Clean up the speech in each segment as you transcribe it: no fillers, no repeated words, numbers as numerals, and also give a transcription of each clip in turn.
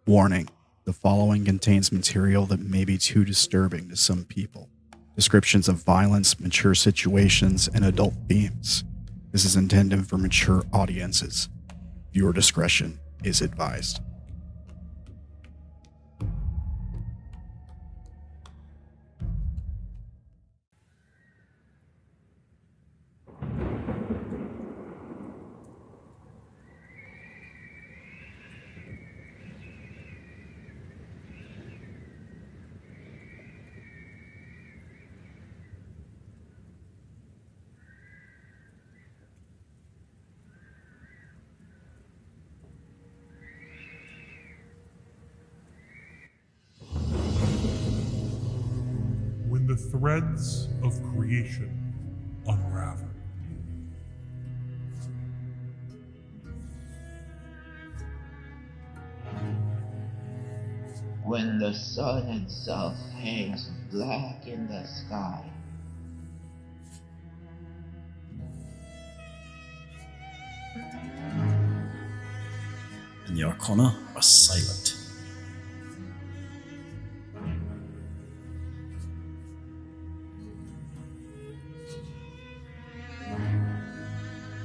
Warning, the following contains material that may be too disturbing to some people. Descriptions of violence, mature situations, and adult themes. This is intended for mature audiences. Viewer discretion is advised. When the threads of creation unravel. When the sun itself hangs black in the sky. And the Arcana are silent.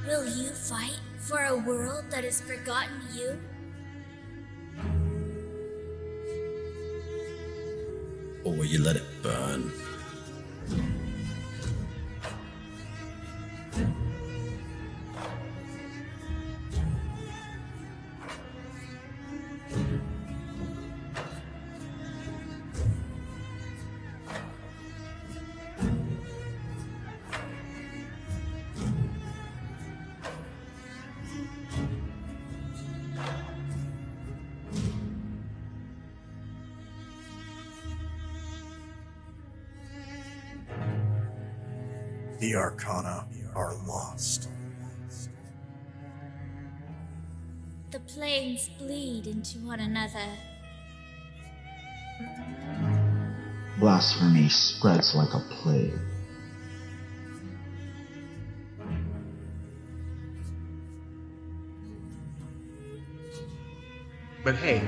Will you fight for a world that has forgotten you? Or will you let it burn? The Arcana are lost. The planes bleed into one another. Blasphemy spreads like a plague. But hey,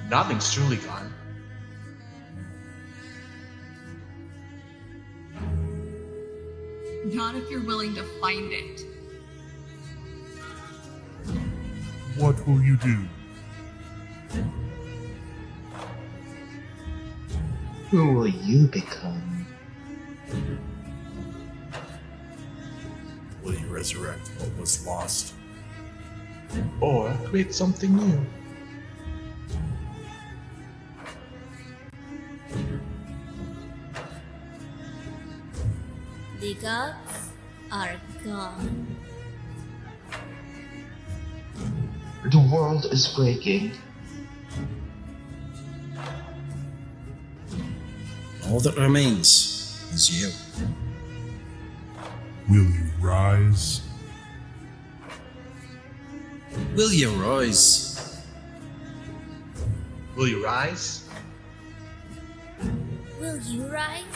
nothing's truly gone. Not if you're willing to find it. What will you do? Who will you become? Will you resurrect what was lost? Or create something new. The gods are gone. The world is breaking. All that remains is you. Will you rise? Will you rise? Will you rise? Will you rise?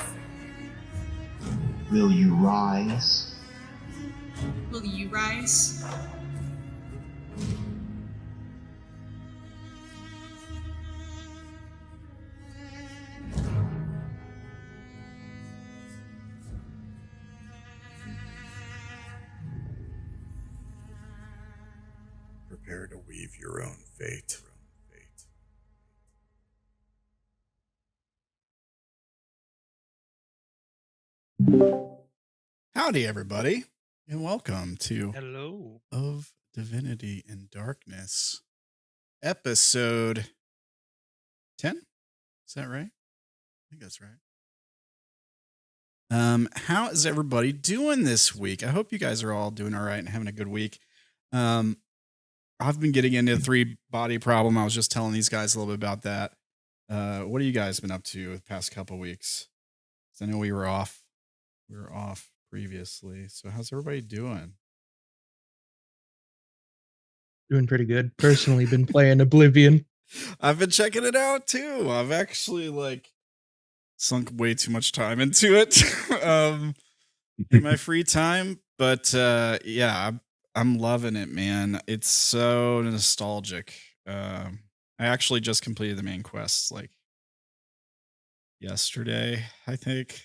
Will you rise? Will you rise? Prepare to weave your own fate. Howdy, everybody, and welcome to Hello. Of Divinity in Darkness, episode 10. Is that right? I think that's right. How is everybody doing this week? I hope you guys are all doing all right and having a good week. I've been getting into the 3-body problem. I was just telling these guys a little bit about that. What have you guys been up to the past couple weeks? 'Cause I know we were off previously. So how's everybody doing? Doing pretty good. Personally, been playing Oblivion. I've been checking it out too. I've actually like sunk way too much time into it in my free time, but yeah, I'm loving it, man. It's so nostalgic. I actually just completed the main quests like yesterday, I think.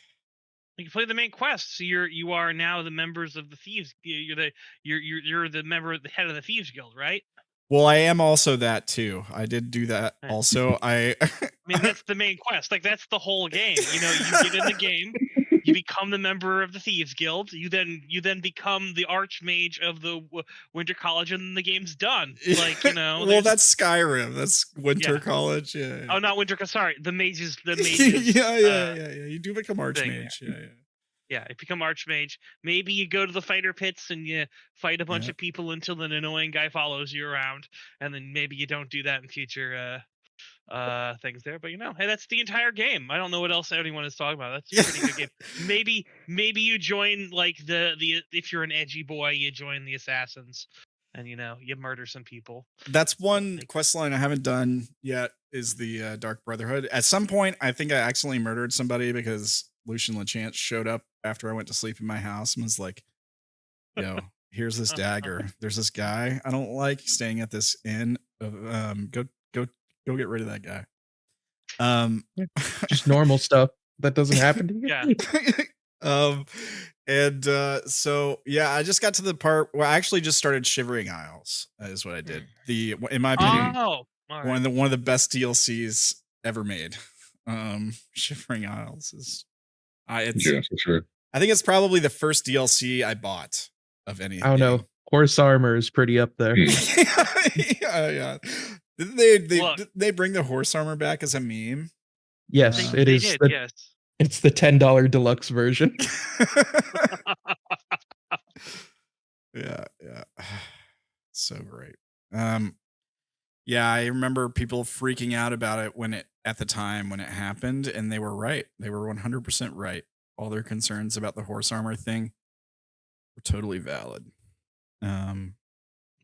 You play the main quest, so you are now the members of the thieves. You're the member, the head of the thieves guild, right? Well, I am also that too. I did do that Yeah. also. I mean, that's the main quest. Like that's the whole game. You know, you get in the game, you become the member of the thieves guild. You then become the archmage of the Winter College, and then the game's done. Like well, that's Skyrim. That's Winter College. Yeah. Oh, not Winter. Sorry, the mages. The mages. yeah. You do become archmage. Thing. Yeah. Yeah, you become archmage. Maybe you go to the fighter pits and you fight a bunch of people until an annoying guy follows you around, and then maybe you don't do that in future things there. But hey, that's the entire game. I don't know what else anyone is talking about. That's a pretty good game. Maybe you join like the if you're an edgy boy, you join the assassins, and you murder some people. That's one quest line I haven't done yet. Is the Dark Brotherhood. At some point, I think I accidentally murdered somebody because Lucian LeChance showed up after I went to sleep in my house and was like, here's this dagger. There's this guy I don't like staying at this inn. Go get rid of that guy. Just normal stuff that doesn't happen to you. Yeah. So yeah, I just got to the part where I actually just started Shivering Isles. Is what I did. In my opinion, one of the best DLCs ever made. Shivering Isles is for sure. I think it's probably the first DLC I bought of anything. I don't know. Horse armor is pretty up there. yeah. Did they bring the horse armor back as a meme? Yes, it is. Yes. It's the $10 deluxe version. Yeah. So great. Yeah, I remember people freaking out about it at the time when it happened, and they were right. They were 100% right. All their concerns about the horse armor thing were totally valid.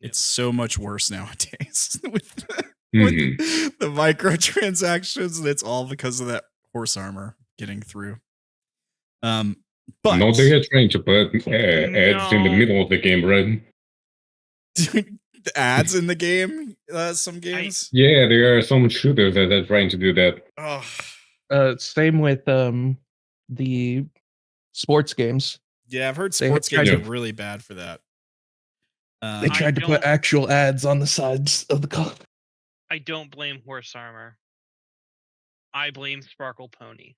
It's so much worse nowadays with the microtransactions, and it's all because of that horse armor getting through. But no, they are trying to put ads in the middle of the game, right? The ads in the game, some games. Yeah, there are some shooters that are trying to do that. Same with the sports games. Yeah, I've heard sports games are really bad for that. They tried to put actual ads on the sides of the car. I don't blame horse armor. I blame Sparkle Pony.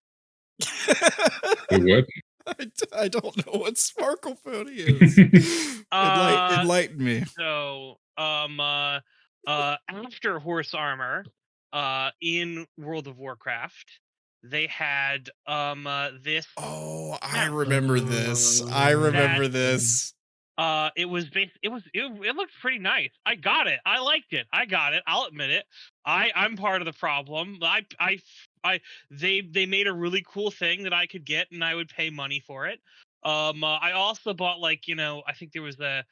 What? I don't know what Sparkle Pony is. Enlighten me. So, after horse armor, in World of Warcraft, they had this. Oh, I remember this. It looked pretty nice. I got it. I liked it. I'll admit it. I'm part of the problem. They made a really cool thing that I could get, and I would pay money for it. I also bought I think there was a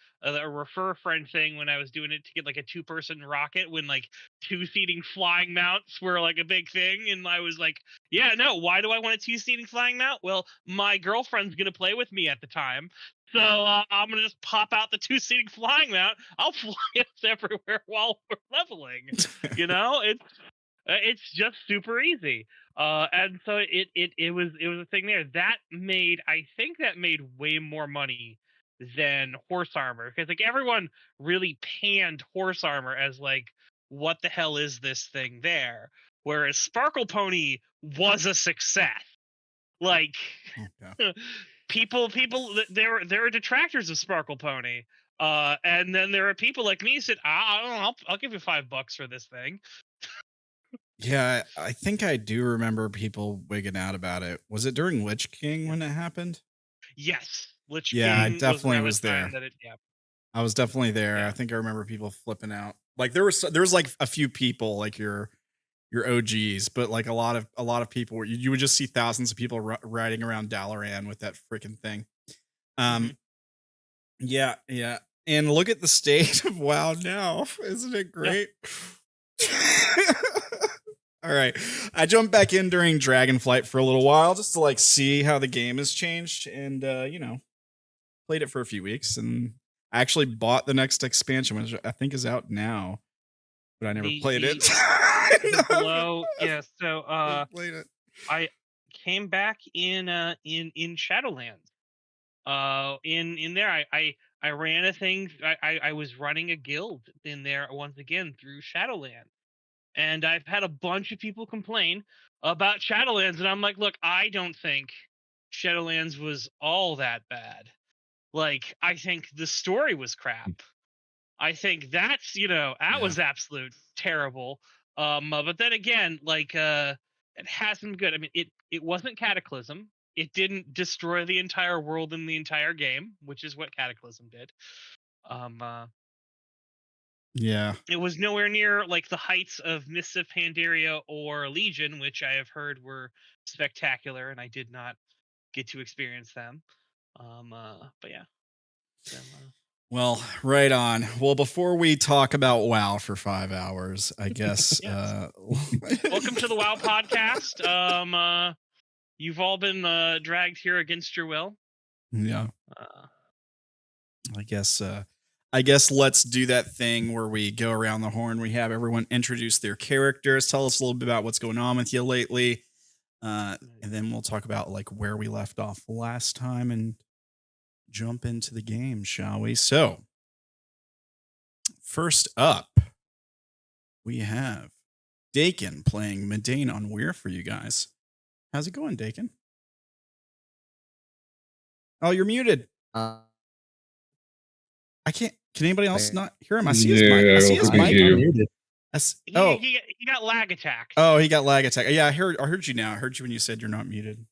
refer friend thing when I was doing it to get like a 2-person rocket when like 2-seating flying mounts were like a big thing, and I was like, yeah, no, why do I want a 2-seating flying mount? Well, my girlfriend's gonna play with me at the time, so I'm gonna just pop out the 2-seating flying mount. I'll fly us everywhere while we're leveling. It's just super easy. And so it was a thing there that made way more money than horse armor, because like everyone really panned horse armor as like, what the hell is this thing there? Whereas Sparkle Pony was a success. Like people there are detractors of Sparkle Pony. And then there are people like me who said, I don't know, I'll give you $5 for this thing. Yeah, I think I do remember people wigging out about it. Was it during Lich King when it happened? Yes, Lich King. Yeah, I definitely was there. I was definitely there. Yeah. I think I remember people flipping out. Like there was like a few people, like your OGs, but like a lot of people where you would just see thousands of people riding around Dalaran with that freaking thing. Yeah, yeah. And look at the state of WoW now. Isn't it great? All right. I jumped back in during Dragonflight for a little while just to like see how the game has changed and played it for a few weeks and I actually bought the next expansion, which I think is out now, but I never played it. So played it. I came back in Shadowlands. In there I ran a thing. I was running a guild in there once again through Shadowlands. And I've had a bunch of people complain about Shadowlands, and I'm like, look, I don't think Shadowlands was all that bad. Like, I think the story was crap. I think that's, that was absolute terrible. But then again, like, it has been good. I mean, it wasn't Cataclysm. It didn't destroy the entire world in the entire game, which is what Cataclysm did. Yeah. It was nowhere near like the heights of Mists of Pandaria or Legion, which I have heard were spectacular, and I did not get to experience them. But yeah. Well, right on. Well, before we talk about WoW for 5 hours, I guess. Welcome to the WoW podcast. You've all been dragged here against your will. Yeah. I guess let's do that thing where we go around the horn. We have everyone introduce their characters, tell us a little bit about what's going on with you lately, and then we'll talk about like where we left off last time and jump into the game, shall we? So, first up, we have Dakin playing Madainn on Weir for you guys. How's it going, Dakin? Oh, you're muted. I can't. Can anybody else not hear him? I see his mic. I see his mic. He got lag attack. Oh, he got lag attack. Yeah, I heard you now. I heard you when you said you're not muted.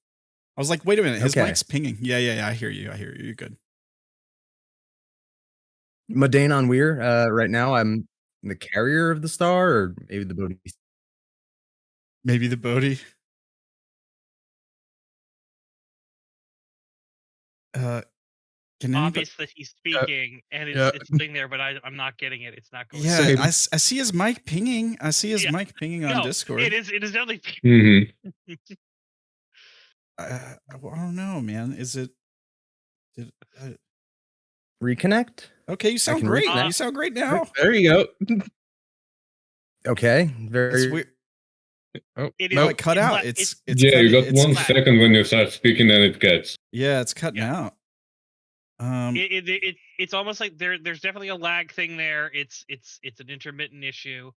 I was like, wait a minute, his mic's pinging. Yeah. I hear you. You're good. Madainn on Weir. Right now, I'm the carrier of the star, or maybe the Bodhi. Maybe the Bodhi. Obvious that he's speaking and it's sitting there, but I'm not getting it. It's not going. Yeah, I see his mic pinging. I see his mic pinging on Discord. It is definitely. I don't know, man. Is it? Reconnect? Okay, you sound great. You sound great now. There you go. Okay, very weird. Oh, no, it cut out. It's you got 1 second when you start speaking, and it gets. Yeah, it's cutting out. It's almost like there's definitely a lag thing there. It's an intermittent issue,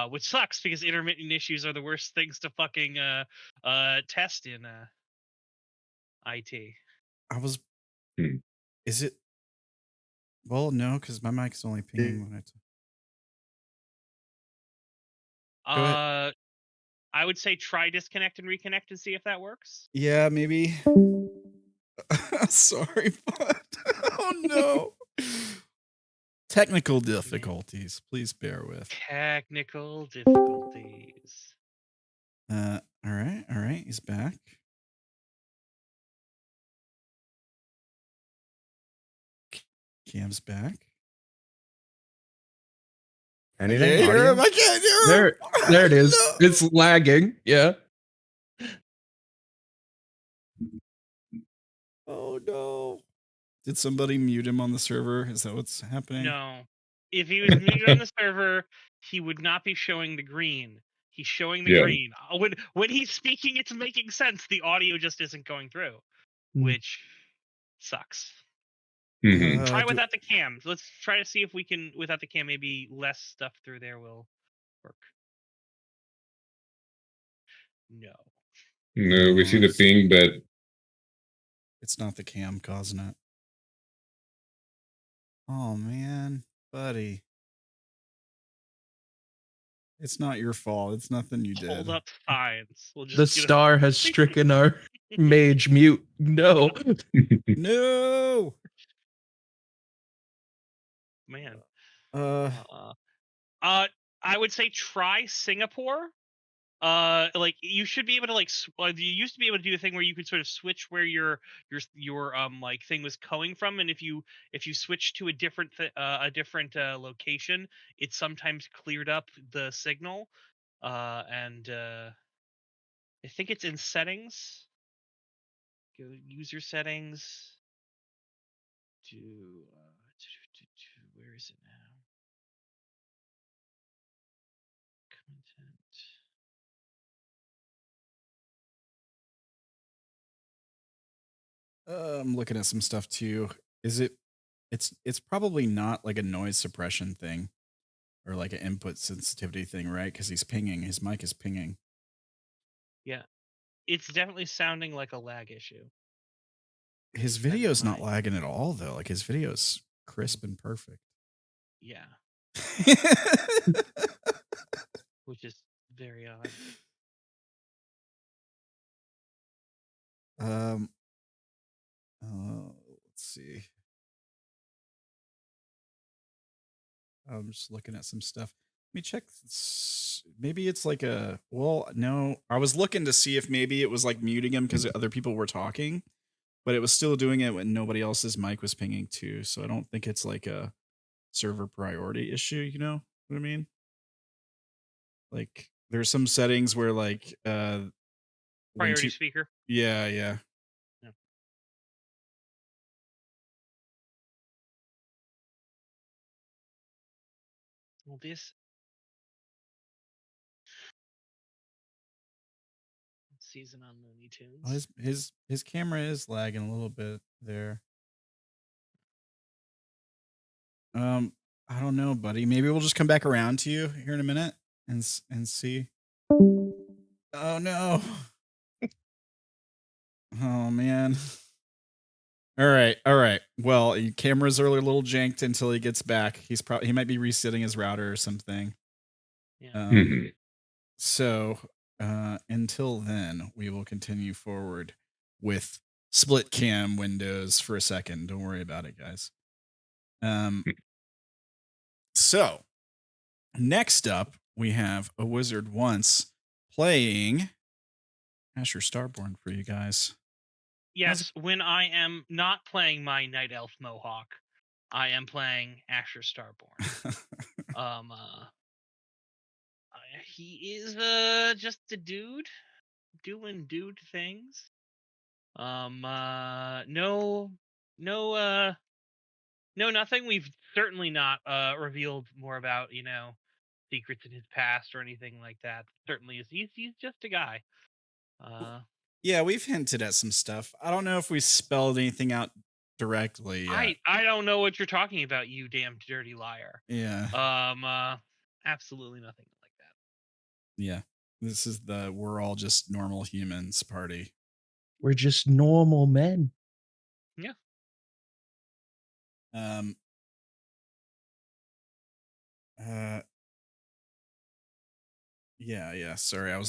which sucks because intermittent issues are the worst things to fucking test in IT. Is it? Well, no, because my mic is only pinging when I would say try disconnect and reconnect and see if that works. Yeah, maybe. Sorry, but oh no. Technical difficulties. Please bear with. Technical difficulties. All right. He's back. Cam's back. Anything? I can't hear him. I can't hear him. There it is. No. It's lagging. Yeah. Oh no. Did somebody mute him on the server? Is that what's happening? No. If he was muted on the server, he would not be showing the green. He's showing the green. When he's speaking, it's making sense. The audio just isn't going through, which sucks. Try without the cam. Let's try to see if we can, without the cam, maybe less stuff through there will work. No, we see the ping, but it's not the cam causing it. Oh man, buddy. It's not your fault. It's nothing you did. Hold up signs. The star has stricken our mage mute. No. No. Man. I would say try Singapore. like you should be able to you used to be able to do a thing where you could sort of switch where your like thing was coming from, and if you switch to a different location, it sometimes cleared up the signal. And I think it's in settings. Go user settings. To where is it now? Content. I'm looking at some stuff too. Is it? It's probably not like a noise suppression thing, or like an input sensitivity thing, right? Because he's pinging. His mic is pinging. Yeah, it's definitely sounding like a lag issue. His video's not lagging at all, though. Like his video's crisp and perfect. Yeah. Which is very odd. Let's see. I'm just looking at some stuff. Let me check. Maybe it's like a. Well, no. I was looking to see if maybe it was like muting him because other people were talking, but it was still doing it when nobody else's mic was pinging too. So I don't think it's like a server priority issue. You know what I mean? Like there's some settings where like priority speaker. Yeah, yeah. Well, this season on Looney Tunes. Well, his camera is lagging a little bit there. I don't know, buddy. Maybe we'll just come back around to you here in a minute and see. Oh no. Oh man. All right. Well, cameras are a little janked until he gets back. He might be resetting his router or something. Yeah. So until then, we will continue forward with split cam windows for a second. Don't worry about it, guys. So next up, we have A Wizard Once playing Asher Starborn for you guys. Yes, when I am not playing my Night Elf Mohawk, I am playing Asher Starborn. He is just a dude doing dude things. Nothing. We've certainly not revealed more about, secrets in his past or anything like that. Certainly is he's just a guy. Yeah, we've hinted at some stuff. I don't know if we spelled anything out directly yet. I don't know what you're talking about, you damn dirty liar. Yeah. Absolutely nothing like that. Yeah. This is the we're all just normal humans party. We're just normal men. Yeah. Yeah. Sorry, I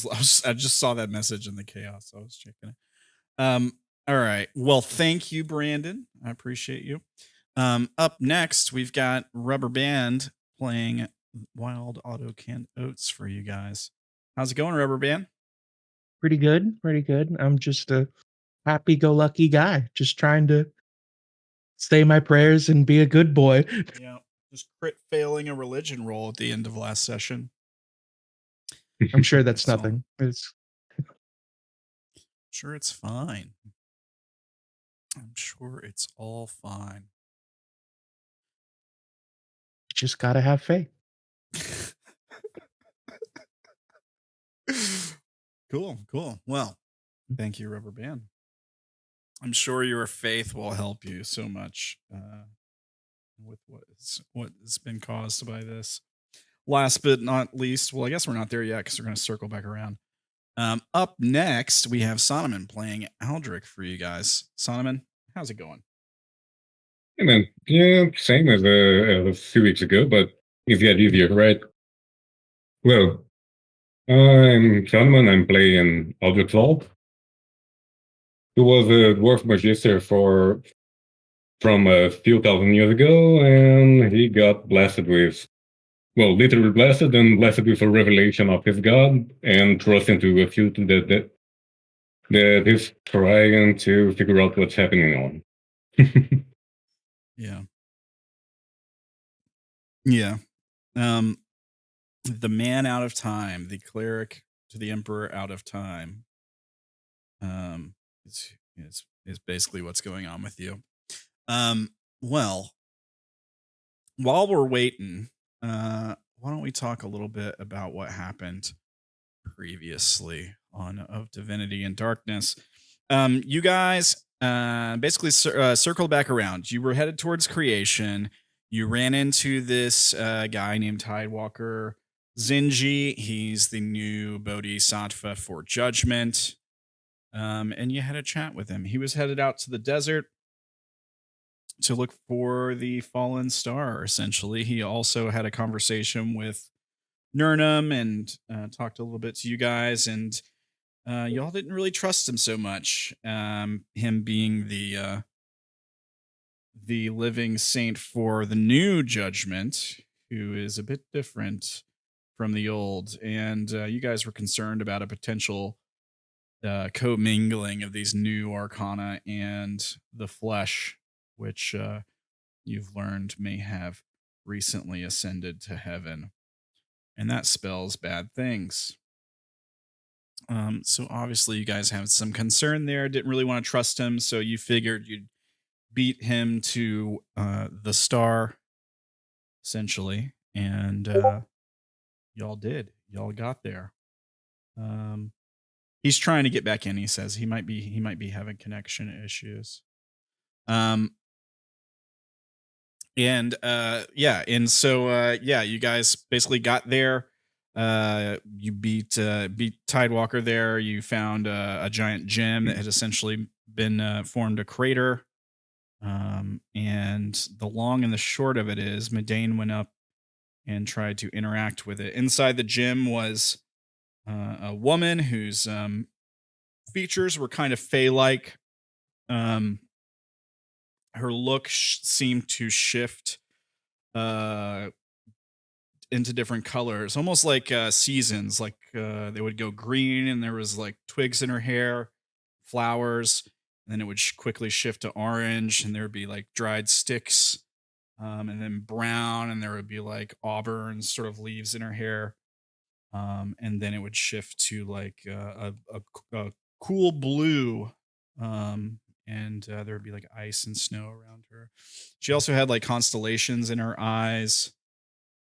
just saw that message in the chaos. So I was checking it. All right. Well, thank you, Brandon. I appreciate you. Up next, we've got Rubber Band playing Wild Auto Canned Oats for you guys. How's it going, Rubber Band? Pretty good. I'm just a happy-go-lucky guy, just trying to say my prayers and be a good boy. Yeah, just crit failing a religion roll at the end of last session. I'm sure that's nothing. Sure, it's fine. I'm sure it's all fine. Just gotta have faith. Cool. Well, thank you, Rubber Band. I'm sure your faith will help you so much with what has been caused by this. Last but not least, well, I guess we're not there yet because we're going to circle back around. Up next, we have Sonoman playing Aldrik for you guys. Sonoman, how's it going? Hey man, yeah, same as a few weeks ago, but it's got easier, right? Well, I'm Sonoman. I'm playing Aldrik Vault, who was a dwarf magister from a few thousand years ago, and he got blasted with well, literally blessed, and blessed with a revelation of his God, and thrust into a feud that is trying to figure out what's happening on. Yeah. Yeah. The man out of time, the cleric to the emperor out of time. Is basically what's going on with you. Well, while we're waiting, why don't we talk a little bit about what happened previously on Of Divinity and Darkness? You guys basically circled back around. You were headed towards creation. You ran into this guy named Tidewalker Zinji. He's the new Bodhisattva for Judgment. And you had a chat with him. He was headed out to the desert to look for the fallen star, essentially. He also had a conversation with Nurnum and talked a little bit to you guys, and y'all didn't really trust him so much. Him being the living saint for the new judgment, who is a bit different from the old, and you guys were concerned about a potential commingling of these new arcana and the flesh, which you've learned may have recently ascended to heaven, and that spells bad things. So obviously you guys have some concern there, didn't really want to trust him, so you figured you'd beat him to the star, essentially, and y'all did. Y'all got there. He's trying to get back in. He says he might be having connection issues. And so you guys basically got there. You beat Tidewalker there. You found a giant gem that had essentially been formed a crater. And the long and the short of it is Madainn went up and tried to interact with it. Inside the gym was a woman whose features were kind of fey-like. Her look seemed to shift into different colors, almost like seasons. Like they would go green, and there was like twigs in her hair, flowers, and then it would quickly shift to orange, and there would be like dried sticks, and then brown, and there would be like auburn sort of leaves in her hair. And then it would shift to like a cool blue, and there would be like ice and snow around her. She also had like constellations in her eyes,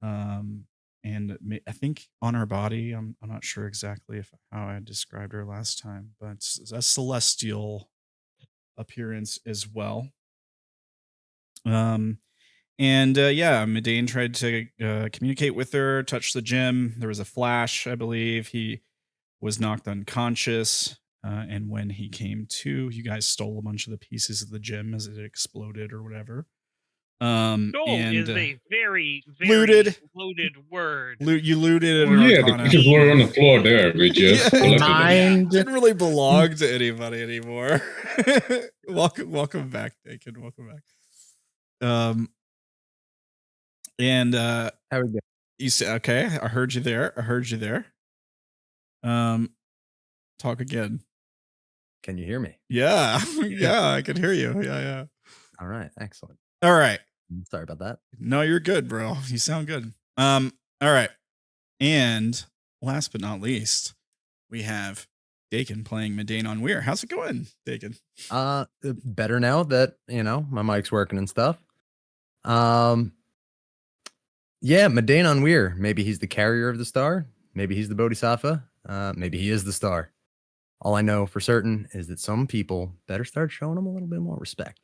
and I think on her body, I'm not sure exactly how I described her last time, but a celestial appearance as well. Madainn tried to communicate with her, touch the gem. There was a flash, I believe. He was knocked unconscious. And when he came to, you guys stole a bunch of the pieces of the gem as it exploded or whatever. Is a very, very loaded word. You looted. The pieces were on the floor there. We just didn't really belong to anybody anymore. Welcome back, Dakin. Welcome back. How we go? You said, okay, I heard you there. Talk again. Can you hear me? Yeah. Yeah, I can hear you. Yeah. All right, excellent. All right. Sorry about that. No, you're good, bro. You sound good. All right. And last but not least, we have Dakin playing Madainn on Weir. How's it going, Dakin? Better now that, my mic's working and stuff. Yeah, Madainn on Weir. Maybe he's the carrier of the star. Maybe he's the Bodhisattva. Maybe he is the star. All I know for certain is that some people better start showing him a little bit more respect.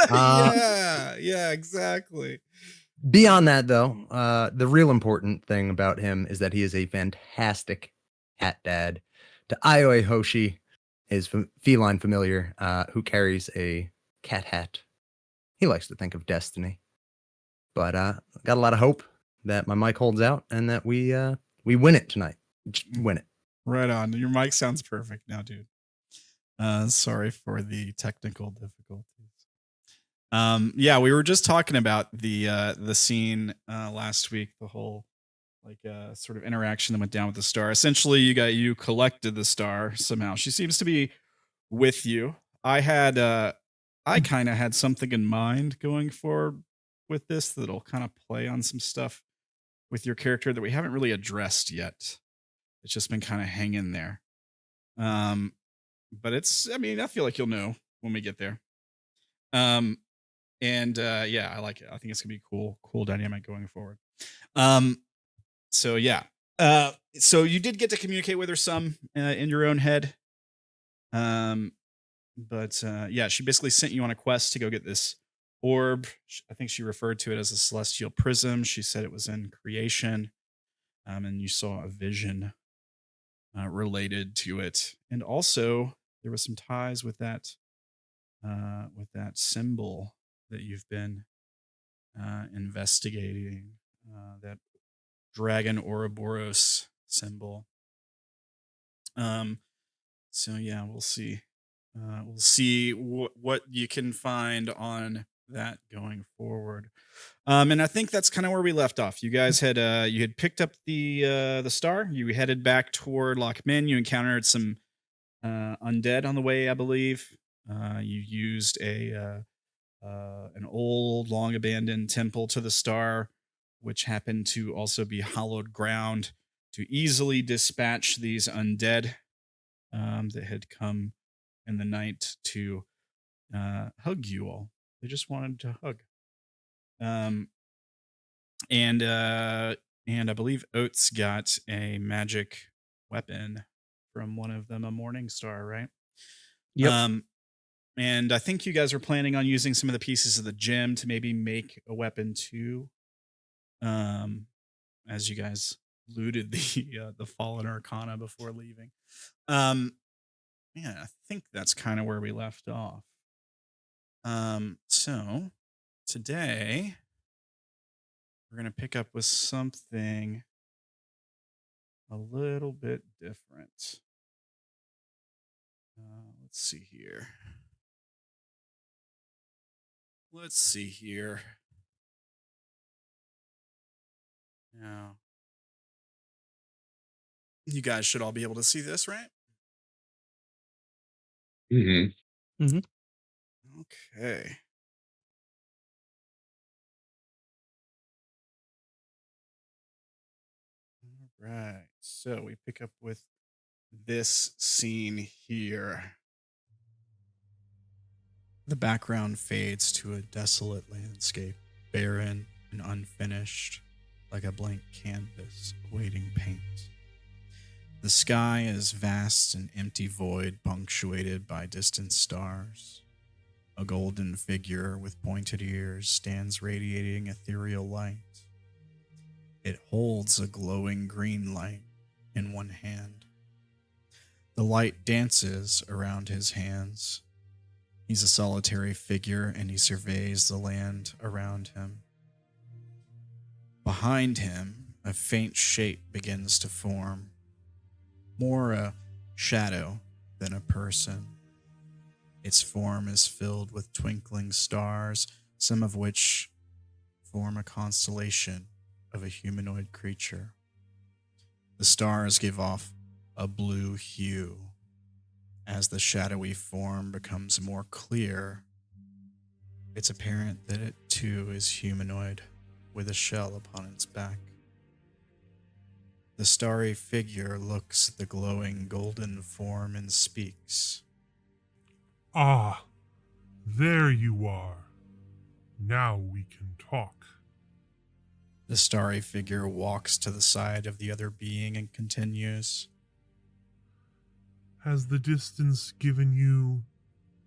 Yeah, exactly. Beyond that, though, the real important thing about him is that he is a fantastic hat dad to Ioe Hoshi, his feline familiar, who carries a cat hat. He likes to think of destiny. But got a lot of hope that my mic holds out and that we win it tonight. Just win it. Right on. Your mic sounds perfect now, dude. Sorry for the technical difficulties. Yeah, we were just talking about the scene last week, the whole sort of interaction that went down with the star. Essentially, you collected the star somehow. She seems to be with you. I kind of had something in mind going forward with this that'll kind of play on some stuff with your character that we haven't really addressed yet. It's just been kind of hanging there. But I feel like you'll know when we get there. Yeah, I like it. I think it's gonna be cool dynamic going forward. So yeah. So you did get to communicate with her some in your own head. But yeah, she basically sent you on a quest to go get this orb. I think she referred to it as a celestial prism. She said it was in creation. And you saw a vision related to it. And also there was some ties with that symbol that you've been investigating, that dragon Ouroboros symbol. So yeah, we'll see. We'll see what you can find on that going forward. And I think that's kind of where we left off. You guys had picked up the star. You headed back toward Loch Min. You encountered some undead on the way, I believe. You used an old, long abandoned temple to the star, which happened to also be hallowed ground, to easily dispatch these undead that had come in the night to hug you all. They just wanted to hug. And I believe Oats got a magic weapon from one of them, a morning star, right? Yep. And I think you guys were planning on using some of the pieces of the gem to maybe make a weapon too. As you guys looted the fallen arcana before leaving. Yeah, I think that's kind of where we left off. So today we're going to pick up with something a little bit different. Let's see here. Now, you guys should all be able to see this, right? Mm-hmm. Mm-hmm. Okay. All right. So we pick up with this scene here. The background fades to a desolate landscape, barren and unfinished, like a blank canvas awaiting paint. The sky is vast and empty void, punctuated by distant stars. A golden figure with pointed ears stands radiating ethereal light. It holds a glowing green light in one hand. The light dances around his hands. He's a solitary figure, and he surveys the land around him. Behind him, a faint shape begins to form, more a shadow than a person. Its form is filled with twinkling stars, some of which form a constellation of a humanoid creature. The stars give off a blue hue. As the shadowy form becomes more clear, it's apparent that it too is humanoid, with a shell upon its back. The starry figure looks at the glowing golden form and speaks. Ah, there you are. Now we can talk. The starry figure walks to the side of the other being and continues. Has the distance given you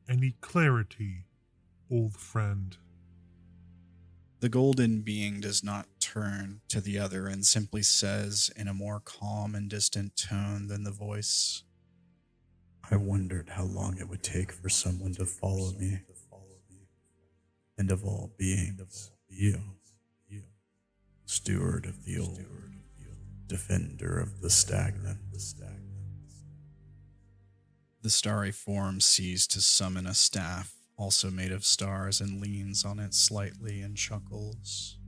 any clarity, old friend? The golden being does not turn to the other and simply says in a more calm and distant tone than the voice, I wondered how long it would take for someone to follow me. And of all beings, you, steward of the old, defender of the stagnant. The starry form sees to summon a staff also made of stars, and leans on it slightly and chuckles.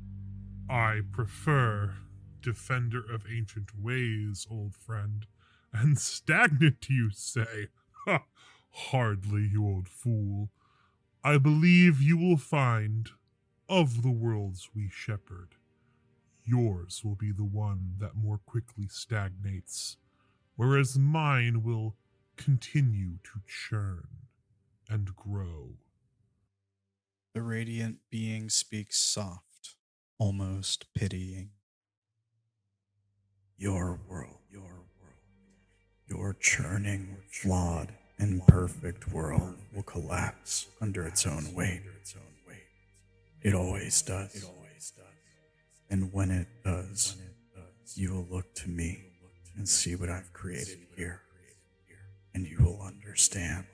I prefer defender of ancient ways, old friend, and stagnant, you say? Ha! Hardly, you old fool. I believe you will find, of the worlds we shepherd, yours will be the one that more quickly stagnates, whereas mine will continue to churn and grow. The radiant being speaks soft, almost pitying. Your world, your churning, flawed, imperfect world will collapse under its own weight. It always does. And when it does, you will look to me and see what I've created here, and you will understand.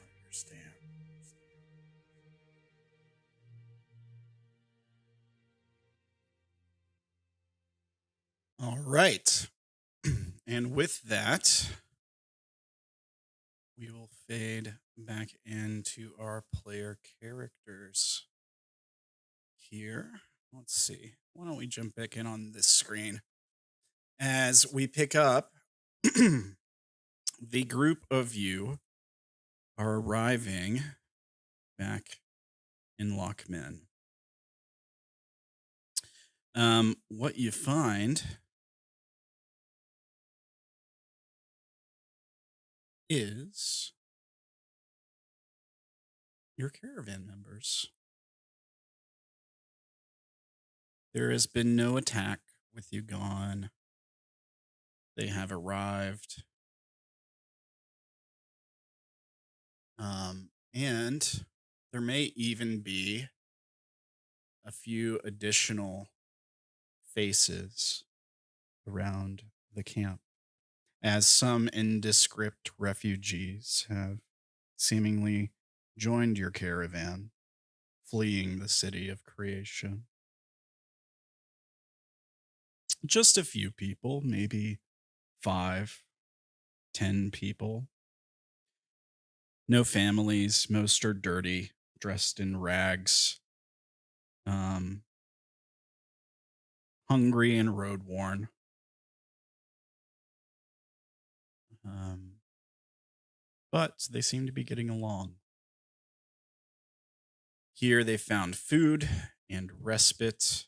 All right. And with that, we will fade back into our player characters here. Let's see. Why don't we jump back in on this screen? As we pick up, the group of you are arriving back in Lockman. What you find is your caravan members. There has been no attack with you gone. They have arrived. And there may even be a few additional faces around the camp, as some indescript refugees have seemingly joined your caravan, fleeing the city of creation. Just a few people, maybe 5, 10 people. No families. Most are dirty, dressed in rags, hungry and road worn. But they seem to be getting along. Here they found food and respite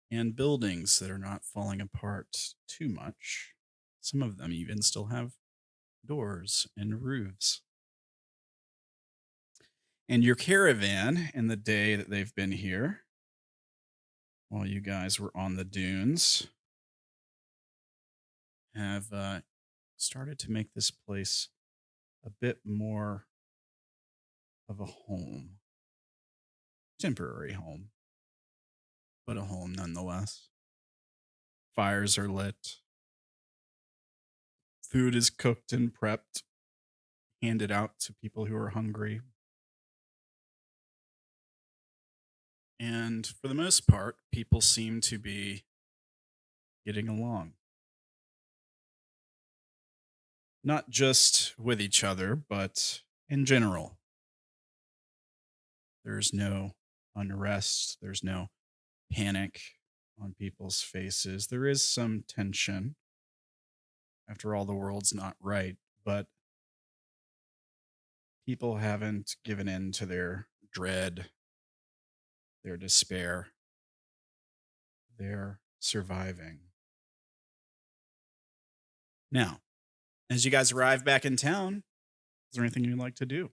and buildings that are not falling apart too much. Some of them even still have doors and roofs. And your caravan, in the day that they've been here, while you guys were on the dunes, have started to make this place a bit more of a home. Temporary home, but a home nonetheless. Fires are lit. Food is cooked and prepped, handed out to people who are hungry. And for the most part, people seem to be getting along. Not just with each other, but in general. There's no unrest. There's no panic on people's faces. There is some tension. After all, the world's not right, but people haven't given in to their dread, their despair. They're surviving. Now, as you guys arrive back in town, is there anything you'd like to do?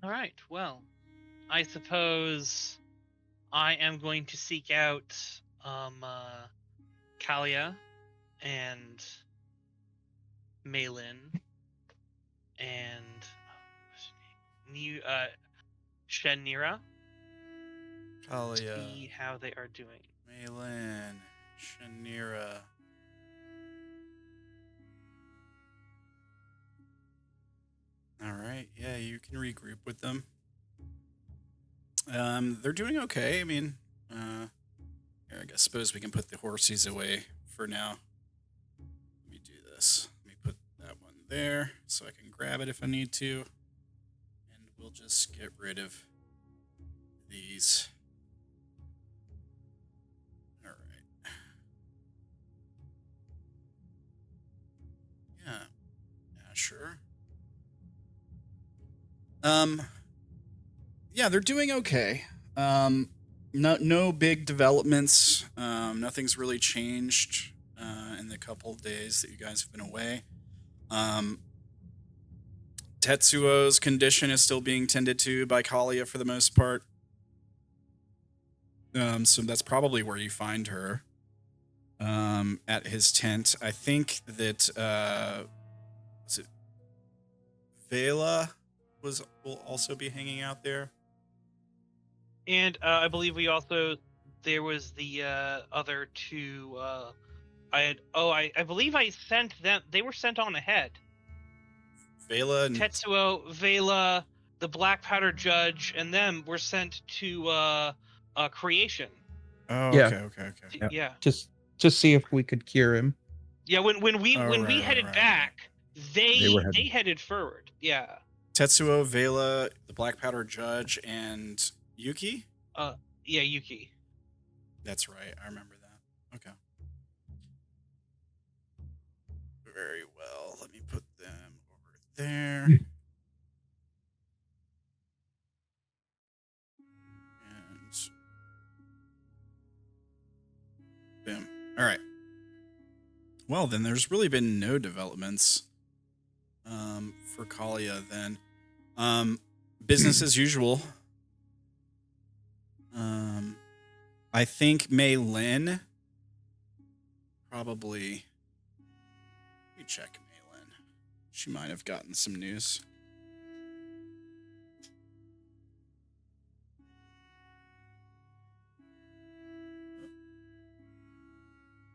All right. Well, I suppose I am going to seek out Kalia and Malin and Shanira to see how they are doing. Malin, Shanira. All right. Yeah, you can regroup with them. They're doing okay. I mean, here, I suppose we can put the horsies away for now. Let me do this. Let me put that one there so I can grab it if I need to. And we'll just get rid of these. All right. Yeah, sure. Yeah, they're doing okay. No big developments. Nothing's really changed in the couple of days that you guys have been away. Tetsuo's condition is still being tended to by Kalia for the most part. So that's probably where you find her. At his tent. I think that was it Vela will also be hanging out there. And I believe there was the other two. I believe I sent them. They were sent on ahead. Vela and Tetsuo, Vela, the Black Powder Judge, and them were sent to Creation. Oh, Yeah. okay. Yeah. Just to see if we could cure him. Yeah, when we Right, headed right. back, they were headed- headed forward. Yeah. Tetsuo, Vela, the Black Powder Judge, and Yuki? Yeah, Yuki. That's right. I remember that. Okay. Very well. Let me put them over there. And boom. All right. Well, then there's really been no developments for Kalia then. Business as usual. I think Mei Lin probably. Let me check Mei Lin. She might have gotten some news.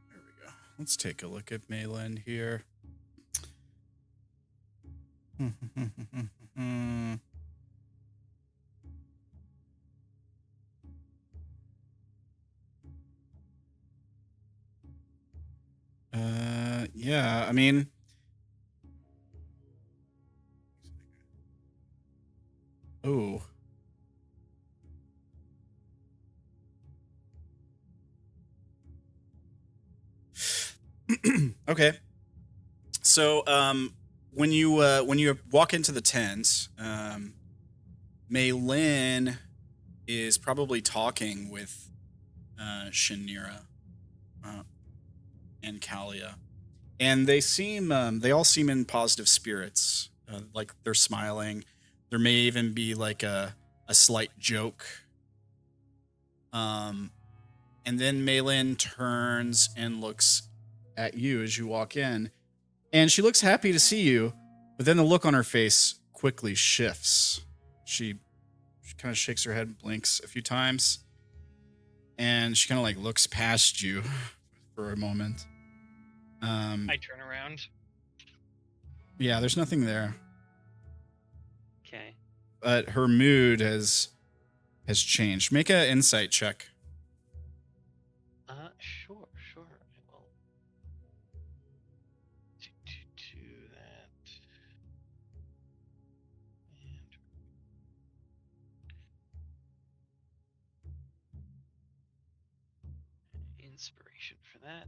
There we go. Let's take a look at Mei Lin here. Yeah, I mean, oh. Okay. So, when you walk into the tent, Mei Lin is probably talking with Shinira and Kalia, and they all seem in positive spirits. Like they're smiling. There may even be like a slight joke. And then Mei Lin turns and looks at you as you walk in, and she looks happy to see you, but then the look on her face quickly shifts. She kind of shakes her head and blinks a few times, and she kind of like looks past you for a moment. I turn around. Yeah, there's nothing there. Okay. But her mood has changed. Make an insight check. Sure. I will do that. And inspiration for that.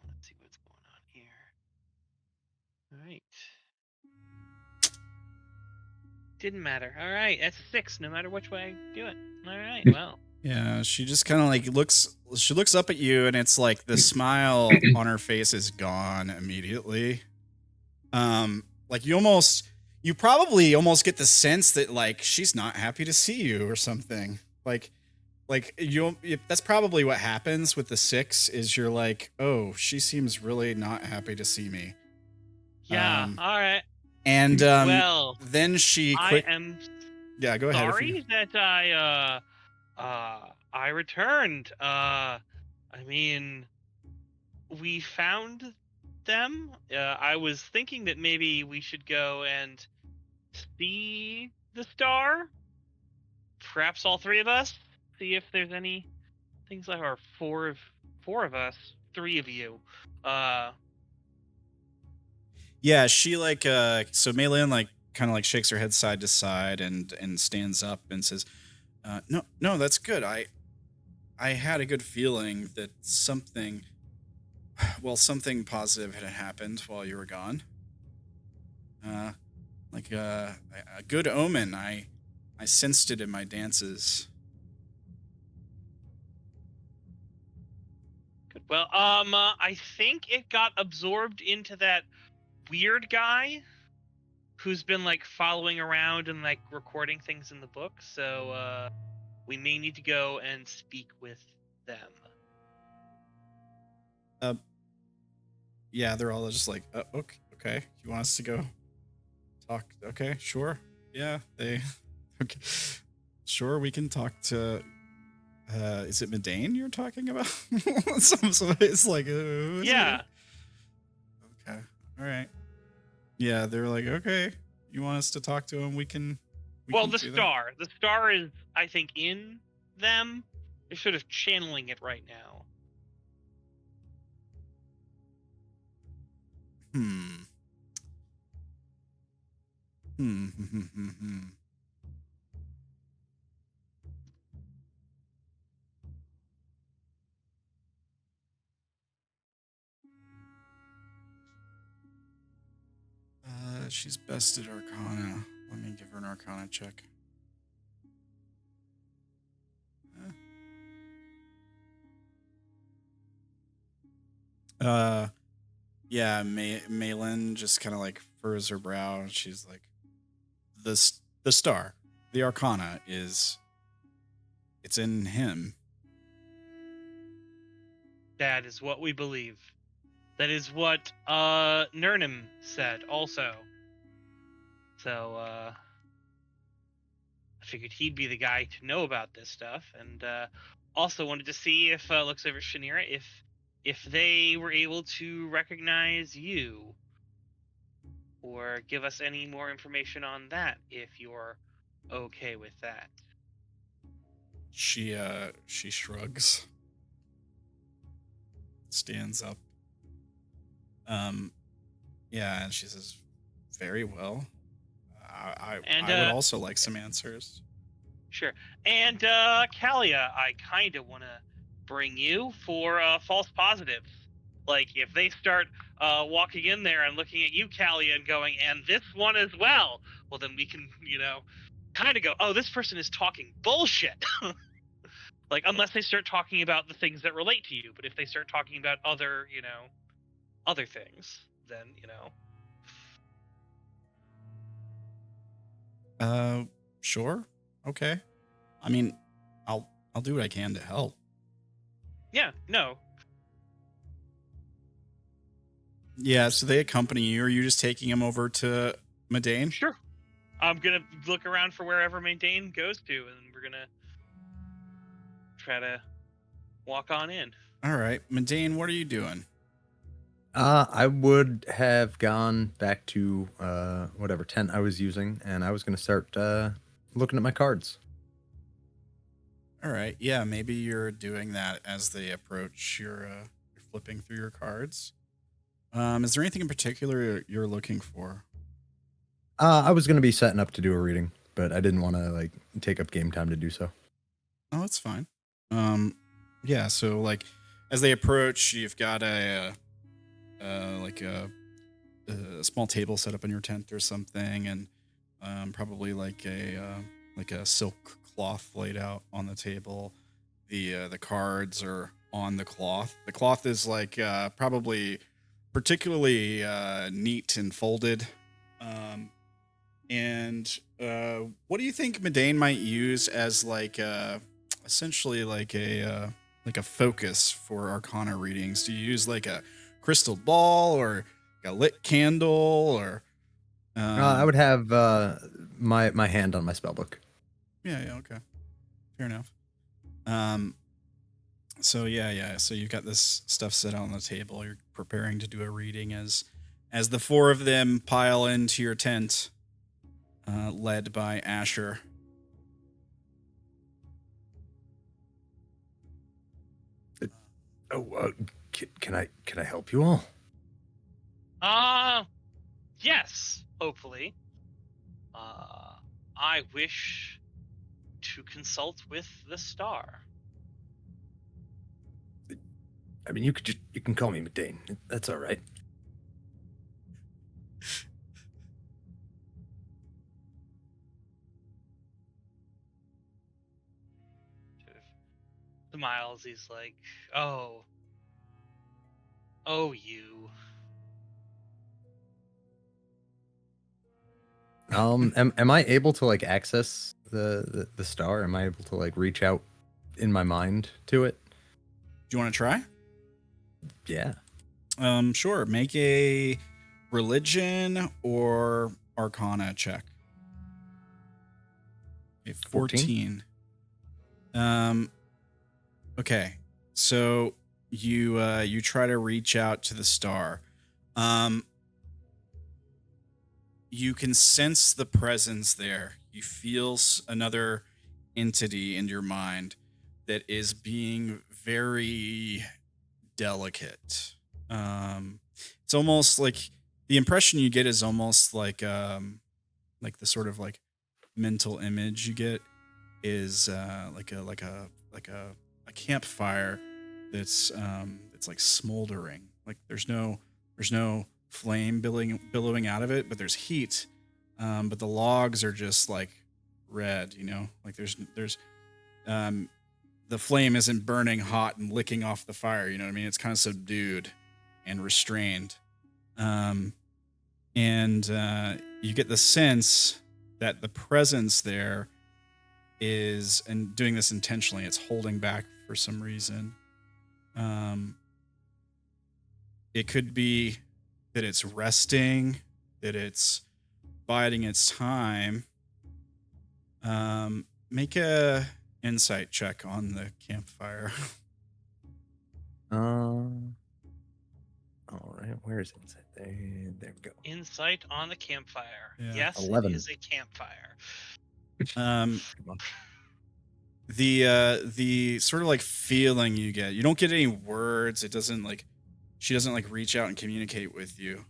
Let's see what's going on here. All right. Didn't matter. All right, that's a 6, no matter which way I do it. All right, well. Yeah, she just kind of like looks up at you, and it's like the smile on her face is gone immediately. Like you probably almost get the sense that like she's not happy to see you or something. Like that's probably what happens with the 6 is you're like, oh, she seems really not happy to see me. Yeah, all right. And well, then she I am yeah, go ahead. sorry that I returned. I mean, we found them. I was thinking that maybe we should go and see the star. perhaps all three of us. See if there's any things like our four of us, three of you. Yeah, she like so Maylin like kind of like shakes her head side to side and stands up and says, no, that's good. I had a good feeling that something positive had happened while you were gone. Like a good omen. I sensed it in my dances. Good. Well, I think it got absorbed into that weird guy who's been like following around and like recording things in the book. So we may need to go and speak with them. Yeah, they're all just like, okay. You want us to go talk? Okay, sure. Yeah, okay. Sure, we can talk to. Is it Madainn you're talking about? so it's like, yeah. Okay, all right. Yeah, they're like, okay, you want us to talk to him? We can. The star is, I think, in them. They're sort of channeling it right now. She's best at Arcana. Let me give her an Arcana check. Yeah, Maylin just kind of like furrows her brow and she's like, the star, the Arcana it's in him. That is what we believe. That is what Nurnham said also. So I figured he'd be the guy to know about this stuff, and also wanted to see if looks over Shanira if they were able to recognize you or give us any more information on that if you're okay with that. She shrugs, stands up. Yeah, and she says, very well. I would also like some answers. Sure. And Kalia, I kind of want to bring you for false positives. Like, if they start walking in there and looking at you, Kalia, and going, and this one as well, well, then we can, kind of go, oh, this person is talking bullshit. Like, unless they start talking about the things that relate to you. But if they start talking about other, other things, then, Sure. Okay. I mean, I'll do what I can to help. Yeah, no. Yeah, so they accompany you. Are you just taking them over to Madainn? Sure. I'm going to look around for wherever Madainn goes to, and we're going to try to walk on in. All right. Madainn, what are you doing? I would have gone back to whatever tent I was using, and I was going to start looking at my cards. All right. Yeah, maybe you're doing that as they approach. You're flipping through your cards. Is there anything in particular you're looking for? I was going to be setting up to do a reading, but I didn't want to take up game time to do so. Oh, that's fine. Yeah. So as they approach, you've got a small table set up in your tent or something, and probably a silk cloth laid out on the table. The cards are on the cloth. The cloth is probably particularly neat and folded. And what do you think Madainn might use as essentially a focus for Arcana readings? Do you use a crystal ball or a lit candle or? I would have my hand on my spellbook. Yeah. Okay. Fair enough. So yeah. So you've got this stuff set out on the table. You're preparing to do a reading as the four of them pile into your tent, led by Asher. Can I help you all? Yes, hopefully. I wish to consult with the star. I mean, you can call me Madainn. That's all right. Smiles, he's like, oh, you. Am I able to like access the star? Am I able to like reach out in my mind to it? Do you want to try? Yeah. Sure. Make a religion or arcana check. A 14. Okay. So you try to reach out to the star. You can sense the presence there. You feel another entity in your mind that is being very delicate. It's almost like the impression you get is almost like the sort of like mental image you get is like a campfire that's it's like smoldering. Like there's no flame billowing out of it, but there's heat. But the logs are just like red, you know, like there's the flame isn't burning hot and licking off the fire. You know what I mean? It's kind of subdued and restrained. And you get the sense that the presence there is, and doing this intentionally, it's holding back for some reason. It could be that it's resting, that it's biding its time. Make a insight check on the campfire. All right, where is insight? There we go. Insight on the campfire. Yeah. Yes, 11. it is a campfire. The sort of like feeling you get, you don't get any words. It doesn't like, she doesn't like reach out and communicate with you.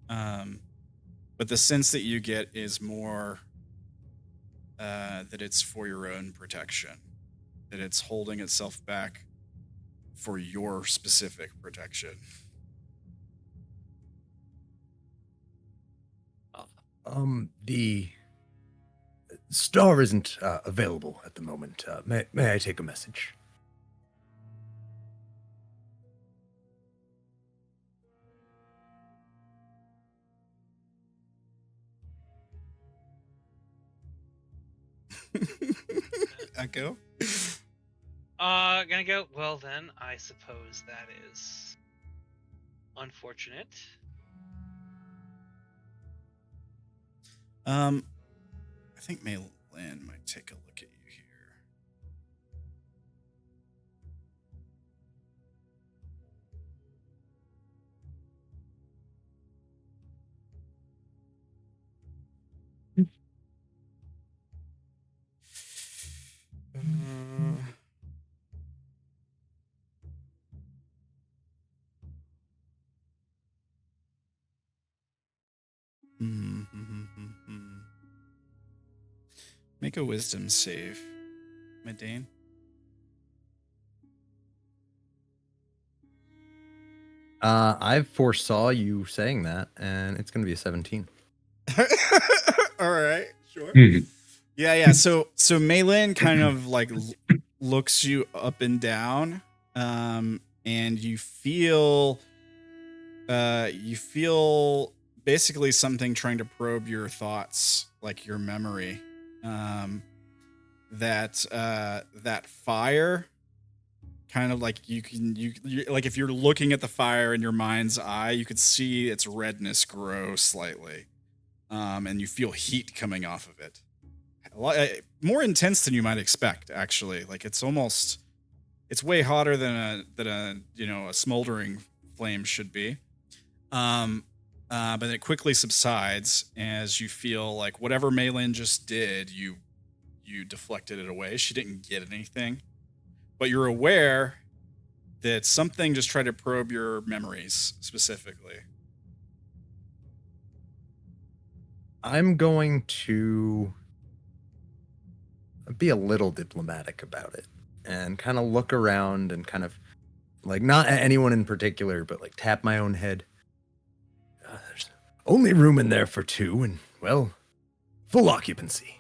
But the sense that you get is more that it's for your own protection, that it's holding itself back for your specific protection. The star isn't available at the moment. May I take a message? Echo? Gonna go, well then, I suppose that is unfortunate. I think Madainn might take a look at you here. Make a wisdom save, Madainn. I foresaw you saying that, and it's going to be a 17. All right, sure. Mhm. Yeah. So Madainn kind of like looks you up and down, and you feel basically something trying to probe your thoughts, like your memory. That fire, kind of like you like if you're looking at the fire in your mind's eye, you could see its redness grow slightly, and you feel heat coming off of it. A lot, more intense than you might expect, actually. Like it's way hotter than a smoldering flame should be. But it quickly subsides as you feel like whatever Madainn just did, you deflected it away. She didn't get anything, but you're aware that something just tried to probe your memories specifically? I'm going to be a little diplomatic about it and kind of look around and kind of like not at anyone in particular, but like tap my own head. There's only room in there for 2 and, well, full occupancy.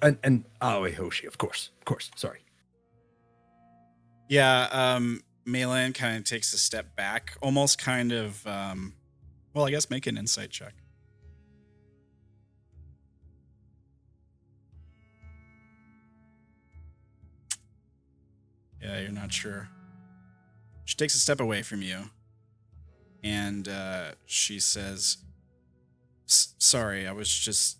And Aoi Hoshi, of course, sorry. Yeah, Madainn kind of takes a step back, almost kind of, well, I guess make an insight check. Yeah, you're not sure. She takes a step away from you, and she says, sorry, I was just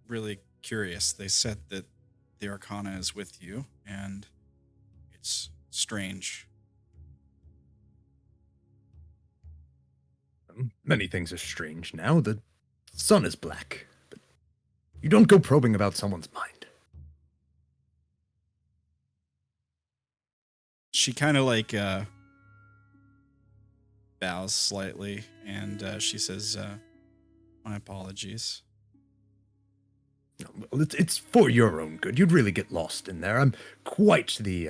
really curious. They said that the Arcana is with you, and it's strange. Many things are strange now. The sun is black, but you don't go probing about someone's mind. She kind of like bows slightly, and she says, my apologies. Well, it's for your own good. You'd really get lost in there. I'm quite the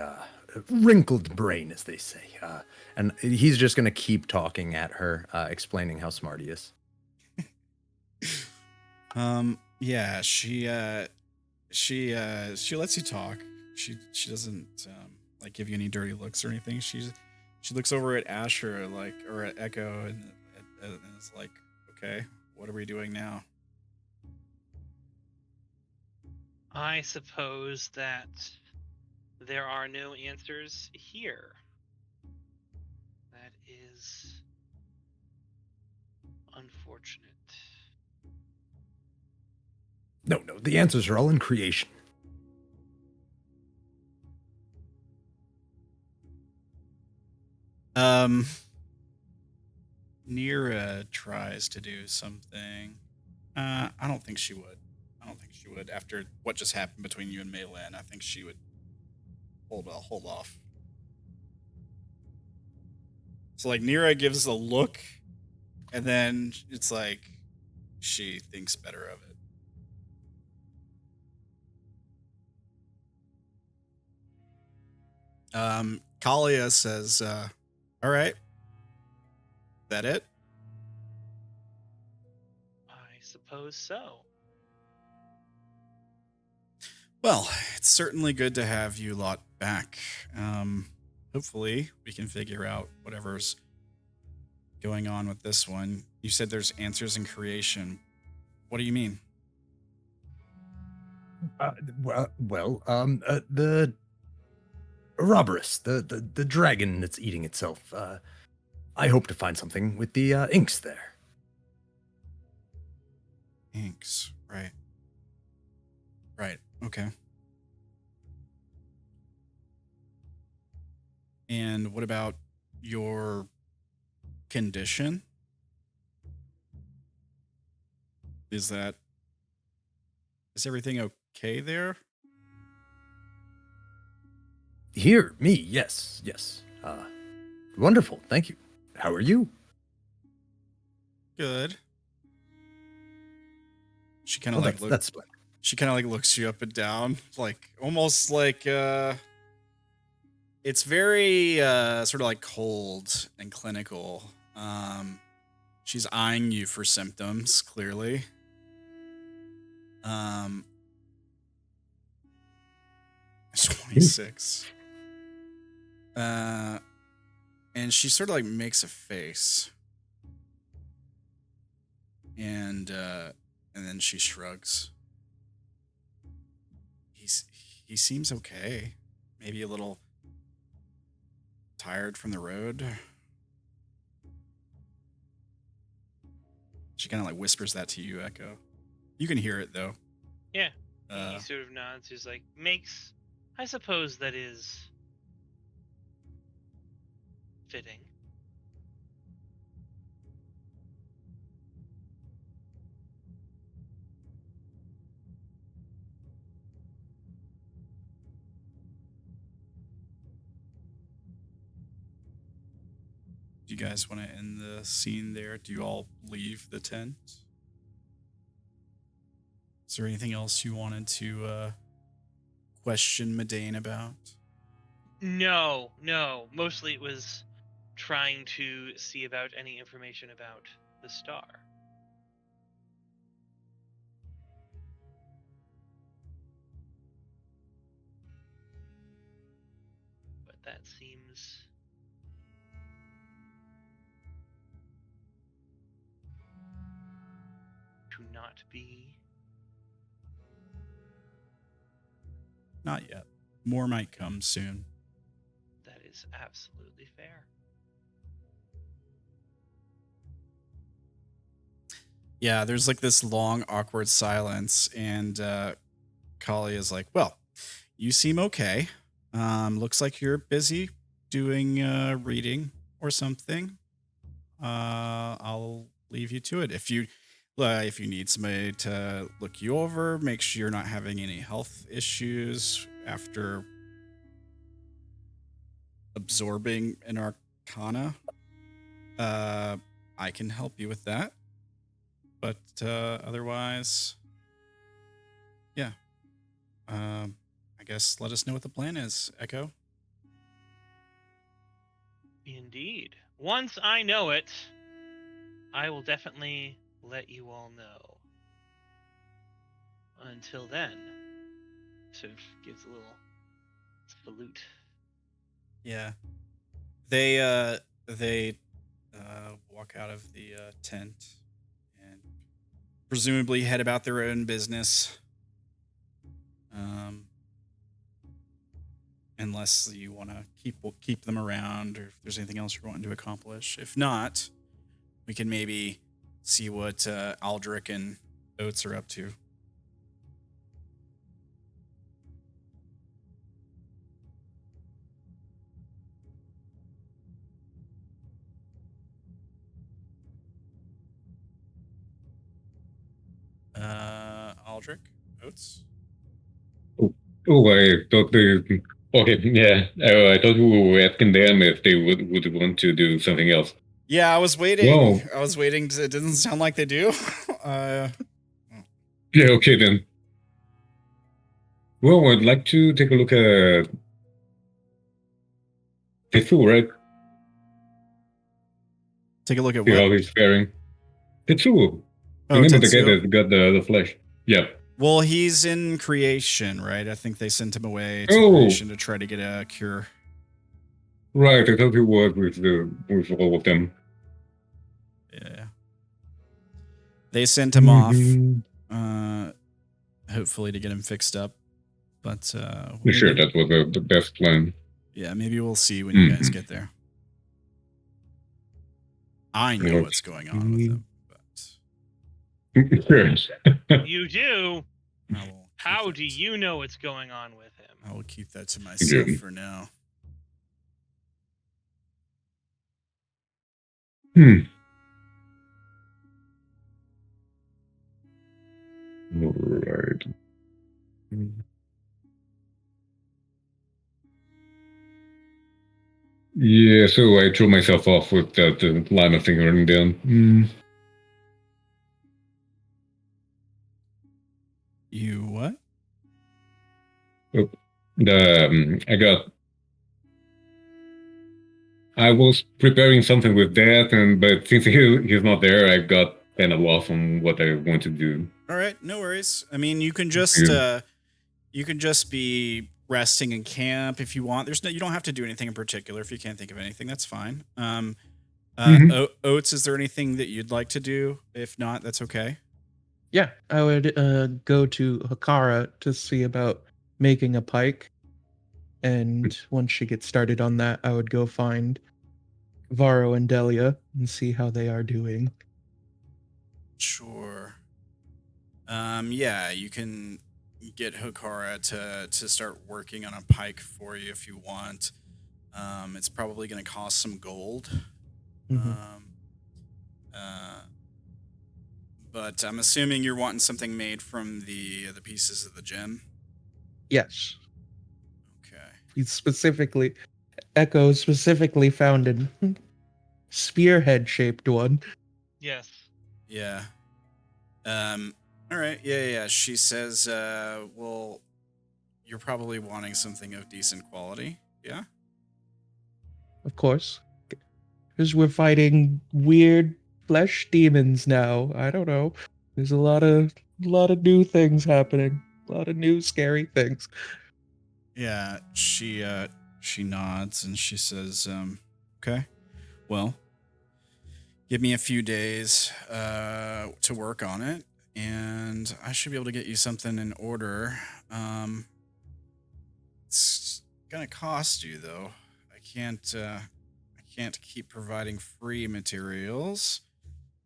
wrinkled brain, as they say. And he's just going to keep talking at her, explaining how smart he is. Yeah, she lets you talk. She doesn't like give you any dirty looks or anything. She looks over at Asher or at Echo and is like, okay, what are we doing now? I suppose that there are no answers here. That is unfortunate. No, the answers are all in creation. Nira tries to do something. I don't think she would. After what just happened between you and Madainn. I think she would hold off. So like Nira gives a look, and then it's like she thinks better of it. Kalia says, all right. That it? I suppose so. Well, it's certainly good to have you lot back. Hopefully we can figure out whatever's going on with this one. You said there's answers in creation. What do you mean? The Roberus, the dragon that's eating itself. I hope to find something with the inks there. Inks, right. Right, okay. And what about your condition? Is everything okay there? Here, me, yes. Wonderful, thank you. How are you? Good. She kind of that's splendid. She kind of like looks you up and down, like almost like it's very sort of like cold and clinical. She's eyeing you for symptoms, clearly. It's 26. And she sort of like makes a face. And then she shrugs. He seems okay. Maybe a little tired from the road. She kind of like whispers that to you, Echo. You can hear it though. Yeah. He sort of nods. He's like, I suppose that is fitting. Do you guys want to end the scene there? Do you all leave the tent? Is there anything else you wanted to question Madainn about? No. Mostly it was trying to see about any information about the star. But that seems to not be. Not yet. More might come soon. That is absolutely fair. Yeah, there's like this long, awkward silence, and Kali is like, well, you seem okay. Looks like you're busy doing reading or something. I'll leave you to it. If you need somebody to look you over, make sure you're not having any health issues after absorbing an arcana, I can help you with that. But otherwise, yeah. I guess let us know what the plan is, Echo. Indeed. Once I know it, I will definitely let you all know. Until then, sort of gives a little salute. Yeah. They walk out of the tent and presumably head about their own business. Unless you want to keep them around, or if there's anything else you're wanting to accomplish. If not, we can maybe see what Aldrik and Oats are up to. Aldrik, Oats. Oh, I thought they. Okay, yeah. I thought we were asking them if they would want to do something else. Yeah, I was waiting. Whoa. I was waiting. It doesn't sound like they do. Yeah, okay then. Well, I'd like to take a look at Tetsu, right? Take a look at See what? how he's faring. Tetsu. The Oh, name of the guy Tetsuo? that got the flesh. Yeah. Well, he's in creation, right? I think they sent him away to Oh. creation to try to get a cure. Right, I thought he was with all of them. Yeah. They sent him off, Mm-hmm. hopefully to get him fixed up. But Sure, that was the best plan. yeah, maybe we'll see when you guys get there. I know Yep. what's going on with him, but Sure. You do? I will How do you know what's going on with him? I will keep that to myself Yeah. for now. Alright. Yeah, so I threw myself off with that line of thing running down. You what? I was preparing something with that, but since he's not there, I got kind of lost on what I want to do. All right, no worries. I mean, you can just be resting in camp if you want. You don't have to do anything in particular. If you can't think of anything, that's fine. Oats, is there anything that you'd like to do? If not, that's okay. Yeah, I would go to Hakara to see about making a pike. And once she gets started on that, I would go find Varro and Delia and see how they are doing. Sure. Yeah, you can get Hakara to start working on a pike for you if you want. It's probably going to cost some gold. But I'm assuming you're wanting something made from the pieces of the gem. Yes. Okay. Echo specifically found spearhead shaped one. Yes. Yeah. All right. Yeah. She says, well, you're probably wanting something of decent quality. Yeah. Of course. Because we're fighting weird flesh demons now. I don't know. There's a lot of new things happening. A lot of new scary things. Yeah. She nods and she says, okay, well, give me a few days, to work on it, and I should be able to get you something in order. It's gonna cost you though. I can't keep providing free materials.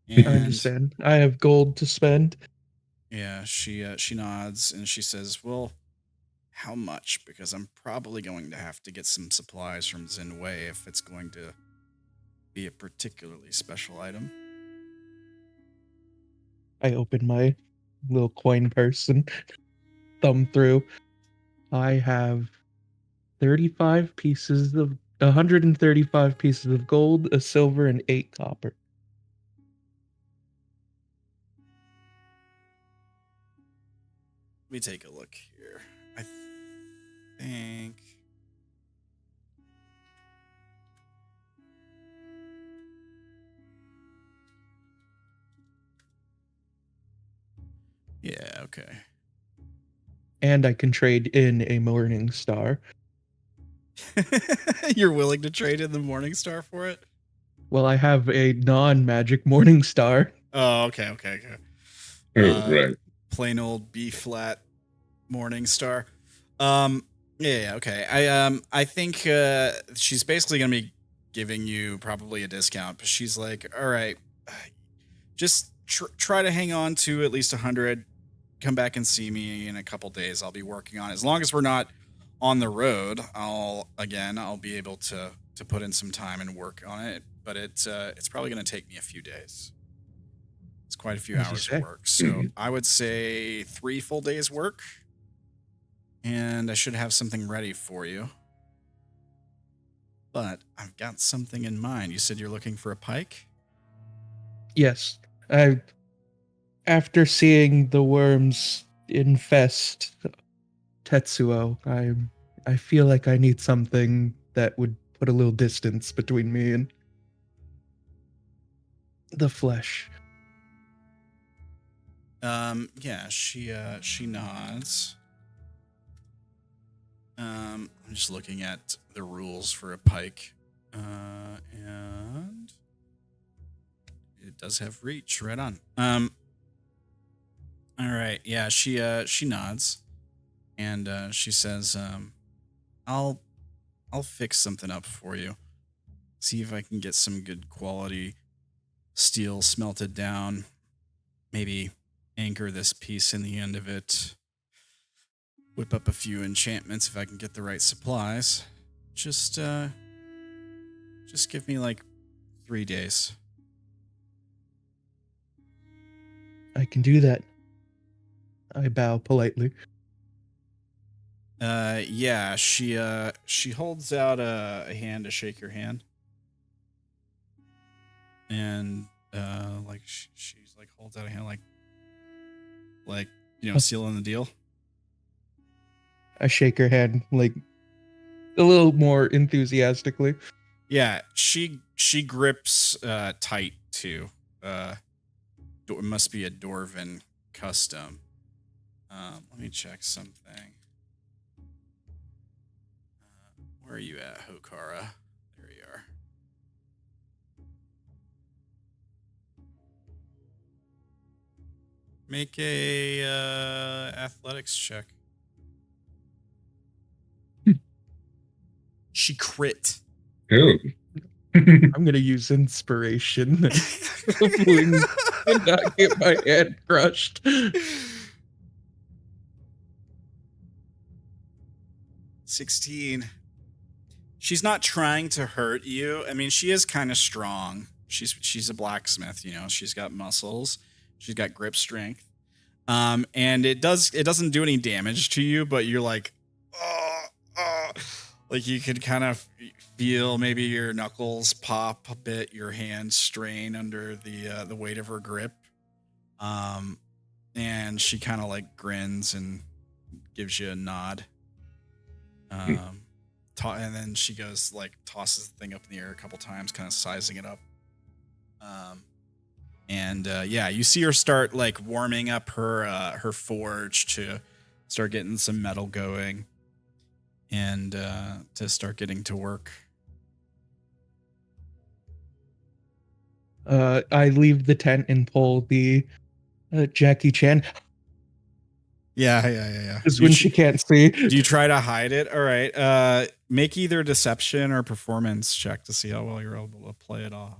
And I understand. I have gold to spend. yeah, she nods and she says, "Well, how much? Because I'm probably going to have to get some supplies from Zinwei if it's going to be a particularly special item." I open my little coin purse and thumb through. I have 135 pieces of gold, a silver, and 8 copper. Let me take a look here. I think. Yeah, okay. And I can trade in a morning star. You're willing to trade in the Morning Star for it? Well, I have a non-magic morning star. Oh, okay. Right. Plain old B flat Morning Star. Yeah, okay. I think she's basically gonna be giving you probably a discount, but she's like, all right, just try to hang on to at least 100. Come back and see me in a couple days. I'll be working on it. As long as we're not on the road, I'll be able to put in some time and work on it. But it's probably going to take me a few days. It's quite a few hours of work. So I would say 3 full days work, and I should have something ready for you. But I've got something in mind. You said you're looking for a pike? Yes. After seeing the worms infest Tetsuo, I feel like I need something that would put a little distance between me and the flesh. Yeah, she nods. I'm just looking at the rules for a pike. And it does have reach, right on. All right, yeah, she nods, and she says, I'll fix something up for you. See if I can get some good quality steel smelted down. Maybe anchor this piece in the end of it. Whip up a few enchantments if I can get the right supplies. Just give me like 3 days. I can do that. I bow politely. Yeah, she holds out a hand to shake your hand. And like she's like holds out a hand like sealing the deal. I shake her hand like a little more enthusiastically. Yeah, she grips tight too. It must be a Dwarven custom. Let me check something. Where are you at, Hokara? There you are. Make a athletics check. She crit. Oh. I'm gonna use inspiration. Hopefully not get my head crushed. 16. She's not trying to hurt you. I mean, she is kind of strong. She's a blacksmith, She's got muscles. She's got grip strength. And it doesn't do any damage to you, but you're like, like you could kind of feel maybe your knuckles pop a bit, your hands strain under the weight of her grip. And she kind of like grins and gives you a nod. And then she goes like tosses the thing up in the air a couple times, kind of sizing it up. Yeah, you see her start like warming up her forge to start getting some metal going, and to start getting to work. I leave the tent and pull the Jackie Chan. Yeah. Is when she can't see. Do you try to hide it? All right. Make either deception or performance check to see how well you're able to play it off.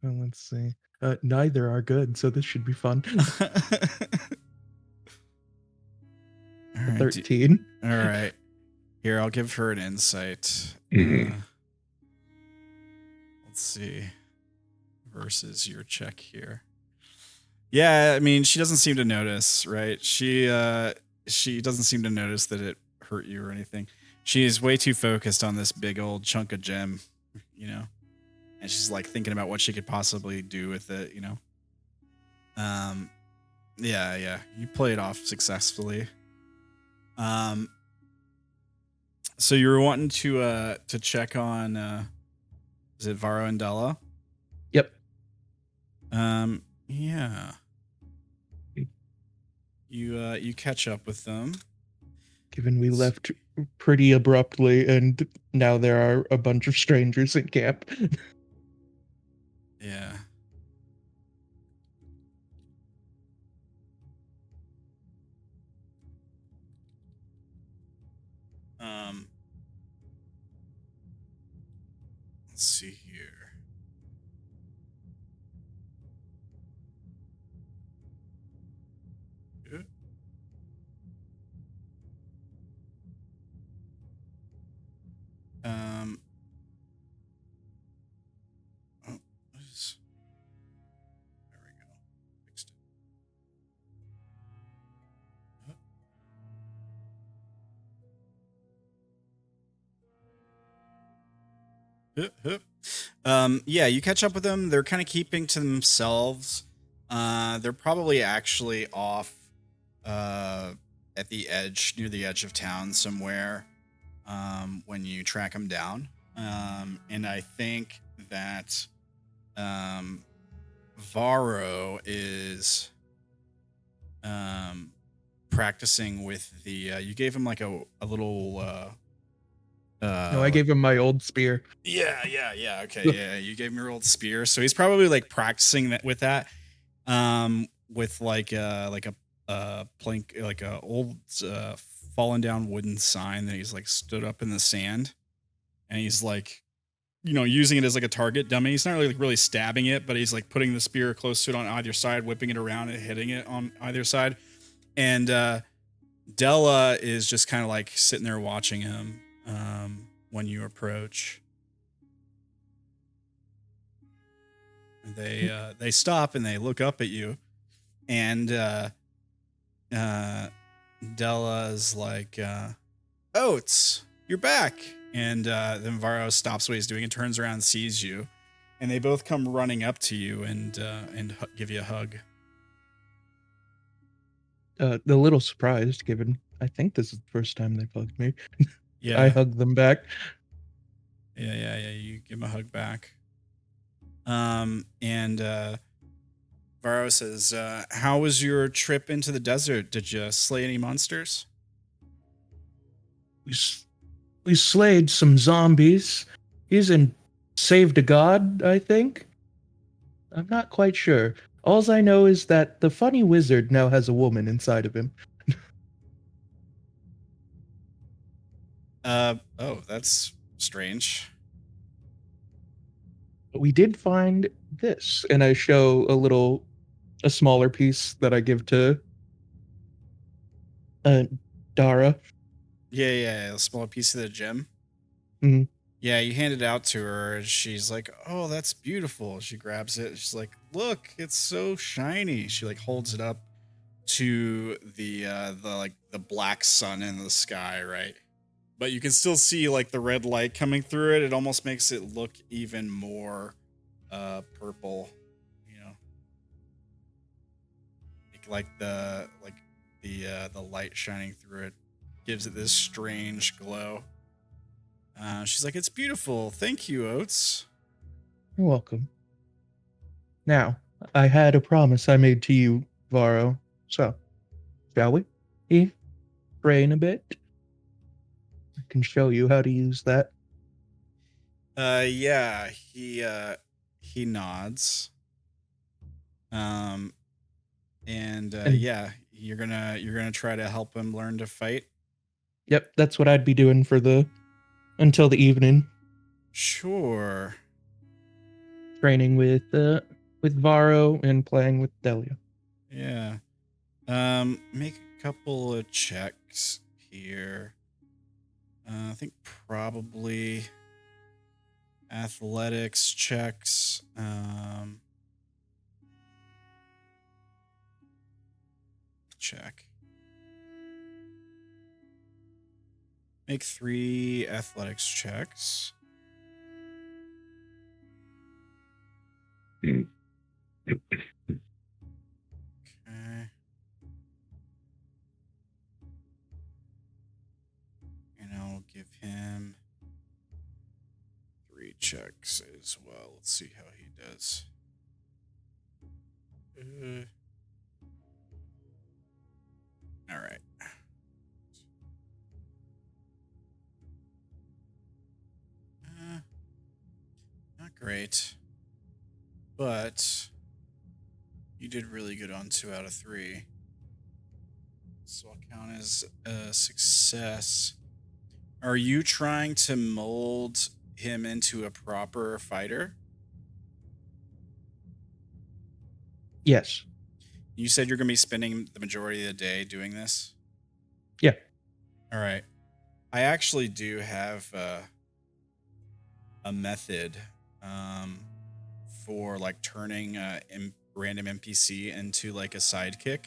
Well, let's see. Neither are good, so this should be fun. All right. 13. All right. Here, I'll give her an insight. Mm-hmm. Let's see. Versus your check here. Yeah, I mean, she doesn't seem to notice, right? She doesn't seem to notice that it hurt you or anything. She is way too focused on this big old chunk of gem, you know? And she's like thinking about what she could possibly do with it, you know? Yeah. You play it off successfully. So you were wanting to check on is it Varro and Della? Yep. Yeah. You catch up with them. Given we left pretty abruptly, and now there are a bunch of strangers in camp. Yeah. Let's see here. Good. There we go. Fixed it. Yeah, you catch up with them. They're kind of keeping to themselves. They're probably actually off at the edge, near the edge of town somewhere, when you track them down. And I think that Varro is practicing with the you gave him like a little No, I gave him my old spear. Yeah. Okay, yeah, you gave him your old spear, so he's probably like practicing that with like a plank, like a old fallen down wooden sign that he's like stood up in the sand, and he's like, you know, using it as like a target dummy. He's not really stabbing it, but he's like putting the spear close to it on either side, whipping it around and hitting it on either side. And Della is just kind of like sitting there watching him when you approach. They stop and they look up at you, and Della's like, Oats, you're back. And then Varro stops what he's doing and turns around and sees you, and they both come running up to you and give you a hug. A little surprised, given I think this is the first time they've hugged me. Yeah, I hugged them back. Yeah. You give him a hug back. And Varro says, how was your trip into the desert? Did you slay any monsters? We slayed some zombies. He's saved a god, I think. I'm not quite sure. All I know is that the funny wizard now has a woman inside of him. Oh, that's strange. But we did find this, and I show a smaller piece that I give to Dara. Yeah, a smaller piece of the gem. Mhm. Yeah, you hand it out to her, and she's like, oh, that's beautiful. She grabs it. She's like, look, it's so shiny. She like holds it up to the black sun in the sky, right? but you can still see like the red light coming through it. It almost makes it look even more purple, you know, like the light shining through it gives it this strange glow. She's like, it's beautiful. Thank you, Oats. You're welcome. Now, I had a promise I made to you, Varro. So, shall we? Train a bit? I can show you how to use that. Yeah, he nods. And yeah, you're gonna try to help him learn to fight. Yep, that's what I'd be doing until the evening. Sure. Training with Varro and playing with Delia. Yeah. Make a couple of checks here. I think probably athletics checks. Check. Make 3 athletics checks. Okay. And I'll give him 3 checks as well. Let's see how he does. All right. Not great. But you did really good on 2 out of 3. So I'll count as a success. Are you trying to mold him into a proper fighter? Yes. You said you're going to be spending the majority of the day doing this? Yeah. All right. I actually do have a method for like turning a random NPC into like a sidekick.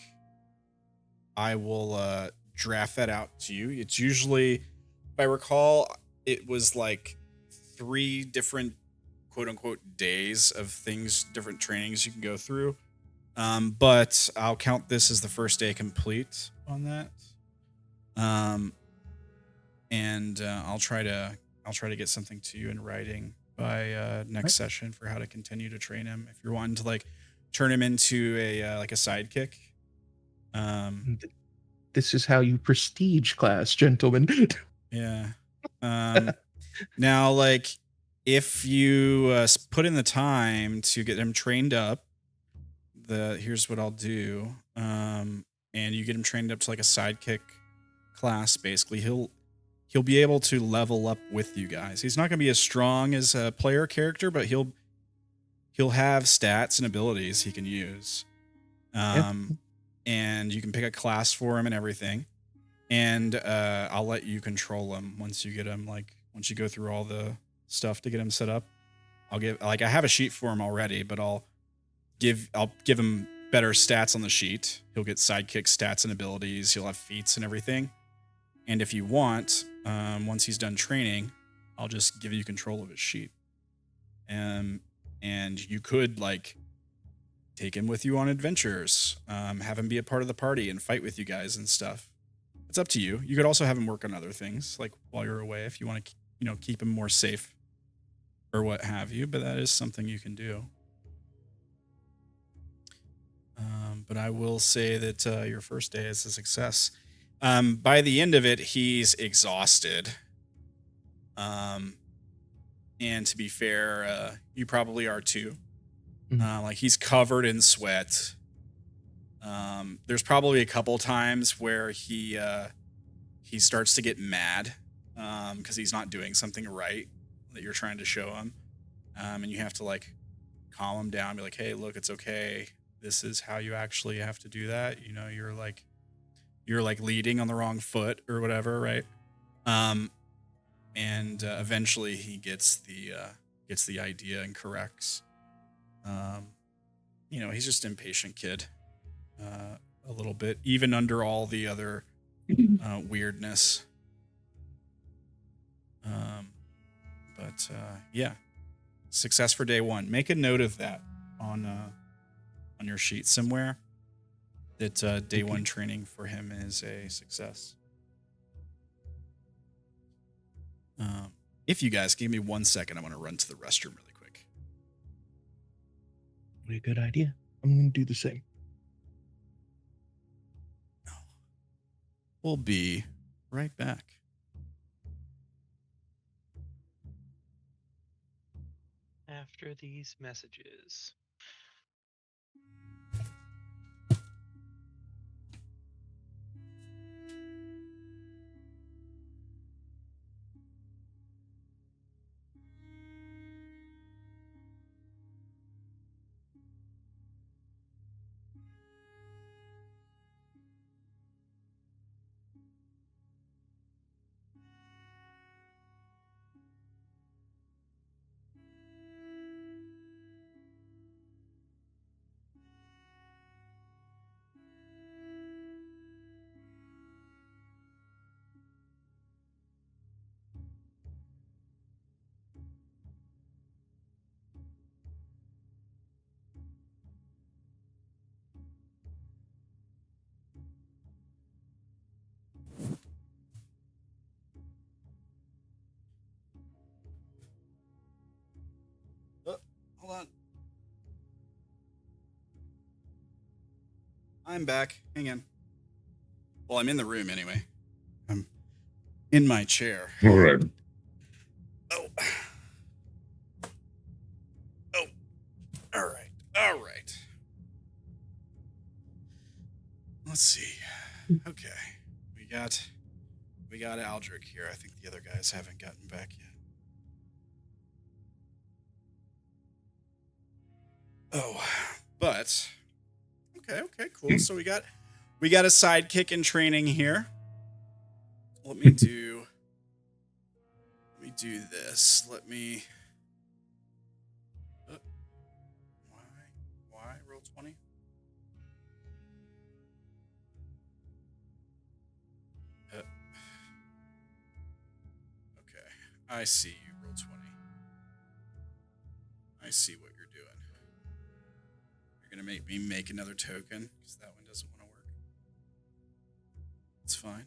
I will draft that out to you. It's usually, if I recall, it was like 3 different quote unquote days of things, different trainings you can go through. But I'll count this as the first day complete on that. And I'll try to get something to you in writing by next session for how to continue to train him. If you're wanting to like turn him into a like a sidekick. This is how you prestige class, gentlemen. Yeah. Now, like, if you put in the time to get him trained up, here's what I'll do. And you get him trained up to like a sidekick class. Basically, he'll be able to level up with you guys. He's not going to be as strong as a player character, but he'll have stats and abilities he can use. And you can pick a class for him and everything. And I'll let you control him once you get him, like, once you go through all the stuff to get him set up. I have a sheet for him already, but I'll give him better stats on the sheet. He'll get sidekick stats and abilities. He'll have feats and everything. And if you want, once he's done training, I'll just give you control of his sheet. And you could like take him with you on adventures, have him be a part of the party and fight with you guys and stuff. It's up to you. You could also have him work on other things, like while you're away, if you want to, keep him more safe or what have you. But that is something you can do. But I will say that your first day is a success. By the end of it, he's exhausted. And to be fair, you probably are too. Like he's covered in sweat. There's probably a couple times where he starts to get mad because he's not doing something right that you're trying to show him. And you have to like calm him down, be like, hey, look, it's okay. This is how you actually have to do that. You're like leading on the wrong foot or whatever, right? And eventually he gets the idea and corrects. He's just an impatient kid, a little bit, even under all the other weirdness. Yeah, success for day 1. Make a note of that on your sheet somewhere. That day 1 training for him is a success. If you guys give me 1 second, I want to run to the restroom really quick. What a good idea. I'm going to do the same. We'll be right back. After these messages. Hold on. I'm back. Hang on. Well, I'm in the room anyway. I'm in my chair. All right. Oh. Oh. All right. All right. Let's see. Okay. We got Aldrik here. I think the other guys haven't gotten back yet. Oh, but okay, cool. So we got a sidekick in training here. Let me do this. Let me. Why roll 20? Okay, I see you. Roll 20. I see what you're doing. You're gonna make me make another token because that one doesn't want to work. It's fine.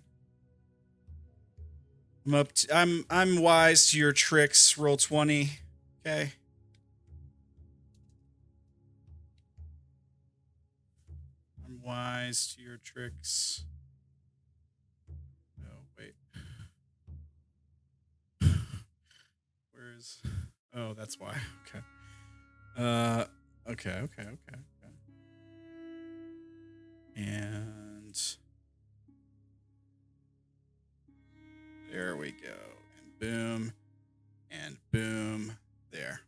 I'm wise to your tricks. Roll 20. Okay. I'm wise to your tricks. Oh, wait. Where's... Oh, that's why. Okay. Okay. And... There we go. And boom. And boom. There.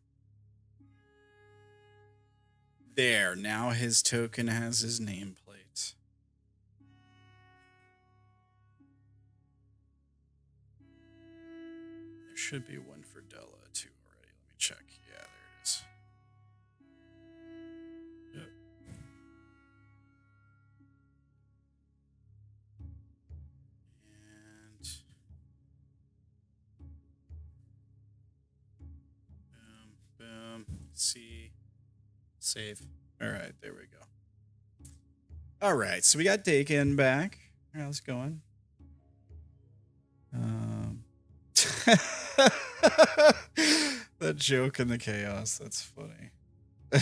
There. Now his token has his nameplate. There should be one for Della too already. Let me check. Yeah, there it is. Yep. And boom. See. Save. All right, there we go. All right, so we got Dakin back. How's it going? That joke in the chaos, that's funny. All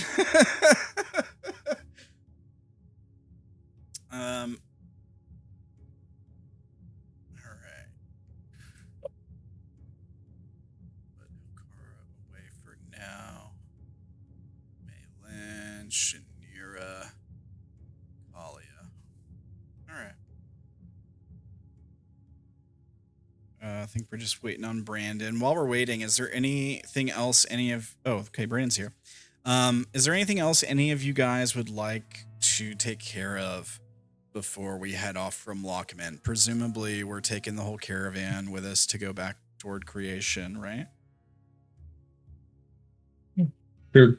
right. Put Okara away for now. Maylin, Shanira, Kalia. All right. I think we're just waiting on Brandon. While we're waiting, is there anything else Brandon's here. Is there anything else any of you guys would like to take care of before we head off from Lockman? Presumably, we're taking the whole caravan with us to go back toward creation, right? Sure.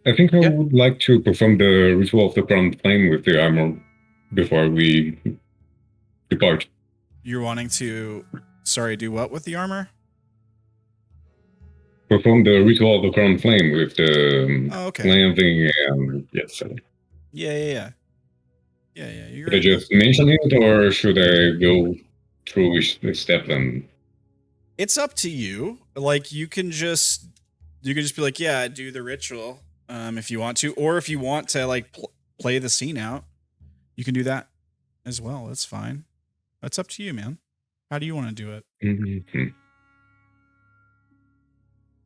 I think I would like to perform the ritual of the crown flame with the armor before we depart. You're wanting to... Sorry, do what with the armor? perform the ritual of the crown flame with the Okay. cleansing and yes. Yeah. Should I just mention it, or should I go through each step and? It's up to you. Like you can just be like, yeah, do the ritual, if you want to, or if you want to like play the scene out, you can do that as well. That's fine. That's up to you, man. How do you want to do it? Mm-hmm.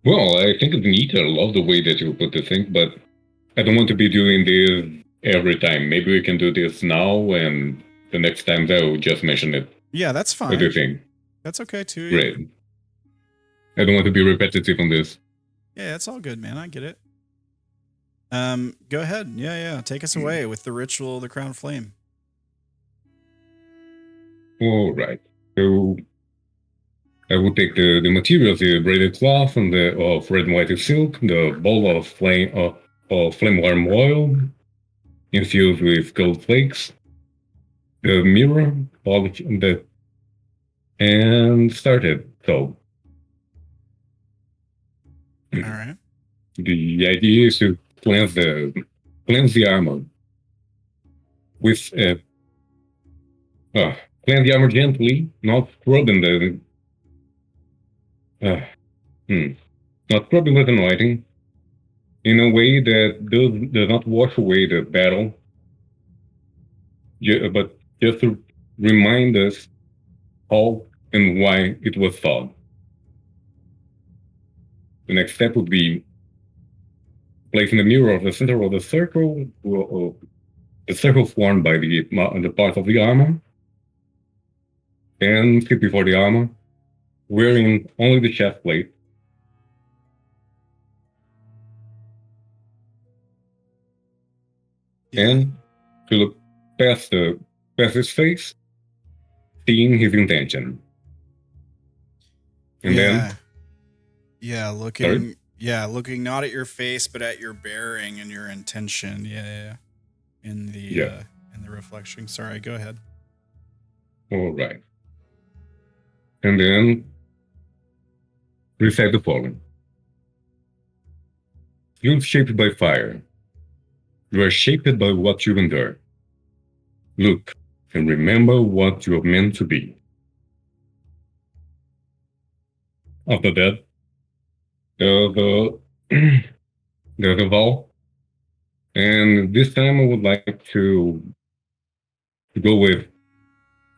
Well, I think it's neat. I love the way that you put the thing, but I don't want to be doing this every time. Maybe we can do this now, and the next time I will just mention it. Yeah, that's fine. What do you think? That's okay too. Great. I don't want to be repetitive on this. Yeah, it's all good, man. I get it. Go ahead. Yeah. Take us away with the ritual of the crown flame. All right. So I will take the materials: the braided cloth and the of red and white silk, the bowl of flame warm oil infused with gold flakes, the mirror, polish, and started. So. All right. The idea is to cleanse the armor with cleanse the armor gently, not scrubbing not scrubbing with anointing, in a way that does not wash away the battle, but just to remind us how and why it was fought. The next step would be placing the mirror of the center of the circle formed by the part of the armor, and sit before the armor, wearing only the chest plate. And to look past his face, seeing his intention. And then looking not at your face but at your bearing and your intention. In the reflection. Sorry, go ahead. All right. And then recite the following. You're shaped by fire. You are shaped by what you endure. Look and remember what you are meant to be. After that, there's a vow. And this time I would like to go with,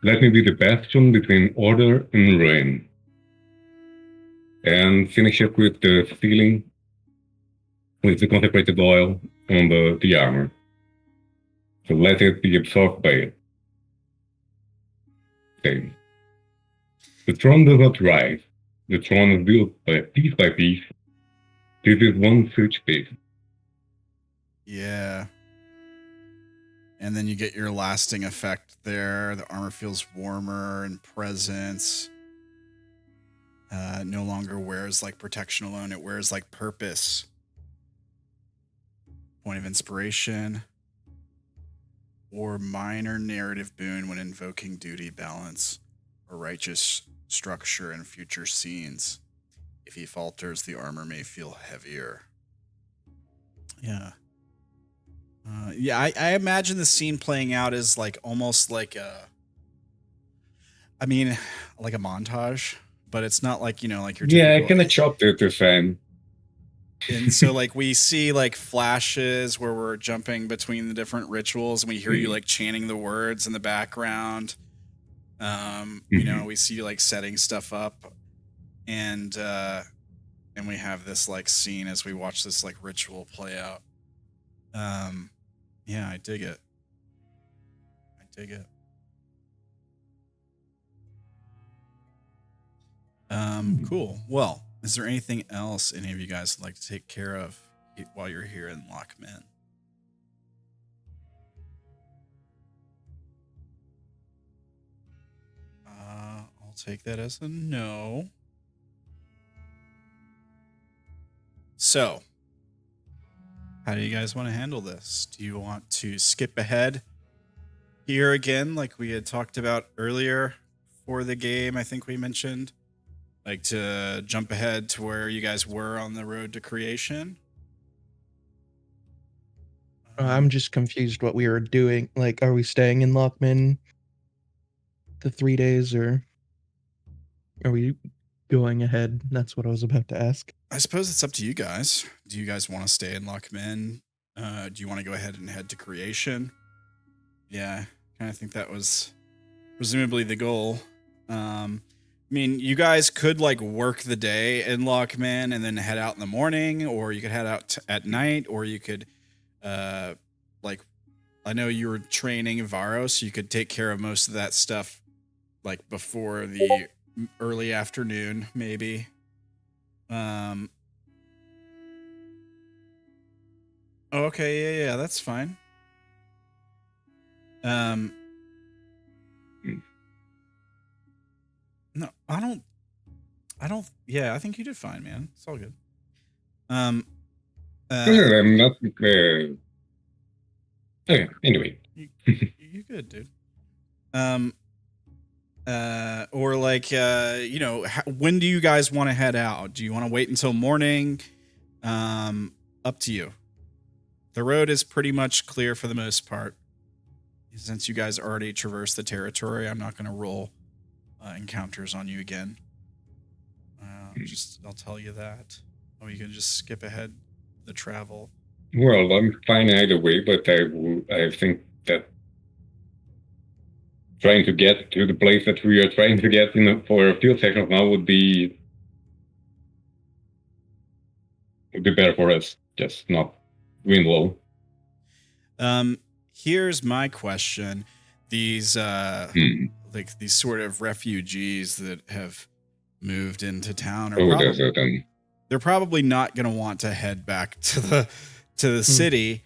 let me be the bastion between order and ruin. And finish up with the sealing with the consecrated oil on the armor. So let it be absorbed by it. Okay. The throne does not rise. The throne is built by piece. This is one such piece. Yeah. And then you get your lasting effect there. The armor feels warmer and presence. No longer wears like protection alone. It wears like purpose. Point of inspiration. Or minor narrative boon when invoking duty, balance, or righteous structure in future scenes. If he falters, the armor may feel heavier. Yeah. I imagine the scene playing out as like almost like a montage, but it's not like, like your typical, I kind of chopped it to fan. And so like we see like flashes where we're jumping between the different rituals and we hear you like chanting the words in the background. We see you like setting stuff up and we have this like scene as we watch this like ritual play out. Yeah, I dig it. Cool. Well, is there anything else any of you guys would like to take care of while you're here in Lockman? I'll take that as a no. So, how do you guys want to handle this? Do you want to skip ahead here again, like we had talked about earlier for the game? I think we mentioned like to jump ahead to where you guys were on the road to creation? I'm just confused what we were doing. Like, are we staying in Lockman the 3 days, or are we going ahead? That's what I was about to ask. I suppose it's up to you guys. Do you guys want to stay in Lockman? Do you want to go ahead and head to creation? Yeah, kind of think that was presumably the goal. I mean, you guys could like work the day in Lockman and then head out in the morning, or you could head out at night, or you could, like, I know you were training Varo, so you could take care of most of that stuff like before the early afternoon, maybe. Oh, okay, yeah, that's fine. No, I don't, yeah, I think you did fine, man. It's all good. I'm not. Okay, anyway. You good, dude. Or like, you know, when do you guys want to head out? Do you want to wait until morning? Up to you. The road is pretty much clear for the most part. Since you guys already traversed the territory, I'm not going to roll encounters on you again. I'll tell you that. Or you can just skip ahead the travel. Well, I'm fine either way, but I think that trying to get to the place that we are trying to get for a field session now would be better for us. Just not win low. Here's my question. These like these sort of refugees that have moved into town are they're probably not going to want to head back to the city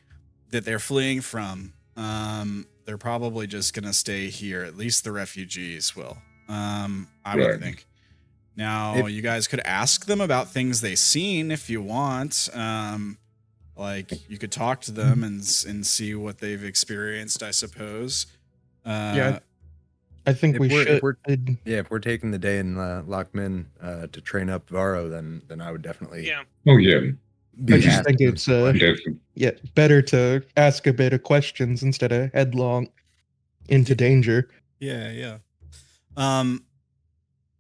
that they're fleeing from. They're probably just going to stay here. At least the refugees will. I would think. Now, you guys could ask them about things they've seen if you want. Like you could talk to them and see what they've experienced, I suppose. Yeah, I think we should. If we're taking the day in Lockman to train up Varo, then I would definitely. Yeah. Oh yeah. I just think it's better to ask a bit of questions instead of headlong into danger. Yeah.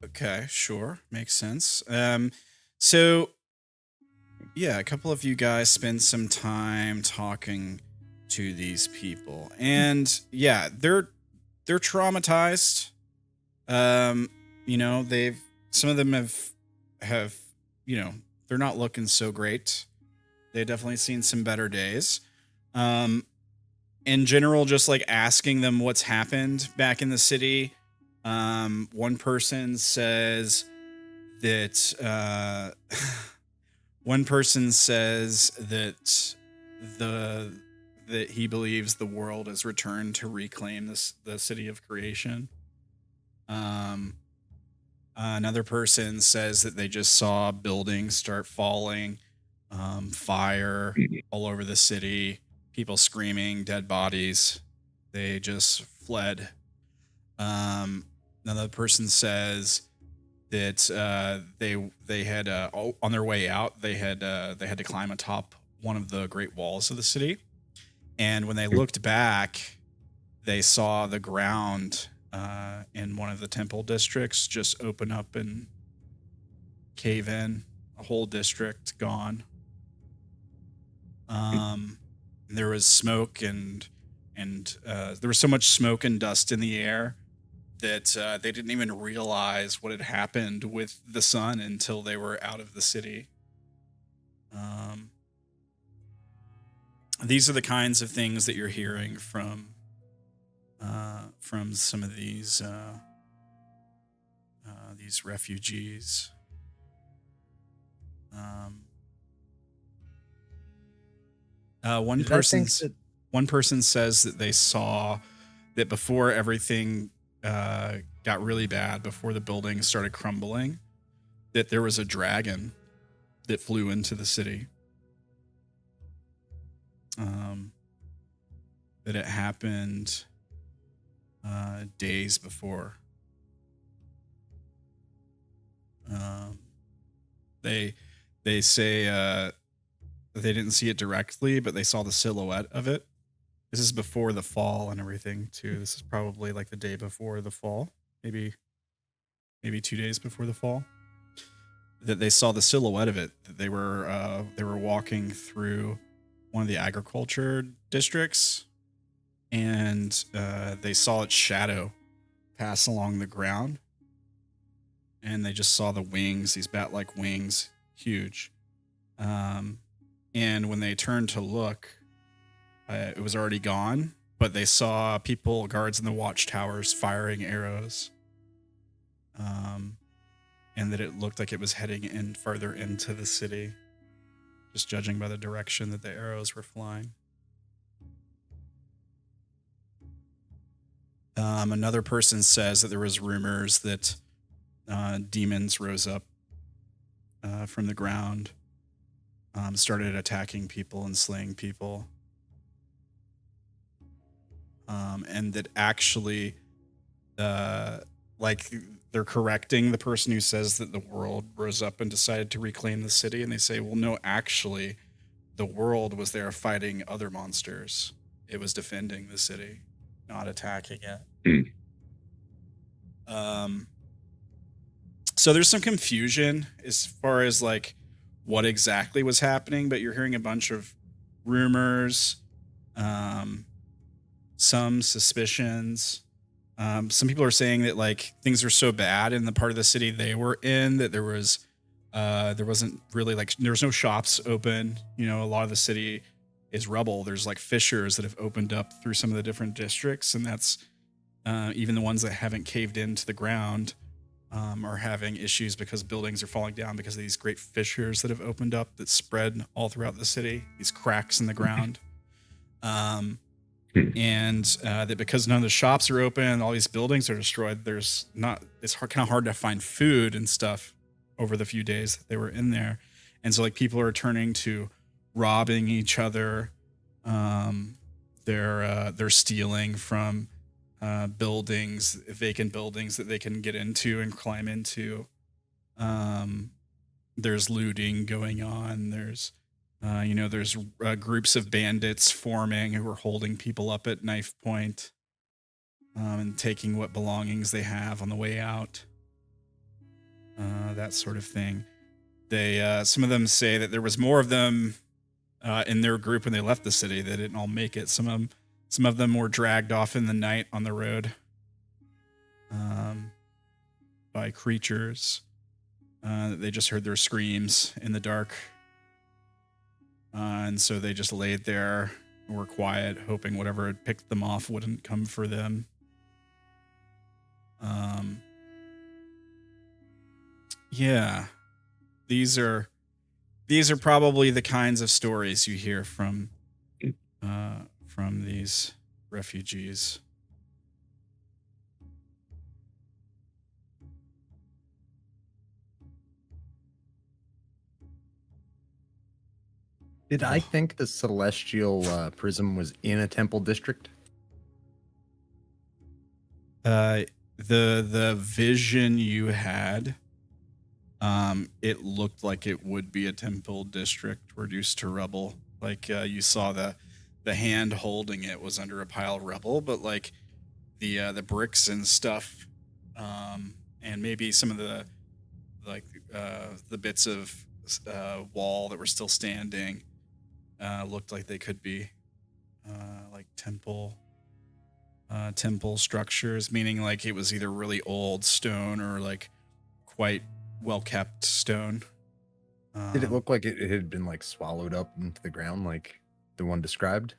Okay, sure, makes sense. So yeah, a couple of you guys spend some time talking to these people, and yeah, they're traumatized. You know, some of them have you know, they're not looking so great. They've definitely seen some better days. In general, just like asking them what's happened back in the city. One person says that that he believes the world has returned to reclaim the city of creation. Another person says that they just saw buildings start falling, fire all over the city, people screaming, dead bodies. They just fled. Another person says that they had on their way out they had to climb atop one of the great walls of the city, and when they looked back, they saw the ground in one of the temple districts just open up and cave in. A whole district gone. There was smoke and there was so much smoke and dust in the air that they didn't even realize what had happened with the sun until they were out of the city. These are the kinds of things that you're hearing from some of these refugees. One person says that they saw that before everything got really bad, before the buildings started crumbling, that there was a dragon that flew into the city. That it happened days before. They say they didn't see it directly, but they saw the silhouette of it. This is before the fall and everything too. This is probably like the day before the fall, maybe 2 days before the fall. That they saw the silhouette of it. That they were walking through one of the agriculture districts, and they saw its shadow pass along the ground, and they just saw the wings, these bat-like wings, huge. And when they turned to look, it was already gone, but they saw people, guards in the watchtowers, firing arrows. And that it looked like it was heading in further into the city, just judging by the direction that the arrows were flying. Another person says that there was rumors that demons rose up from the ground, started attacking people and slaying people. And that actually, like, they're correcting the person who says that the world rose up and decided to reclaim the city. And they say, well, no, actually, the world was there fighting other monsters. It was defending the city, not attacking it. So there's some confusion as far as like what exactly was happening, but you're hearing a bunch of rumors, some suspicions. Some people are saying that like things are so bad in the part of the city they were in that there wasn't really like, there's no shops open. You know, a lot of the city is rubble. There's like fissures that have opened up through some of the different districts, and that's even the ones that haven't caved into the ground are having issues because buildings are falling down because of these great fissures that have opened up that spread all throughout the city, these cracks in the ground. And that because none of the shops are open, all these buildings are destroyed, it's kind of hard to find food and stuff over the few days that they were in there. And so like people are turning to robbing each other. They're stealing from buildings, vacant buildings that they can get into and climb into. There's looting going on. There's groups of bandits forming who are holding people up at knife point and taking what belongings they have on the way out. That sort of thing. They some of them say that there was more of them in their group when they left the city. They didn't all make it. Some of them were dragged off in the night on the road by creatures. They just heard their screams in the dark. And so they just laid there and were quiet, hoping whatever had picked them off wouldn't come for them. Yeah, these are probably the kinds of stories you hear from these refugees. Did I think the celestial prism was in a temple district? The vision you had, it looked like it would be a temple district reduced to rubble. Like you saw the hand holding it was under a pile of rubble, but like the bricks and stuff, and maybe some of the bits of wall that were still standing. Looked like they could be like temple structures, meaning like it was either really old stone or like quite well kept stone. Did it look like it had been like swallowed up into the ground like the one described?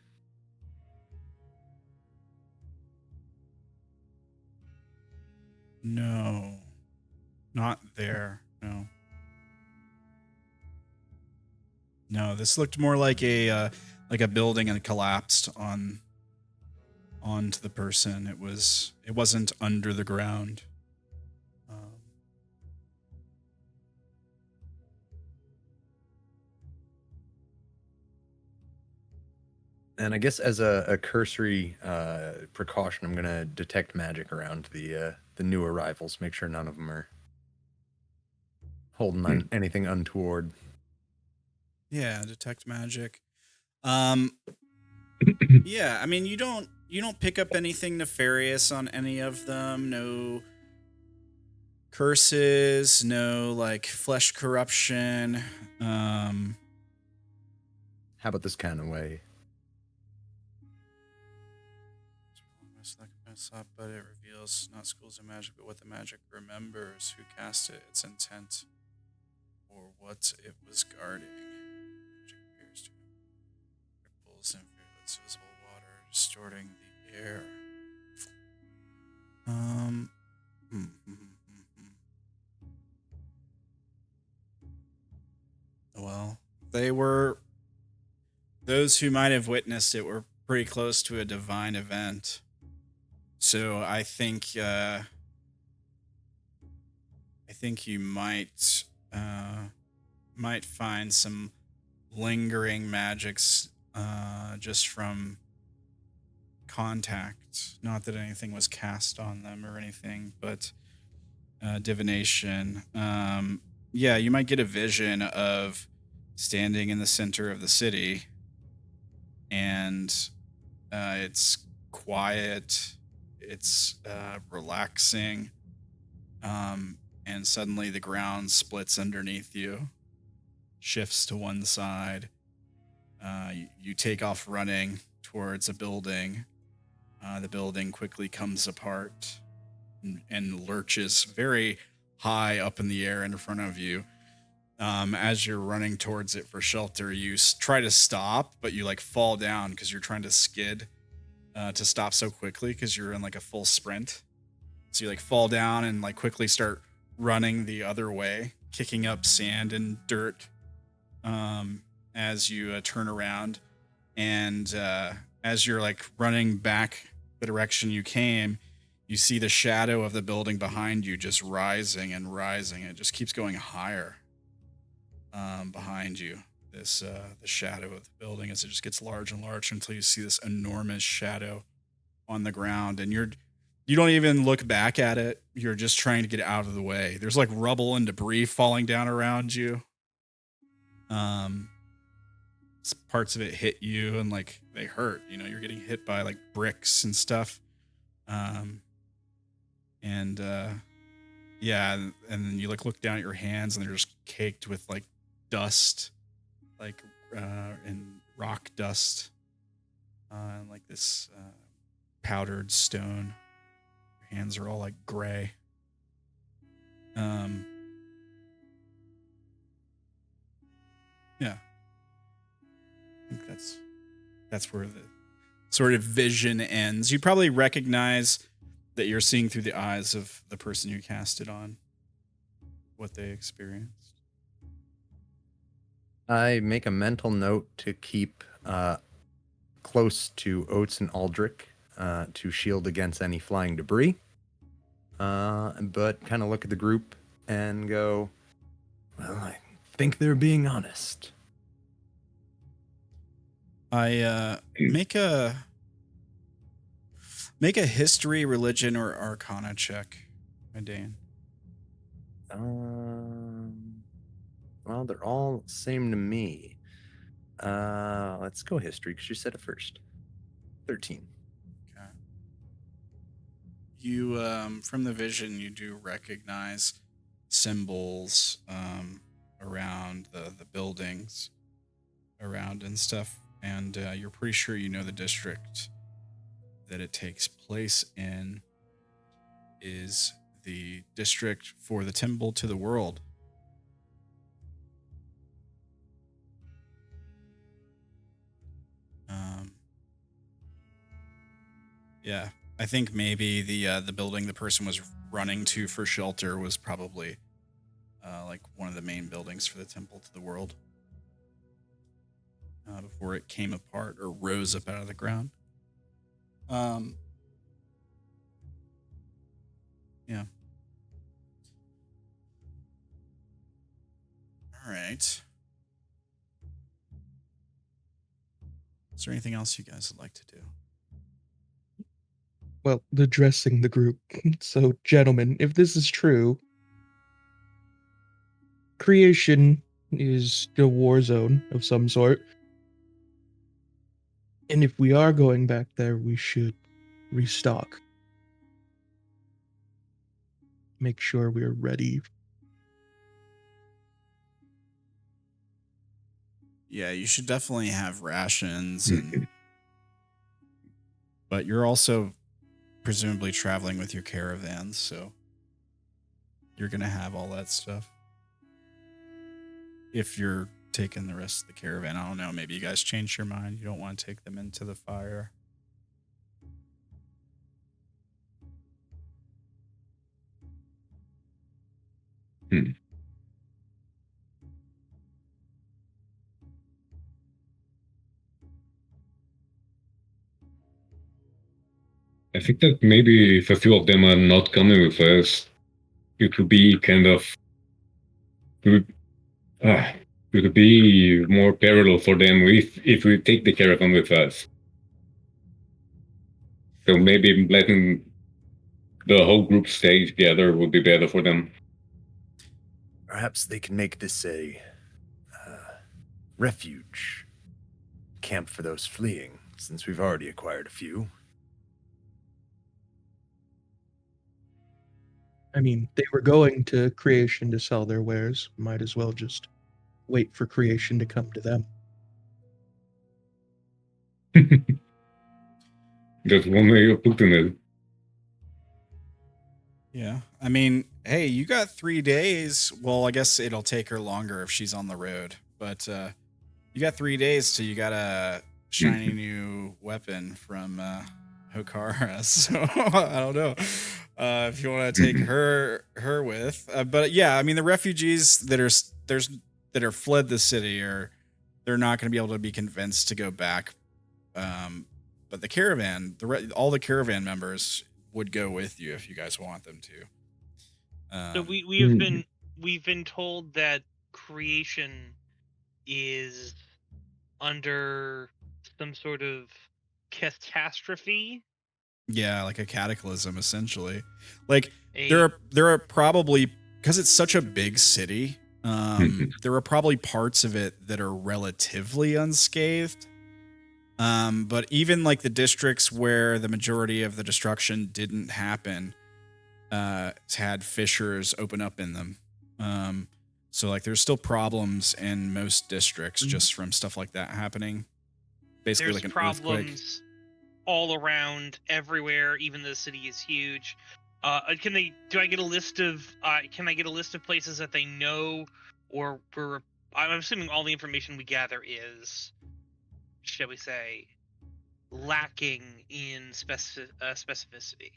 No, not there. No, this looked more like a building and collapsed onto the person. It wasn't under the ground. And I guess as a cursory precaution, I'm gonna detect magic around the new arrivals. Make sure none of them are holding on anything untoward. Yeah, detect magic. Yeah, I mean you don't pick up anything nefarious on any of them. No curses, no like flesh corruption. How about this kind of way? But it reveals not schools of magic, but what the magic remembers, who cast it, its intent, or what it was guarding. Magic appears to ripples and fearless visible water, distorting the air. Well, those who might have witnessed it were pretty close to a divine event. So I think you might find some lingering magics just from contact. Not that anything was cast on them or anything, but divination. Yeah, you might get a vision of standing in the center of the city, and it's quiet. It's relaxing, and suddenly the ground splits underneath you, shifts to one side. You take off running towards a building. The building quickly comes apart and lurches very high up in the air in front of you. As you're running towards it for shelter, you try to stop, but you like fall down because you're trying to skid. To stop so quickly because you're in like a full sprint. So you like fall down and like quickly start running the other way, kicking up sand and dirt as you turn around. And as you're like running back the direction you came, you see the shadow of the building behind you just rising and rising. It just keeps going higher behind you. The shadow of the building as it just gets larger and larger until you see this enormous shadow on the ground, and you don't even look back at it. You're just trying to get out of the way. There's like rubble and debris falling down around you. Parts of it hit you and like they hurt. You know, you're getting hit by like bricks and stuff. Yeah, and then you like look down at your hands and they're just caked with like dust. Like and rock dust, and like this powdered stone. Your hands are all like gray. Yeah, I think that's where the sort of vision ends. You probably recognize that you're seeing through the eyes of the person you cast it on, what they experienced. I make a mental note to keep close to Oats and Aldrik to shield against any flying debris. But kind of look at the group and go, well, I think they're being honest. I make a history, religion, or arcana check, Madainn. Well, they're all same to me. Let's go history because you said it first. 13. Okay. You from the vision, you do recognize symbols around the buildings around and stuff, and you're pretty sure you know the district that it takes place in is the district for the temple to the world. Yeah, I think maybe the building the person was running to for shelter was probably like one of the main buildings for the temple to the world before it came apart or rose up out of the ground. Yeah. All right. Is there anything else you guys would like to do? Well, addressing the group. So, gentlemen, if this is true, creation is a war zone of some sort. And if we are going back there, we should restock. Make sure we're ready. Yeah, you should definitely have rations, and but you're also presumably traveling with your caravans, so you're gonna have all that stuff. If you're taking the rest of the caravan, I don't know, maybe you guys changed your mind. You don't want to take them into the fire. I think that maybe if a few of them are not coming with us, it would be kind of it would be more parallel for them if we take the caravan with us. So maybe letting the whole group stay together would be better for them. Perhaps they can make this a refuge camp for those fleeing, since we've already acquired a few. I mean, they were going to creation to sell their wares. Might as well just wait for creation to come to them. That's one way of putting it. Yeah. I mean, hey, you got 3 days. Well, I guess it'll take her longer if she's on the road. But you got 3 days till you got a shiny new weapon from Hokara. So I don't know if you want to take her with. But yeah, I mean, the refugees that are fled the city they're not going to be able to be convinced to go back. But the caravan, all the caravan members would go with you if you guys want them to. So we've been told that creation is under some sort of catastrophe. Yeah, like a cataclysm, essentially. Like there are probably, because it's such a big city, there are probably parts of it that are relatively unscathed. But even like the districts where the majority of the destruction didn't happen, had fissures open up in them. So like there's still problems in most districts just from stuff like that happening. Basically, There's like an problems earthquake. all around, everywhere, even though the city is huge. Do I get a list of places that they know, or I'm assuming all the information we gather is, shall we say, lacking in specificity.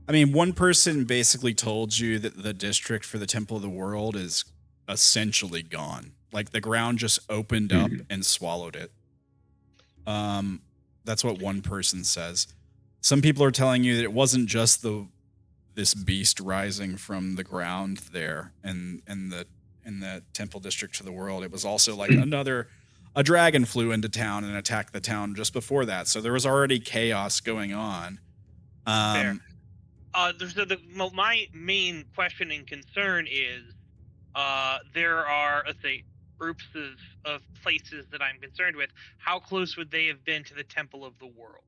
I mean, one person basically told you that the district for the Temple of the World is essentially gone. Like the ground just opened up and swallowed it. That's what one person says. Some people are telling you that it wasn't just this beast rising from the ground there in the Temple District to the World. It was also like a dragon flew into town and attacked the town just before that. So there was already chaos going on. Fair. My main question and concern is there are, let's say, groups of places that I'm concerned with. How close would they have been to the Temple of the World?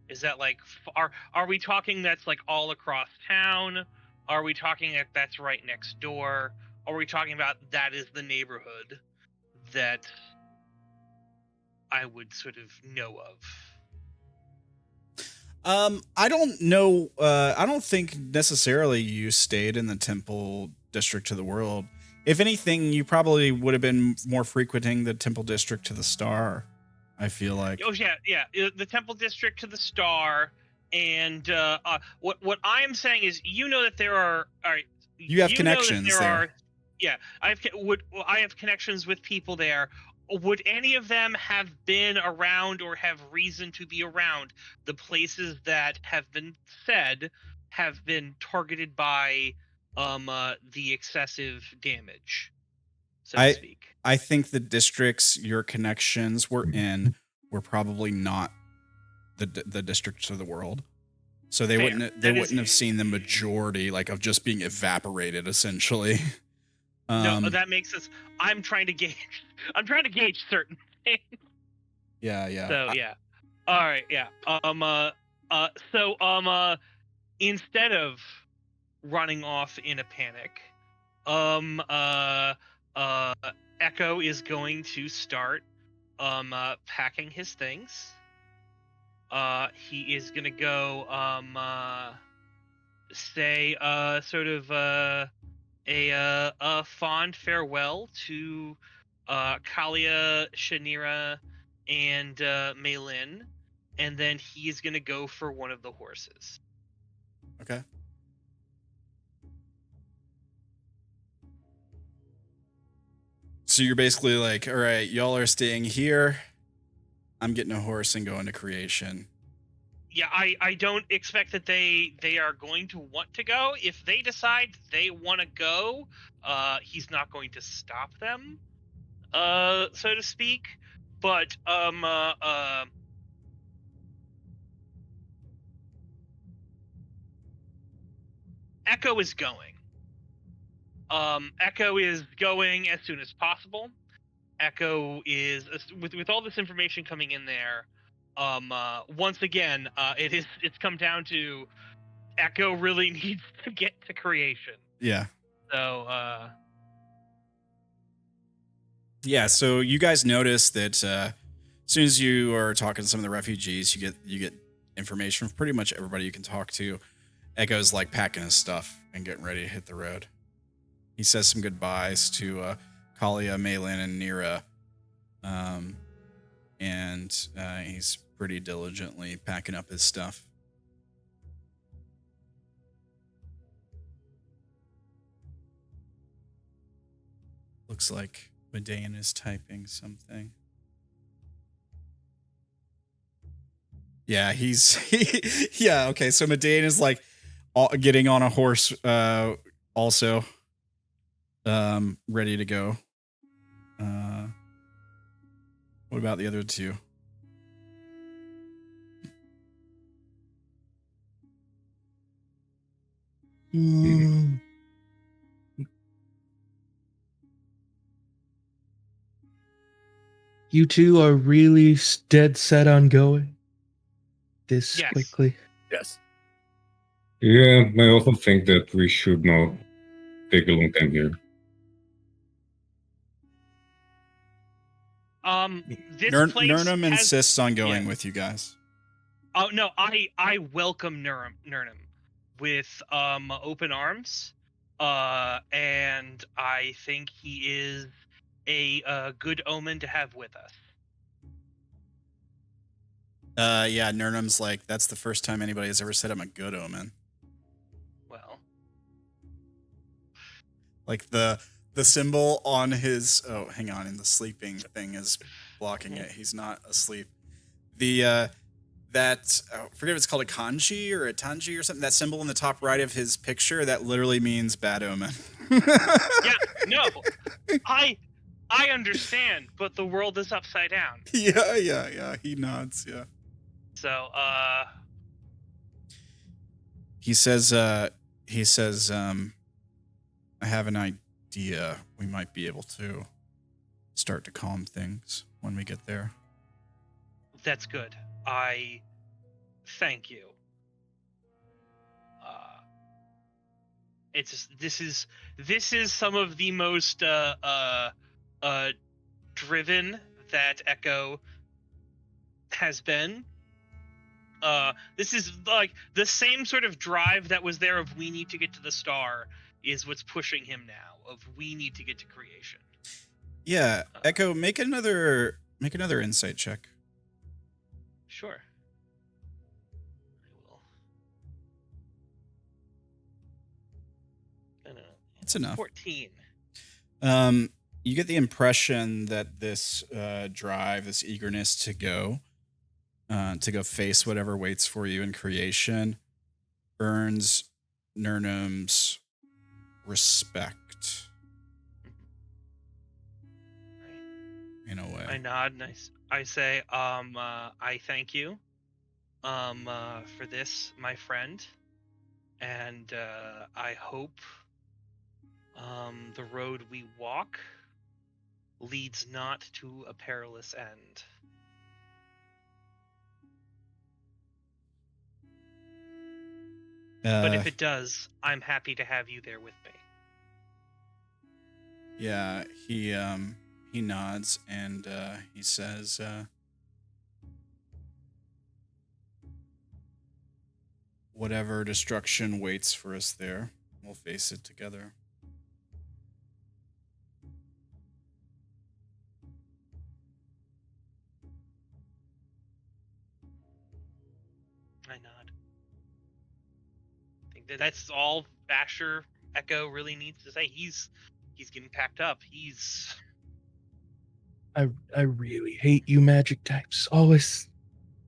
Is that like, are we talking that's like all across town? Are we talking that's right next door? Are we talking about that is the neighborhood that I would sort of know of? I don't know. I don't think necessarily you stayed in the Temple District to the World. If anything, you probably would have been more frequenting the Temple District to the Star, I feel like. Oh yeah. The Temple District to the Star, and what I am saying is, you know that there are. All right. You have connections there. I have connections with people there. Would any of them have been around or have reason to be around the places that have been said have been targeted by the excessive damage, so to speak? I think the districts your connections were in were probably not the districts of the world. So they wouldn't have seen the majority, like, of just being evaporated, essentially. No, that makes us. I'm trying to gauge. I'm trying to gauge certain things. Yeah, yeah. So yeah. All right. Yeah. Instead of running off in a panic, Echo is going to start packing his things. He is gonna go say sort of a fond farewell to Kalia, Shanira, and Maylin, and then he's gonna go for one of the horses. Okay. So you're basically like, all right, y'all are staying here. I'm getting a horse and going to creation. Yeah, I don't expect that they are going to want to go. If they decide they want to go, he's not going to stop them, so to speak. But Echo is going. Echo is going as soon as possible. Echo is with all this information coming in there. Once again, it's come down to Echo really needs to get to creation. Yeah. So yeah, so you guys notice that as soon as you are talking to some of the refugees, you get information from pretty much everybody you can talk to. Echo's like packing his stuff and getting ready to hit the road. He says some goodbyes to Kalia, Maylin, and Nira. And he's pretty diligently packing up his stuff. Looks like Madainn is typing something. Yeah, yeah, okay, so Madainn is like getting on a horse also ready to go. What about the other two? You two are really dead set on going this quickly. Yes. Yeah, I also think that we should not take a long time here. This place Nurnum has, insists on going with you guys. Oh no, I welcome Nurnum with open arms, and I think he is a good omen to have with us. Yeah, Nurnum's like, that's the first time anybody has ever said I'm a good omen. Well, like the symbol on his, oh, hang on, in the sleeping thing is blocking it. He's not asleep. The that I forget if it's called a kanji or a tanji or something. That symbol in the top right of his picture, that literally means bad omen. yeah, no, I understand, but the world is upside down. Yeah. He nods. Yeah. So he says I have an idea. We might be able to start to calm things when we get there. That's good. I thank you. It's just, this is some of the most driven that Echo has been. This is like the same sort of drive that was there of we need to get to the star is what's pushing him now, of we need to get to creation. Yeah, Echo, make another insight check. Sure. I will. It's enough. 14. You get the impression that this drive, this eagerness to go face whatever waits for you in creation, earns Nurnum's respect. In a way. I nod and I say, I thank you for this, my friend. And I hope The road we walk leads not to a perilous end. But if it does, I'm happy to have you there with me. Yeah, he nods and he says, whatever destruction waits for us there, we'll face it together. I nod. I think that's all Asher Echo really needs to say. He's getting packed up. I really hate you magic types. Always,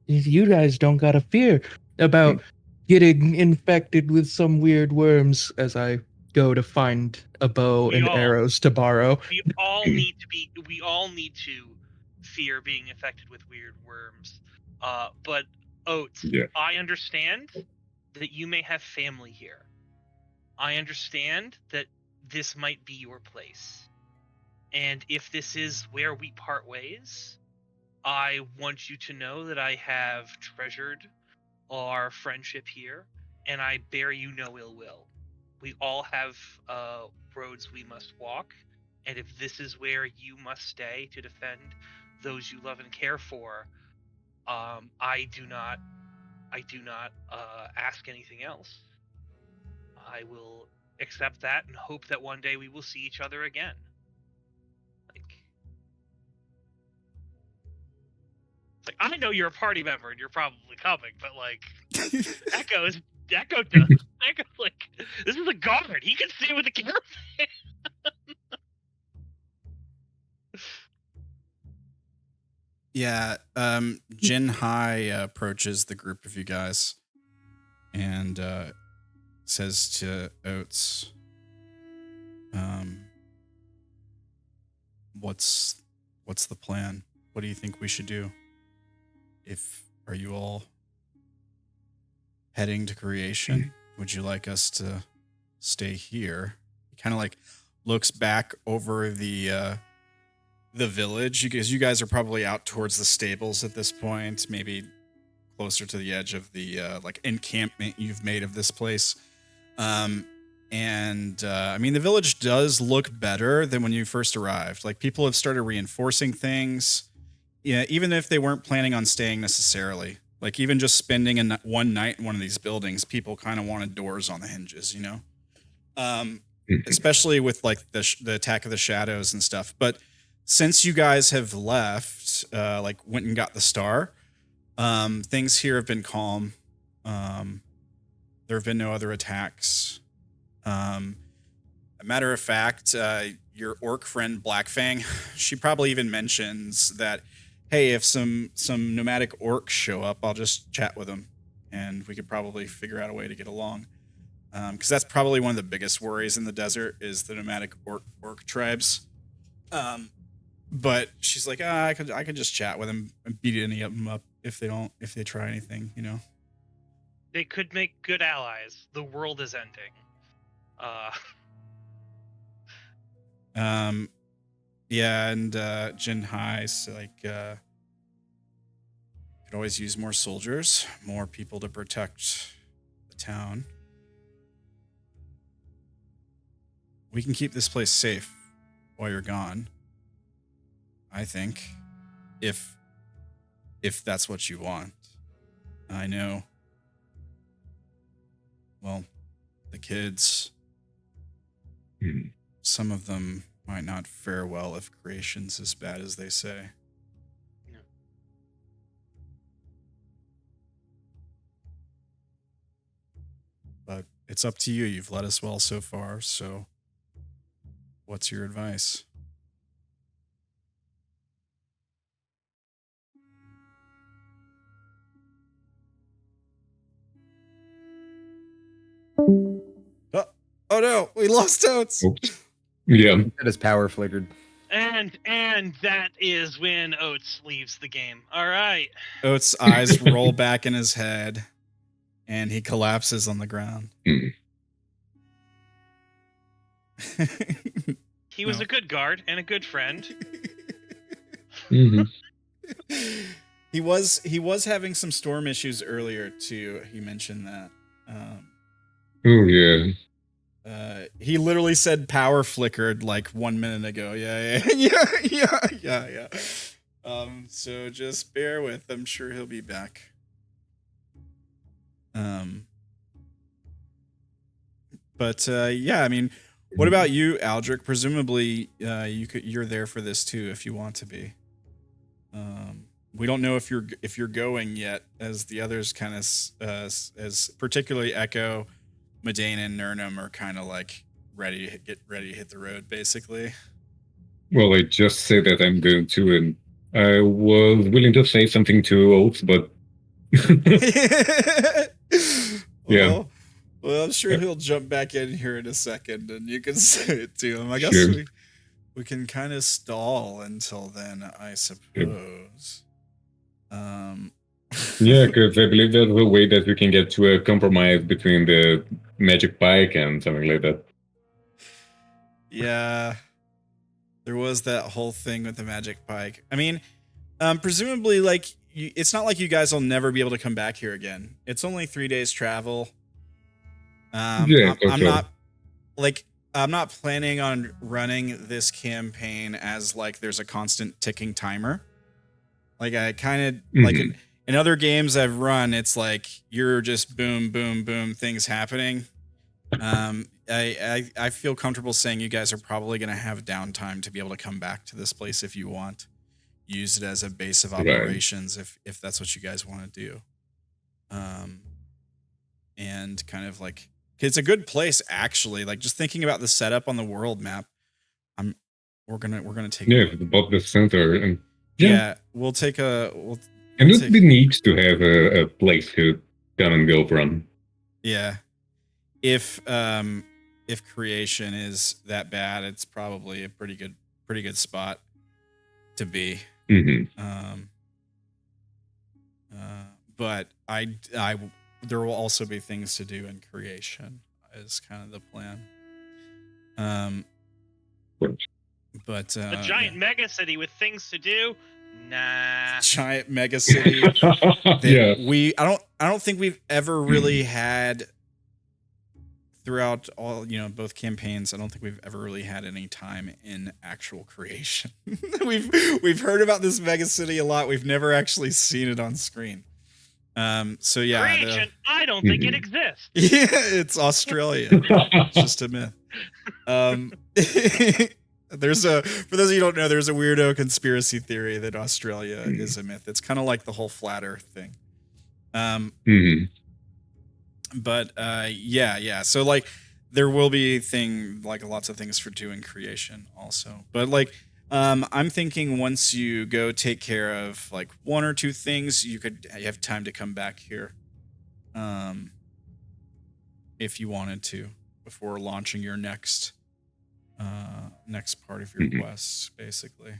you guys don't gotta fear about getting infected with some weird worms as I go to find a bow and arrows to borrow. We all need to fear being infected with weird worms. But Oats, I understand that you may have family here. I understand that this might be your place. And if this is where we part ways, I want you to know that I have treasured our friendship here, and I bear you no ill will. We all have roads we must walk, and if this is where you must stay to defend those you love and care for, I do not ask anything else. I will accept that and hope that one day we will see each other again. Like, I know you're a party member and you're probably coming, but Echo's like, this is a guard. He can stay with the caravan. Yeah, Jin Hai approaches the group of you guys and says to Oats, what's the plan? What do you think we should do? Are you all heading to creation? Would you like us to stay here? He kind of looks back over the village, because you guys are probably out towards the stables at this point, maybe closer to the edge of the encampment you've made of this place. I mean, the village does look better than when you first arrived. People have started reinforcing things. Yeah, even if they weren't planning on staying necessarily. Even just spending one night in one of these buildings, people kind of wanted doors on the hinges, especially with the Attack of the Shadows and stuff. But since you guys have left, went and got the star, things here have been calm. There have been no other attacks. A matter of fact, your orc friend Blackfang, she probably even mentions that, hey, if some nomadic orcs show up, I'll just chat with them, and we could probably figure out a way to get along. Because that's probably one of the biggest worries in the desert is the nomadic orc tribes. But she's like, I could just chat with them and beat any of them up if they try anything, They could make good allies. The world is ending. Yeah, and Jin Hai's could always use more soldiers, more people to protect the town. We can keep this place safe while you're gone, I think, if that's what you want. I know. Well, the kids, some of them might not fare well if creation's as bad as they say. No. But it's up to you. You've led us well so far, so what's your advice? Oh no, we lost Oats. Oops. Yeah. His power flickered. And that is when Oats leaves the game. All right. Oats' eyes roll back in his head, and he collapses on the ground. He was No. a good guard and a good friend. Mhm. He was having some storm issues earlier too. He mentioned that. Oh yeah. He literally said power flickered like 1 minute ago. Yeah. So just bear with. I'm sure he'll be back. But yeah, I mean, what about you, Aldrik? Presumably, you're there for this too if you want to be. We don't know if you're going yet, as the others kind of as particularly Echo, Madainn, and Nurnum are kind of like get ready to hit the road, basically. Well, I just said that I'm going to, and I was willing to say something to Oats, but yeah. Well, I'm sure he'll jump back in here in a second, and you can say it to him. I guess Sure. we can kind of stall until then, I suppose. Yeah, because I believe there's a way that we can get to a compromise between the magic pike and something like that. Yeah, there was that whole thing with the magic pike. I mean, presumably, like, it's not like you guys will never be able to come back here again. It's only 3 days travel. Yeah, I'm not planning on running this campaign as like there's a constant ticking timer. Like I kind of like in other games I've run, it's like you're just boom, boom, boom, things happening. I feel comfortable saying you guys are probably going to have downtime to be able to come back to this place if you want. Use it as a base of operations if that's what you guys want to do. And kind of like it's a good place actually. Like just thinking about the setup on the world map, we're gonna take above the center, and we'll take a and it would be neat to have a place to come and go from. Yeah. If creation is that bad, it's probably a pretty good spot to be. But there will also be things to do in creation is kind of the plan. But a giant mega city with things to do? Nah. Giant mega city. I don't think we've ever really had throughout all, both campaigns. I don't think we've ever really had any time in actual creation. We've heard about this mega city a lot. We've never actually seen it on screen. So yeah, creation, I don't think it exists. Yeah, it's Australia. It's just a myth. For those of you who don't know, there's a weirdo conspiracy theory that Australia is a myth. It's kind of like the whole flat Earth thing. But yeah. So like there will be lots of things for doing creation also. But like I'm thinking once you go take care of like one or two things, you have time to come back here. If you wanted to, before launching your next part of your quests, basically.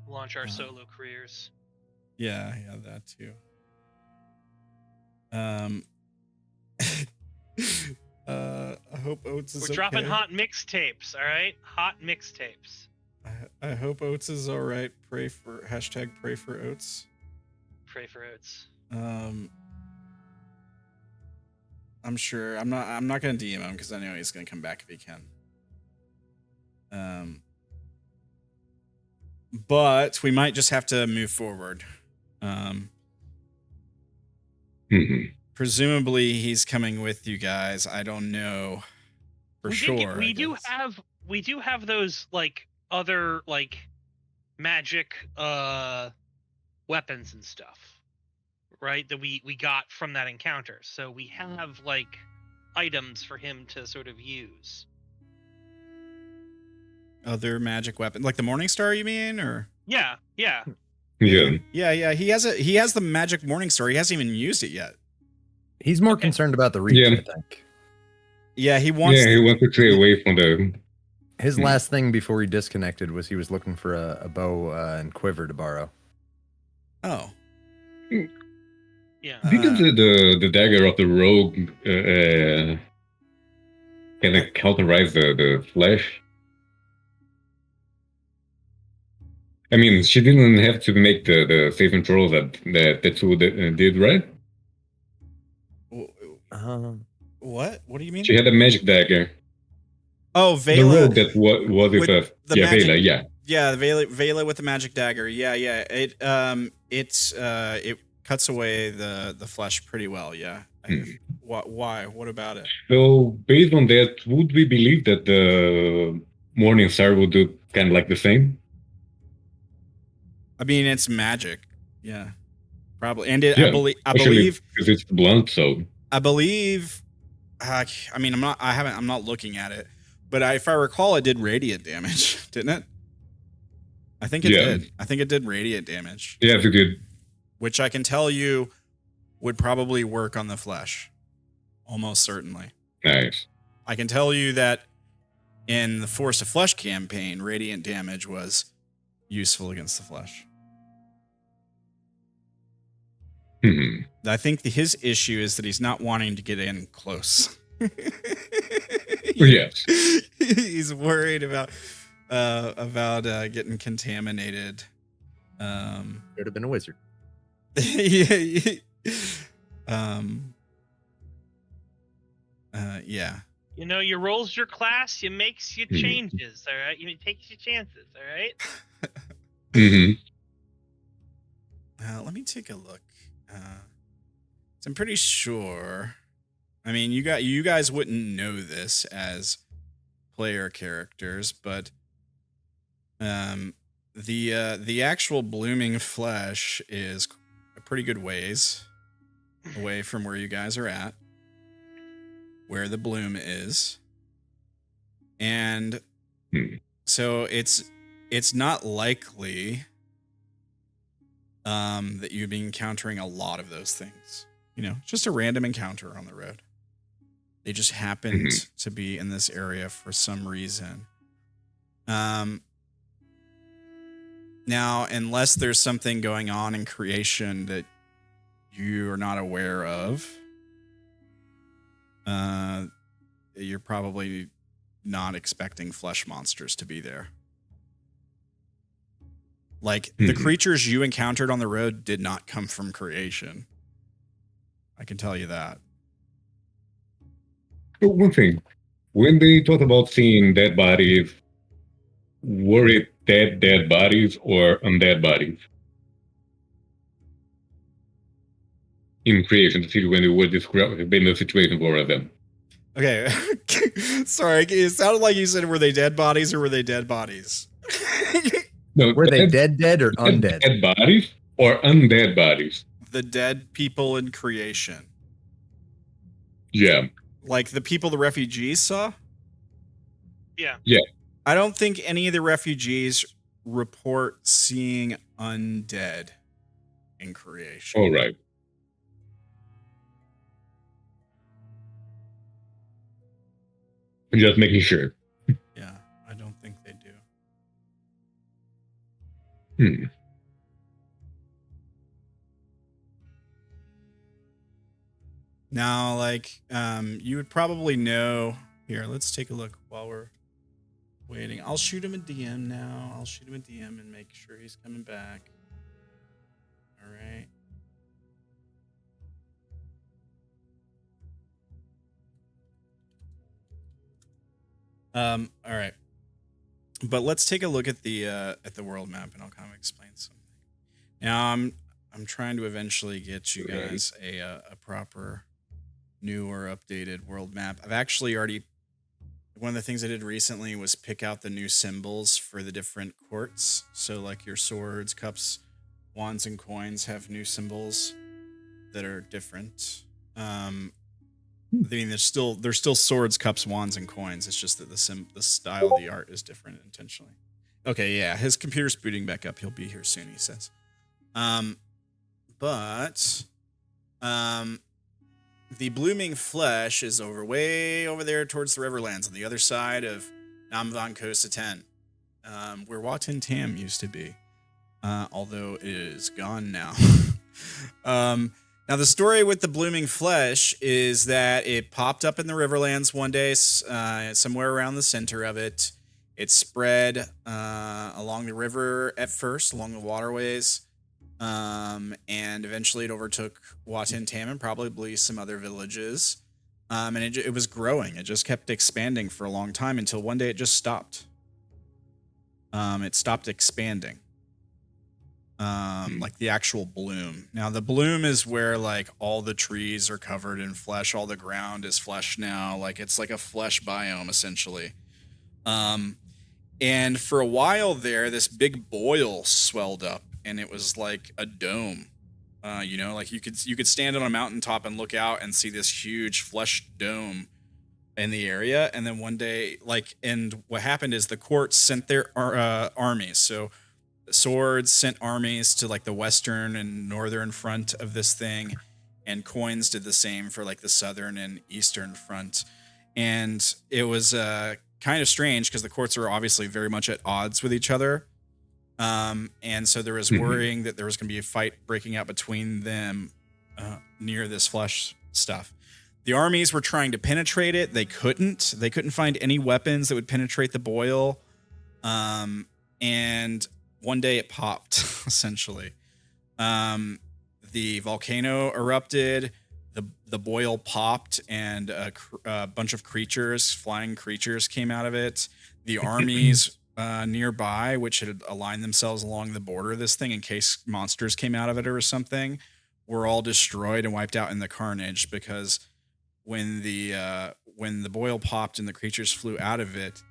Launch our solo careers. Yeah, that too. I hope Oats is We're dropping hot mixtapes, all right? Hot mixtapes. I hope Oats is all right. Pray for Oats. Pray for Oats. I'm sure. I'm not gonna DM him because I know he's gonna come back if he can. But we might just have to move forward. Presumably he's coming with you guys. I don't know for sure. We do have those like other like magic weapons and stuff, right? That we got from that encounter. So we have like items for him to sort of use. Other magic weapon, like the Morningstar, you mean, or? Yeah. He has the magic Morningstar. He hasn't even used it yet. He's more concerned about the reach, I think. Yeah, he wants to stay away from the. His last thing before he disconnected was he was looking for a bow and quiver to borrow. Oh. Yeah. I think the dagger of the rogue Can I cauterize the flesh? I mean, she didn't have to make the saving throw that Tetsu did, right? What? What do you mean? She had a magic dagger. Oh, The Vela. rogue that was with a magic, Vela, yeah. Yeah, Vela with the magic dagger. Yeah. It cuts away the flesh pretty well. Yeah. Why? What about it? So based on that, would we believe that the Morning Star would do kind of like the same? I mean, it's magic. Yeah, probably. And I Especially believe because it's blunt. So I believe. I mean, I'm not looking at it, but if I recall, it did radiant damage, didn't it? I think it did. I think it did radiant damage. Yes, it did. Which I can tell you would probably work on the flesh. Almost certainly. Nice. I can tell you that in the Force of Flesh campaign, radiant damage was useful against the flesh. I think his issue is that he's not wanting to get in close. Yes. He's worried about getting contaminated. Could have been a wizard. Yeah. You know, you rolls your class, you makes your changes, all right? You takes your chances, all right? Let me take a look. So I'm pretty sure. I mean, you guys wouldn't know this as player characters, but the actual blooming flesh is a pretty good ways away from where you guys are at, where the bloom is, and so it's not likely that you'd be encountering a lot of those things. You know, just a random encounter on the road. They just happened to be in this area for some reason. Now, unless there's something going on in creation that you are not aware of, you're probably not expecting flesh monsters to be there. Like, the creatures you encountered on the road did not come from creation. I can tell you that. But one thing, when they talked about seeing dead bodies, were it dead bodies or undead bodies? In creation, to see when they were describing the situation for them. Okay. Sorry, it sounded like you said, were they dead bodies or were they dead bodies? No, were they dead or undead? Dead bodies or undead bodies? The dead people in creation. Yeah. Like the people the refugees saw? Yeah. Yeah. I don't think any of the refugees report seeing undead in creation. All right. I'm just making sure. Yeah, I don't think they do. Now, like, you would probably know. Here, let's take a look while we're waiting. I'll shoot him a DM now. I'll shoot him a DM and make sure he's coming back. All right. All right. But let's take a look at the world map, and I'll kind of explain something. Now, I'm trying to eventually get you guys a proper new or updated world map. I've actually already, one of the things I did recently was pick out the new symbols for the different courts. So like your swords, cups, wands, and coins have new symbols that are different. I mean, they're still swords, cups, wands, and coins. It's just that the style of the art is different intentionally. Okay, yeah, his computer's booting back up. He'll be here soon, he says. The blooming flesh is way over there towards the Riverlands on the other side of Namvan Kosa 10, where Watan Tam used to be, although it is gone now. Now, the story with the blooming flesh is that it popped up in the Riverlands one day, somewhere around the center of it. It spread along the river at first, along the waterways, and eventually it overtook Watintam and probably some other villages. And it was growing. It just kept expanding for a long time until one day it just stopped. It stopped expanding. Like the actual bloom. Now the bloom is where like all the trees are covered in flesh, all the ground is flesh now. Like it's like a flesh biome essentially. And for a while there, this big boil swelled up and it was like a dome. You know, like you could stand on a mountaintop and look out and see this huge flesh dome in the area. And then one day, and what happened is the court sent their armies. So the swords sent armies to like the western and northern front of this thing, and coins did the same for like the southern and eastern front. And it was kind of strange because the courts are obviously very much at odds with each other. And so there was worrying that there was going to be a fight breaking out between them near this flesh stuff. The armies were trying to penetrate it. They couldn't. They couldn't find any weapons that would penetrate the boil. And one day it popped, essentially. The volcano erupted. The boil popped, and a bunch of creatures, flying creatures, came out of it. The armies nearby, which had aligned themselves along the border of this thing in case monsters came out of it or something, were all destroyed and wiped out in the carnage, because when the boil popped and the creatures flew out of it,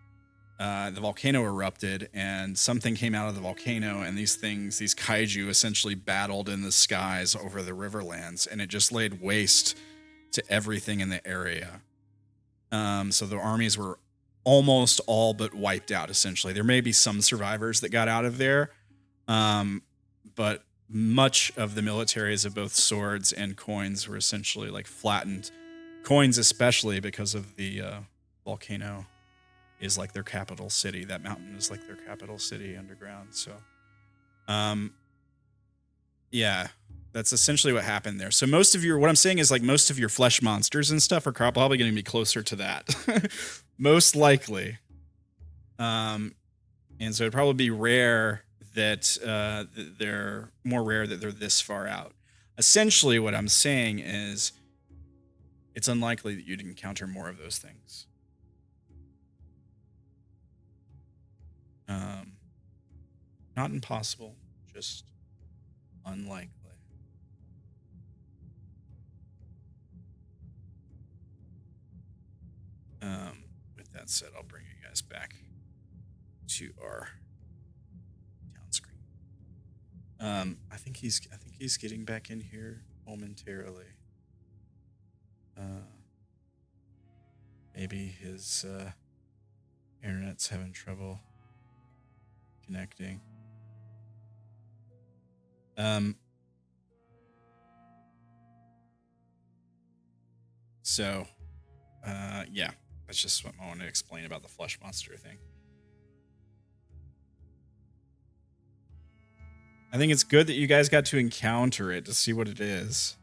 the volcano erupted and something came out of the volcano, and these kaiju essentially battled in the skies over the Riverlands, and it just laid waste to everything in the area. So the armies were almost all but wiped out, essentially. There may be some survivors that got out of there, but much of the militaries of both swords and coins were essentially like flattened. Coins especially, because of the volcano is like their capital city. That mountain is like their capital city underground. So, yeah, that's essentially what happened there. So what I'm saying is like most of your flesh monsters and stuff are probably going to be closer to that. Most likely. And so it'd probably be rare that they're more rare that they're this far out. Essentially what I'm saying is it's unlikely that you'd encounter more of those things. Not impossible, just unlikely. With that said, I'll bring you guys back to our town screen. I think he's getting back in here momentarily. Maybe his internet's having trouble connecting. Yeah, that's just what I want to explain about the flesh monster thing. I think it's good that you guys got to encounter it to see what it is.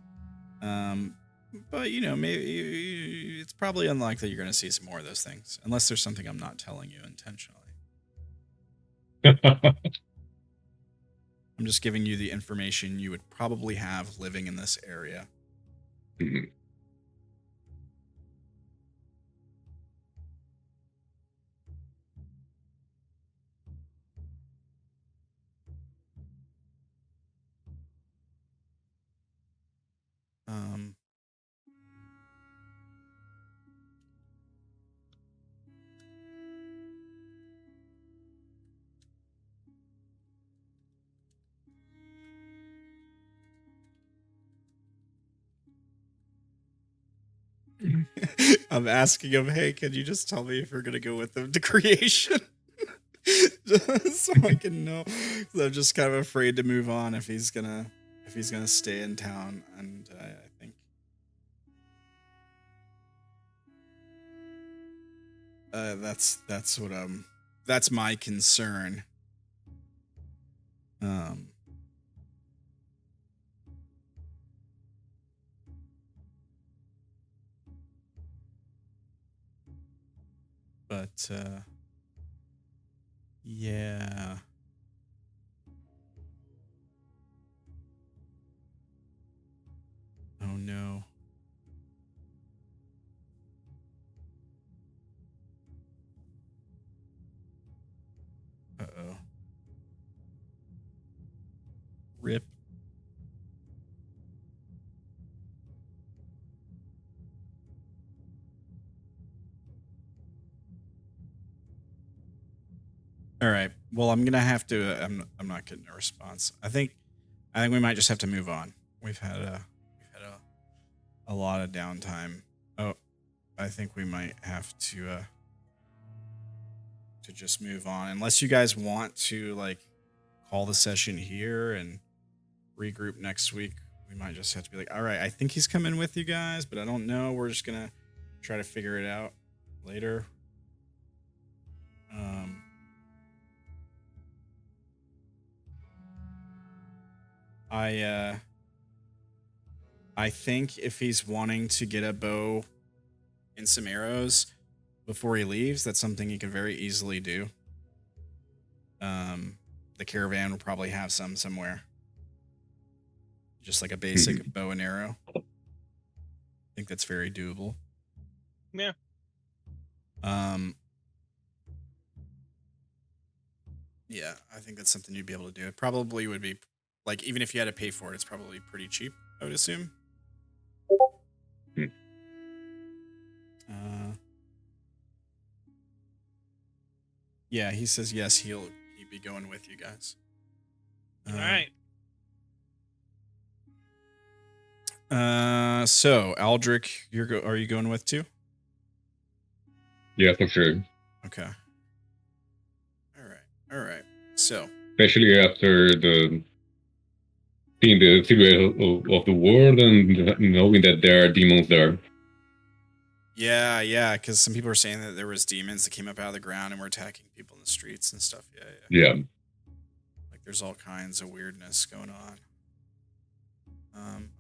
But, you know, maybe it's probably unlikely you're going to see some more of those things, unless there's something I'm not telling you intentionally. I'm just giving you the information you would probably have living in this area. I'm asking him, hey, can you just tell me if you're going to go with them to creation? Just so I can know. 'Cause I'm just kind of afraid to move on if he's gonna stay in town, and I think that's my concern. But yeah. Oh no. Uh-oh. Rip. All right. Well, I'm gonna have to. I'm not getting a response. I think we might just have to move on. We've had a lot of downtime. Oh, I think we might have to just move on, unless you guys want to like call the session here and regroup next week. We might just have to be like, all right, I think he's coming with you guys, but I don't know. We're just gonna try to figure it out later. I think if he's wanting to get a bow and some arrows before he leaves, that's something he could very easily do. The caravan will probably have some somewhere. Just like a basic bow and arrow. I think that's very doable. Yeah. Yeah, I think that's something you'd be able to do. It probably would be, like, even if you had to pay for it, it's probably pretty cheap, I would assume. Yeah, he says yes, he'd be going with you guys. All right. So Aldrik, are you going with too? Yeah, for sure. Okay. All right. So, especially after seeing the silhouette of the world and knowing that there are demons there. Yeah, because some people are saying that there was demons that came up out of the ground and were attacking people in the streets and stuff. Yeah. Like there's all kinds of weirdness going on.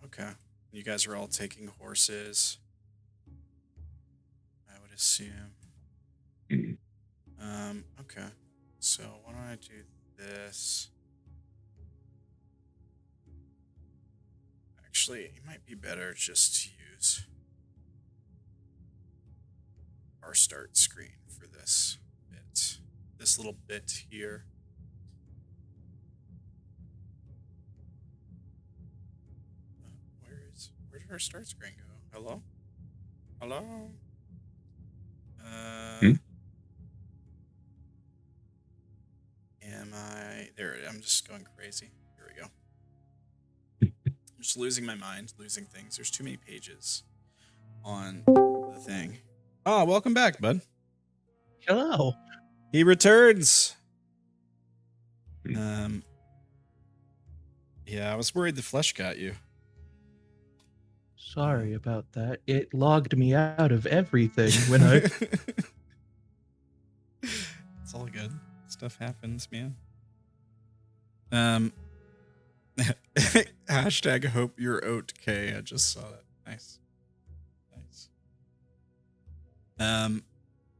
Okay. You guys are all taking horses, I would assume. Okay. So why don't I do this? Actually, it might be better just to use our start screen for this bit. This little bit here. Where did our start screen go? Hello? Am I there? I'm just going crazy. Here we go. I'm just losing my mind, losing things. There's too many pages on the thing. Oh, welcome back, bud. Hello. He returns. Yeah, I was worried the flesh got you. Sorry about that. It logged me out of everything when I... It's all good. Stuff happens, man. Hashtag hope you're oat K. I just saw that. Nice.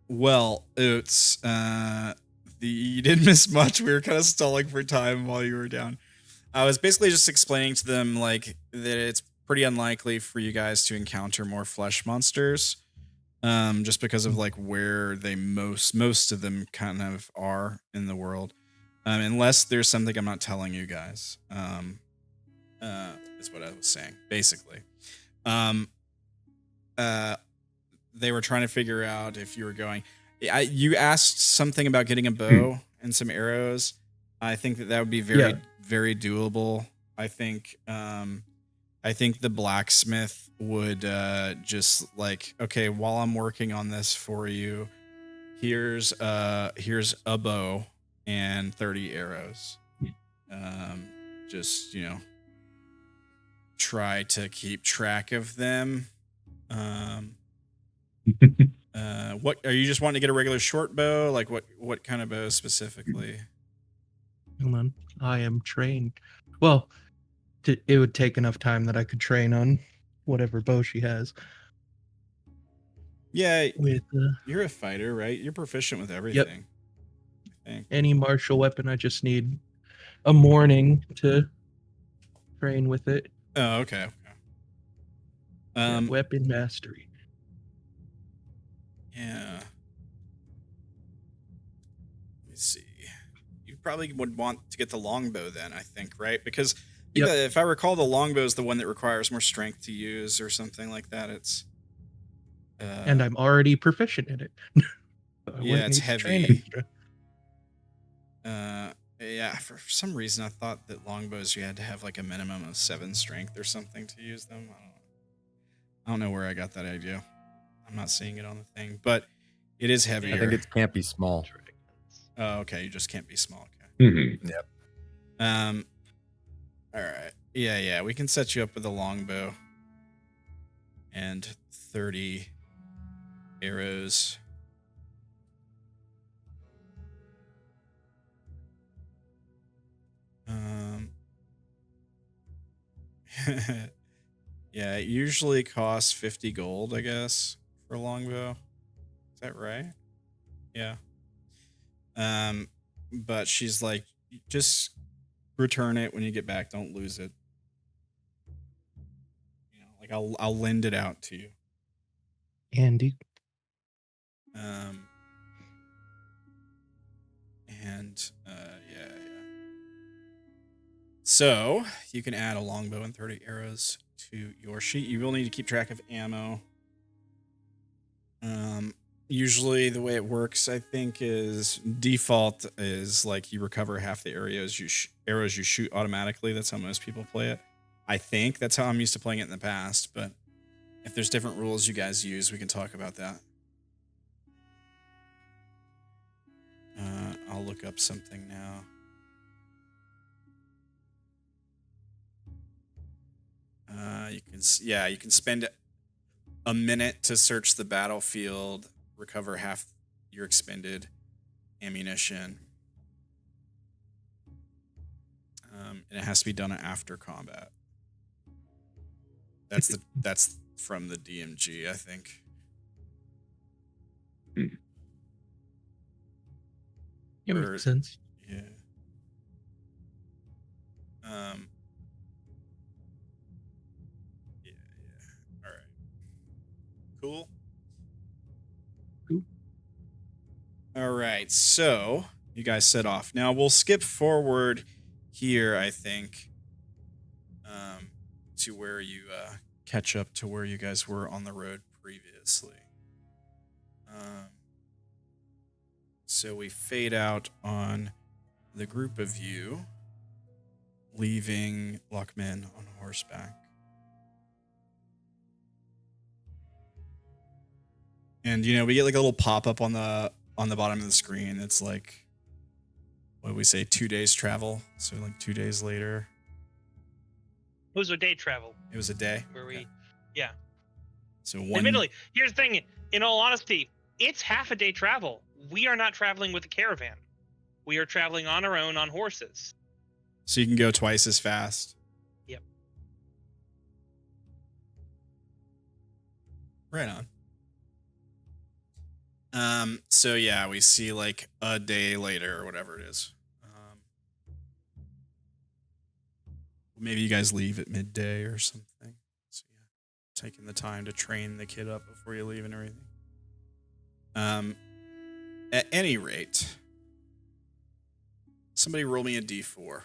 Well, Oats, you didn't miss much. We were kind of stalling for time while you were down. I was basically just explaining to them like that it's pretty unlikely for you guys to encounter more flesh monsters, just because of like where they most of them kind of are in the world, unless there's something I'm not telling you guys. Is what I was saying basically. They were trying to figure out if you were going. You asked something about getting a bow and some arrows. I think that would be very doable. I think the blacksmith would just like, okay, while I'm working on this for you, here's a bow and 30 arrows. Just, try to keep track of them. What are you just wanting to get a regular short bow? Like what kind of bow specifically? Hold on. I am trained. Well, it would take enough time that I could train on whatever bow she has. Yeah, with you're a fighter, right? You're proficient with everything. I think. any martial weapon. I just need a morning to train with it. Oh, okay. Weapon mastery. Yeah. Let me see. You probably would want to get the longbow then, I think, right? Because if I recall, the longbow is the one that requires more strength to use or something like that. It's and I'm already proficient in it. Yeah, it's heavy. Yeah, for some reason I thought that longbows you had to have like a minimum of 7 strength or something to use them. I don't know where I got that idea. I'm not seeing it on the thing, but it is heavier. I think it can't be small. Oh, okay. You just can't be small. Okay. Yep. All right. Yeah. We can set you up with a longbow and 30 arrows. Yeah, it usually costs 50 gold, I guess, for a longbow. Is that right? Yeah. But she's like, just return it when you get back. Don't lose it. You know, like I'll lend it out to you. Andy. Yeah. So you can add a longbow and 30 arrows to your sheet. You will need to keep track of ammo. Usually the way it works, I think, is default is like you recover half the arrows you shoot automatically. That's how most people play it. I think that's how I'm used to playing it in the past, but if there's different rules you guys use, we can talk about that. I'll look up something now. You can spend a minute to search the battlefield, recover half your expended ammunition. And it has to be done after combat. That's from the DMG, I think. It makes sense. Yeah. All right. Cool. All right. So you guys set off. Now we'll skip forward here, I think, to where you catch up to where you guys were on the road previously. So we fade out on the group of you, leaving Lockman on horseback. And we get like a little pop-up on the bottom of the screen. It's like, what do we say, 2 days travel? So like 2 days later. It was a day travel. It was a day? Yeah. So one. Admittedly, here's the thing. In all honesty, it's half a day travel. We are not traveling with a caravan. We are traveling on our own on horses. So you can go twice as fast. Yep. Right on. So yeah, we see like a day later or whatever it is. Maybe you guys leave at midday or something. So yeah, taking the time to train the kid up before you leave and everything. At any rate, somebody roll me a D4.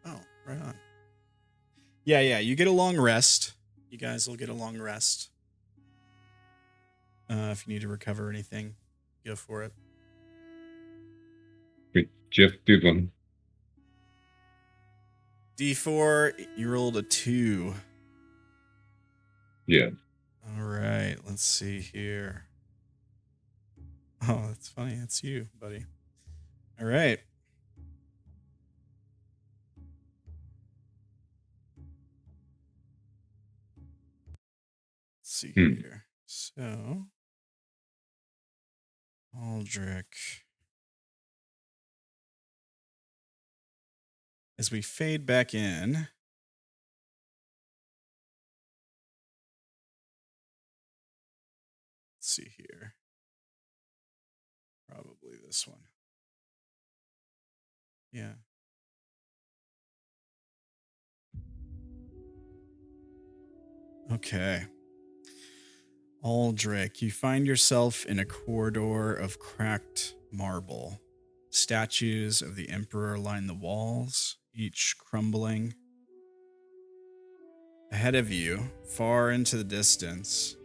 Oh, right on. Yeah, you get a long rest. You guys will get a long rest. If you need to recover anything, go for it. Wait, Jeff did one. D4, you rolled a 2. Yeah. All right, let's see here. Oh, that's funny. That's you, buddy. All right. Let's see here. So, Aldrik. As we fade back in, Let's see here. Probably this one. Yeah. Okay. Aldrik, you find yourself in a corridor of cracked marble. Statues of the Emperor line the walls, each crumbling. Ahead of you, far into the distance,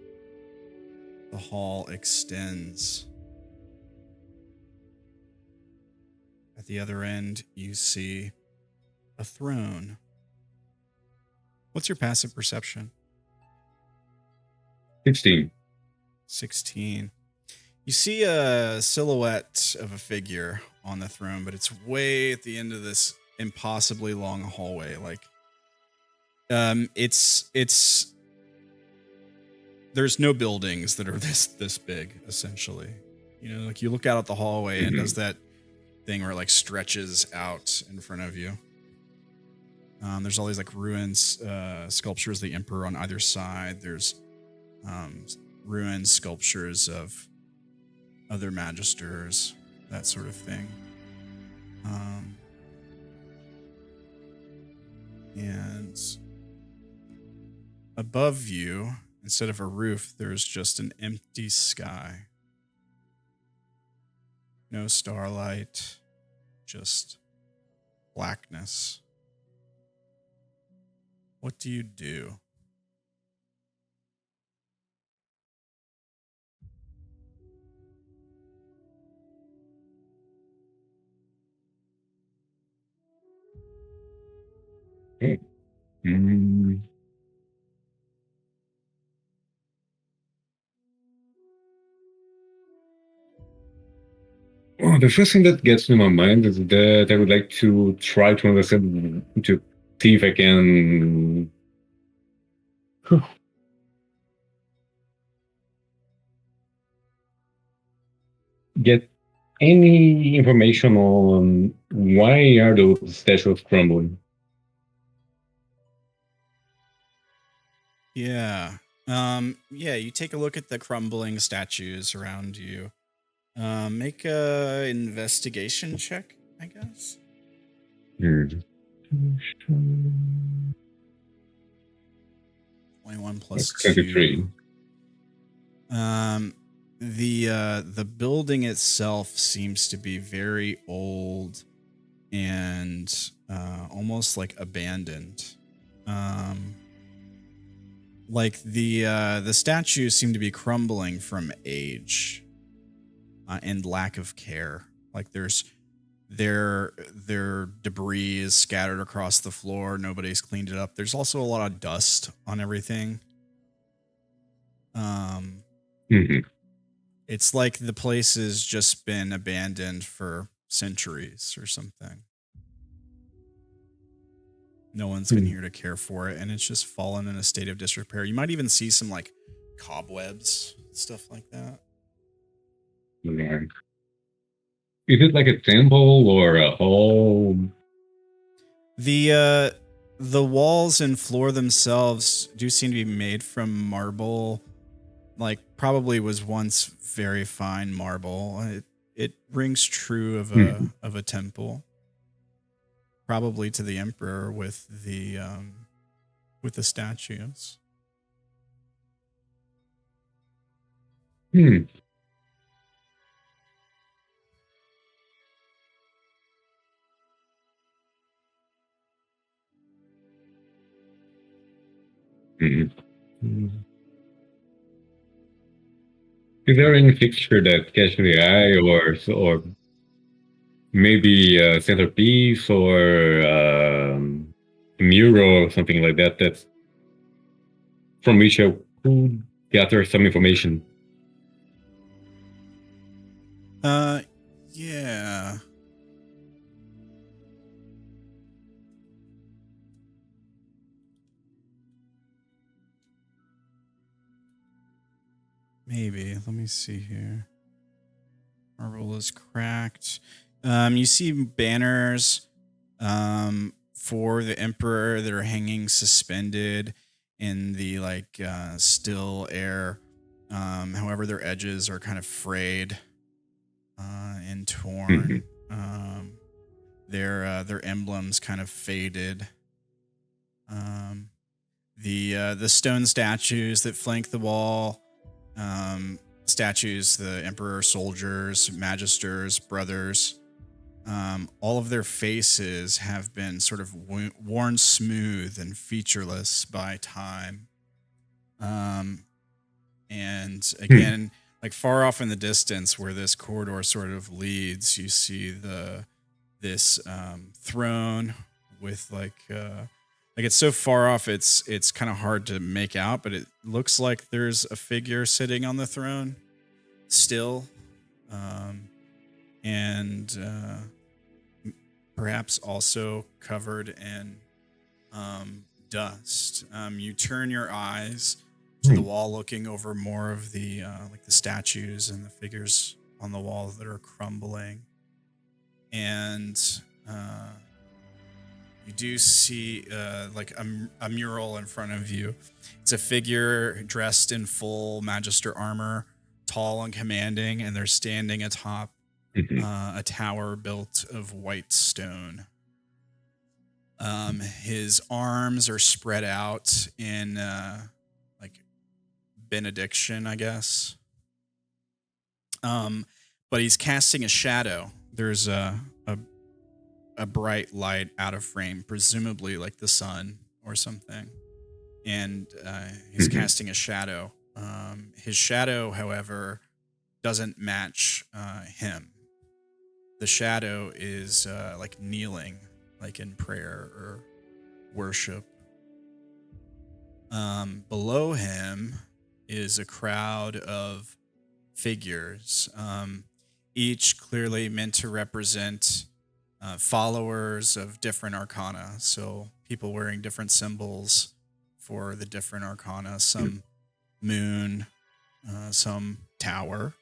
the hall extends. At the other end, you see a throne. What's your passive perception? 16. 16. You see a silhouette of a figure on the throne, but it's way at the end of this impossibly long hallway. Like, it's there's no buildings that are this big, essentially. You know, like you look out at the hallway and it does that thing where it like stretches out in front of you. There's all these like ruins, sculptures of the Emperor on either side. There's ruined sculptures of other magisters, that sort of thing. And above you, instead of a roof, there's just an empty sky. No starlight, just blackness. What do you do? Oh, the first thing that gets to my mind is that I would like to try to understand, to see if I can get any information on why are those statues crumbling. Yeah. Yeah, you take a look at the crumbling statues around you. Make a investigation check, I guess. 21 plus 23. 2. The building itself seems to be very old and almost like abandoned. Like the statues seem to be crumbling from age and lack of care. Like their debris is scattered across the floor. Nobody's cleaned it up. There's also a lot of dust on everything. It's like the place has just been abandoned for centuries or something. No one's been here to care for it, and it's just fallen in a state of disrepair. You might even see some like cobwebs, stuff like that. Right. Is it like a temple or a hall? The walls and floor themselves do seem to be made from marble, like probably was once very fine marble. It rings true of a temple. Probably to the Emperor with the statues. Is there any fixture that catches the eye, or maybe a centerpiece or mural or something like that? That's from which I could gather some information. Yeah. Maybe. Let me see here. Marble is cracked. You see banners for the Emperor that are hanging suspended in the still air. However, their edges are kind of frayed and torn. Their emblems kind of faded. The stone statues that flank the wall, statues, the emperor, soldiers, magisters, brothers, all of their faces have been sort of worn smooth and featureless by time. And again, like far off in the distance where this corridor sort of leads, you see this throne with like it's so far off it's kind of hard to make out, but it looks like there's a figure sitting on the throne still, and perhaps also covered in dust. You turn your eyes to the wall, looking over more of the like the statues and the figures on the wall that are crumbling, and you do see like a mural in front of you. It's a figure dressed in full magister armor, tall and commanding, and they're standing atop a tower built of white stone. His arms are spread out in like benediction, I guess. But he's casting a shadow. There's a bright light out of frame, presumably like the sun or something, and he's casting a shadow. His shadow, however, doesn't match him. The shadow is like kneeling, like in prayer or worship. Below him is a crowd of figures, each clearly meant to represent followers of different arcana. So people wearing different symbols for the different arcana. Some moon, some tower,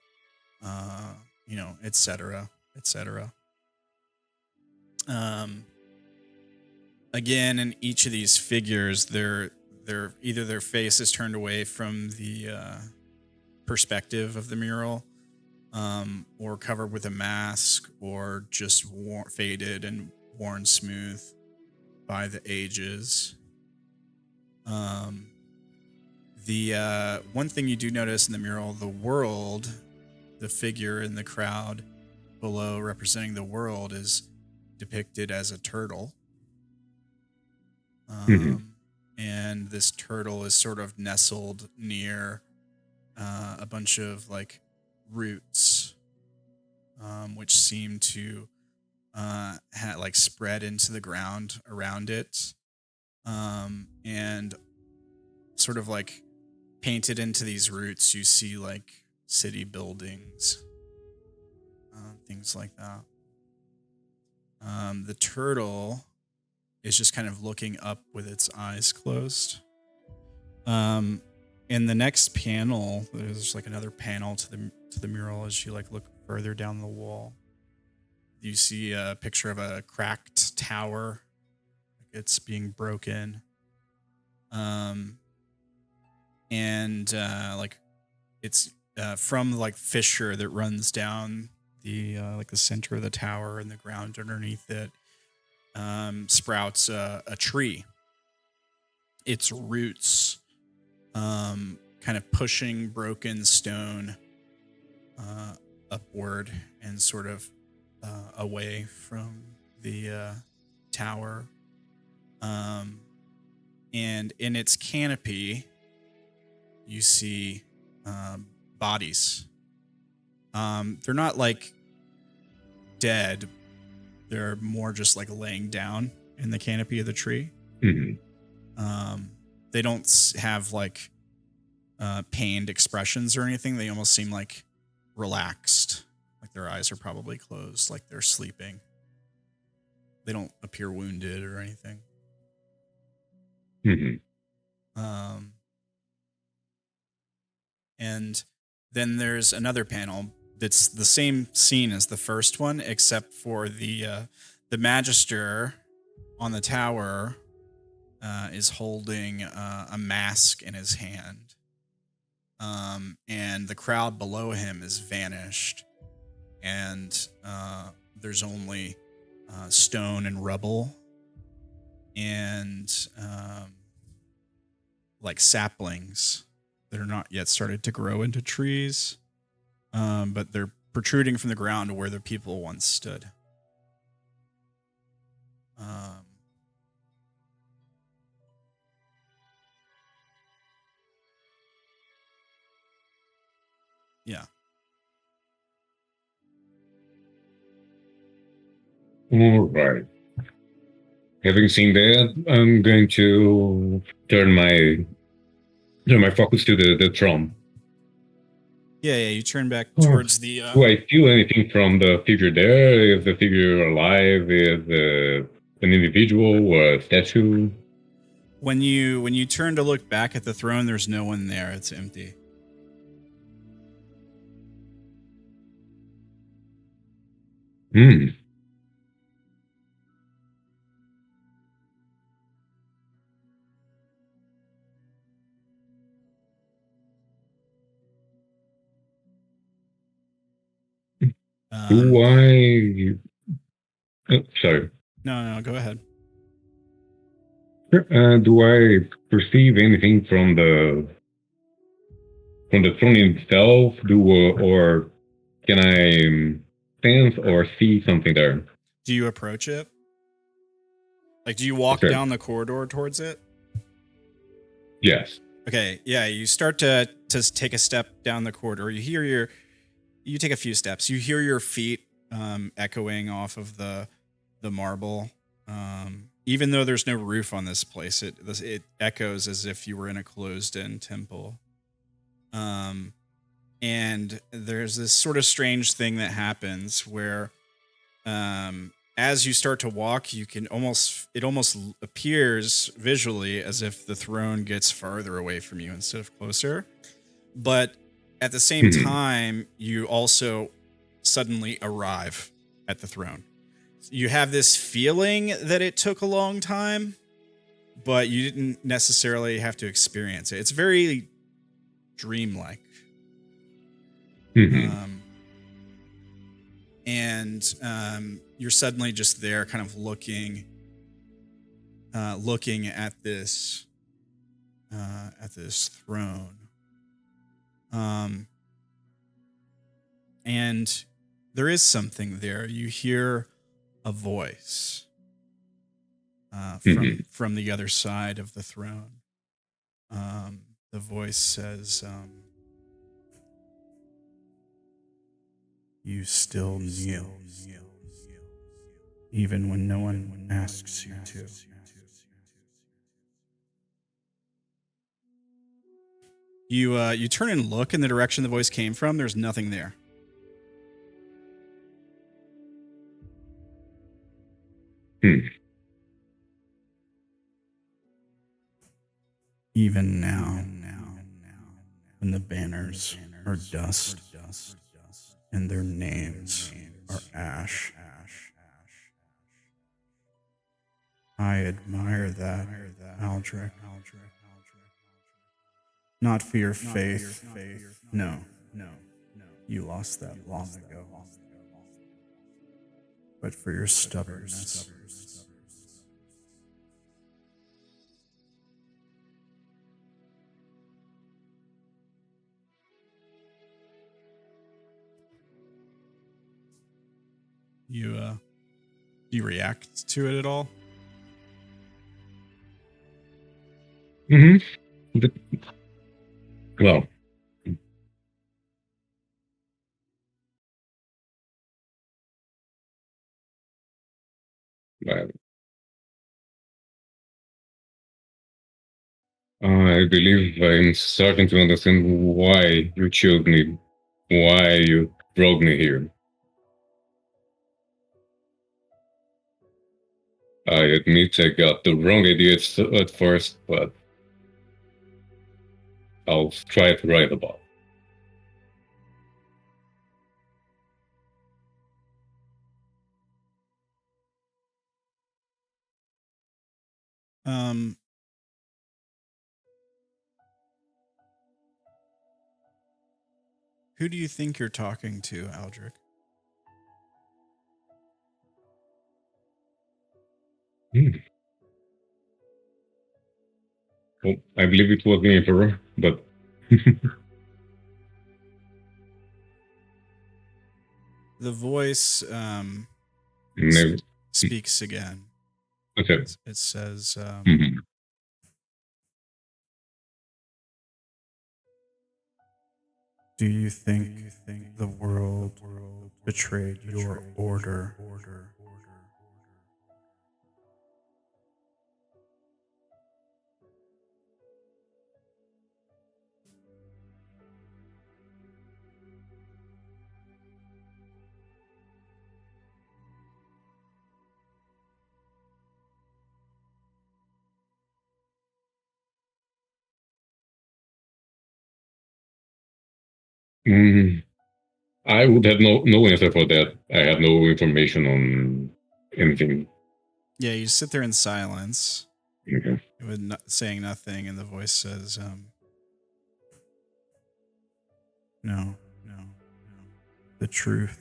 etc., etc. Again, in each of these figures, they're either their face is turned away from the perspective of the mural, or covered with a mask, or just faded and worn smooth by the ages. The one thing you do notice in the mural, the world, the figure in the crowd below representing the world, is depicted as a turtle. And this turtle is sort of nestled near a bunch of like roots, which seem to like spread into the ground around it, and sort of like painted into these roots you see like city buildings, things like that. The turtle is just kind of looking up with its eyes closed. In the next panel, there's like another panel to the mural as you like look further down the wall. You see a picture of a cracked tower. It's being broken. And like it's from like fissure that runs down the like the center of the tower, and the ground underneath it sprouts a tree. Its roots kind of pushing broken stone upward and sort of away from the tower. And in its canopy, you see bodies. They're not like dead. They're more just like laying down in the canopy of the tree. They don't have like pained expressions or anything. They almost seem like relaxed, like their eyes are probably closed, like they're sleeping. They don't appear wounded or anything. And then there's another panel that's the same scene as the first one, except for the magister on the tower is holding a mask in his hand. and the crowd below him is vanished, and there's only stone and rubble and like saplings that are not yet started to grow into trees, but they're protruding from the ground to where the people once stood. Yeah. All right. Having seen that, I'm going to turn my focus to the throne. Yeah, you turn back towards the... Do I feel anything from the figure there? Is the figure alive? Is an individual or a statue? When you turn to look back at the throne, there's no one there. It's empty. Hmm. Do I... sorry. No, go ahead. Do I perceive anything from the throne itself? Or can I sense or see something there? Do you approach it? Like, do you walk down the corridor towards it? Yes. Okay, yeah, you start to take a step down the corridor. You take a few steps. You hear your feet echoing off of the marble. Even though there's no roof on this place, it echoes as if you were in a closed-in temple. And there's this sort of strange thing that happens where as you start to walk, it almost appears visually as if the throne gets farther away from you instead of closer. But at the same time, you also suddenly arrive at the throne. You have this feeling that it took a long time, but you didn't necessarily have to experience it. It's very dreamlike. And you're suddenly just there kind of looking at this throne. And there is something there. You hear a voice from the other side of the throne. The voice says, "You still kneel, even when no one asks you to." You turn and look in the direction the voice came from. There's nothing there. Even now, when the banners are dust and their names are ash, I admire that, Aldrik. Not for your faith. No. You lost that long ago. But for your stubbornness. Do you react to it at all? Well, I believe I'm starting to understand why you chose me, why you brought me here. I admit I got the wrong idea at first, but I'll try to write about it. Who do you think you're talking to, Aldrik? Well, I believe it was the Emperor, but The voice no. speaks again. Okay. It says, do you think the world betrayed your order? I would have no answer for that. I have no information on anything. Yeah, you sit there in silence, Okay. with saying nothing, and the voice says, no. The truth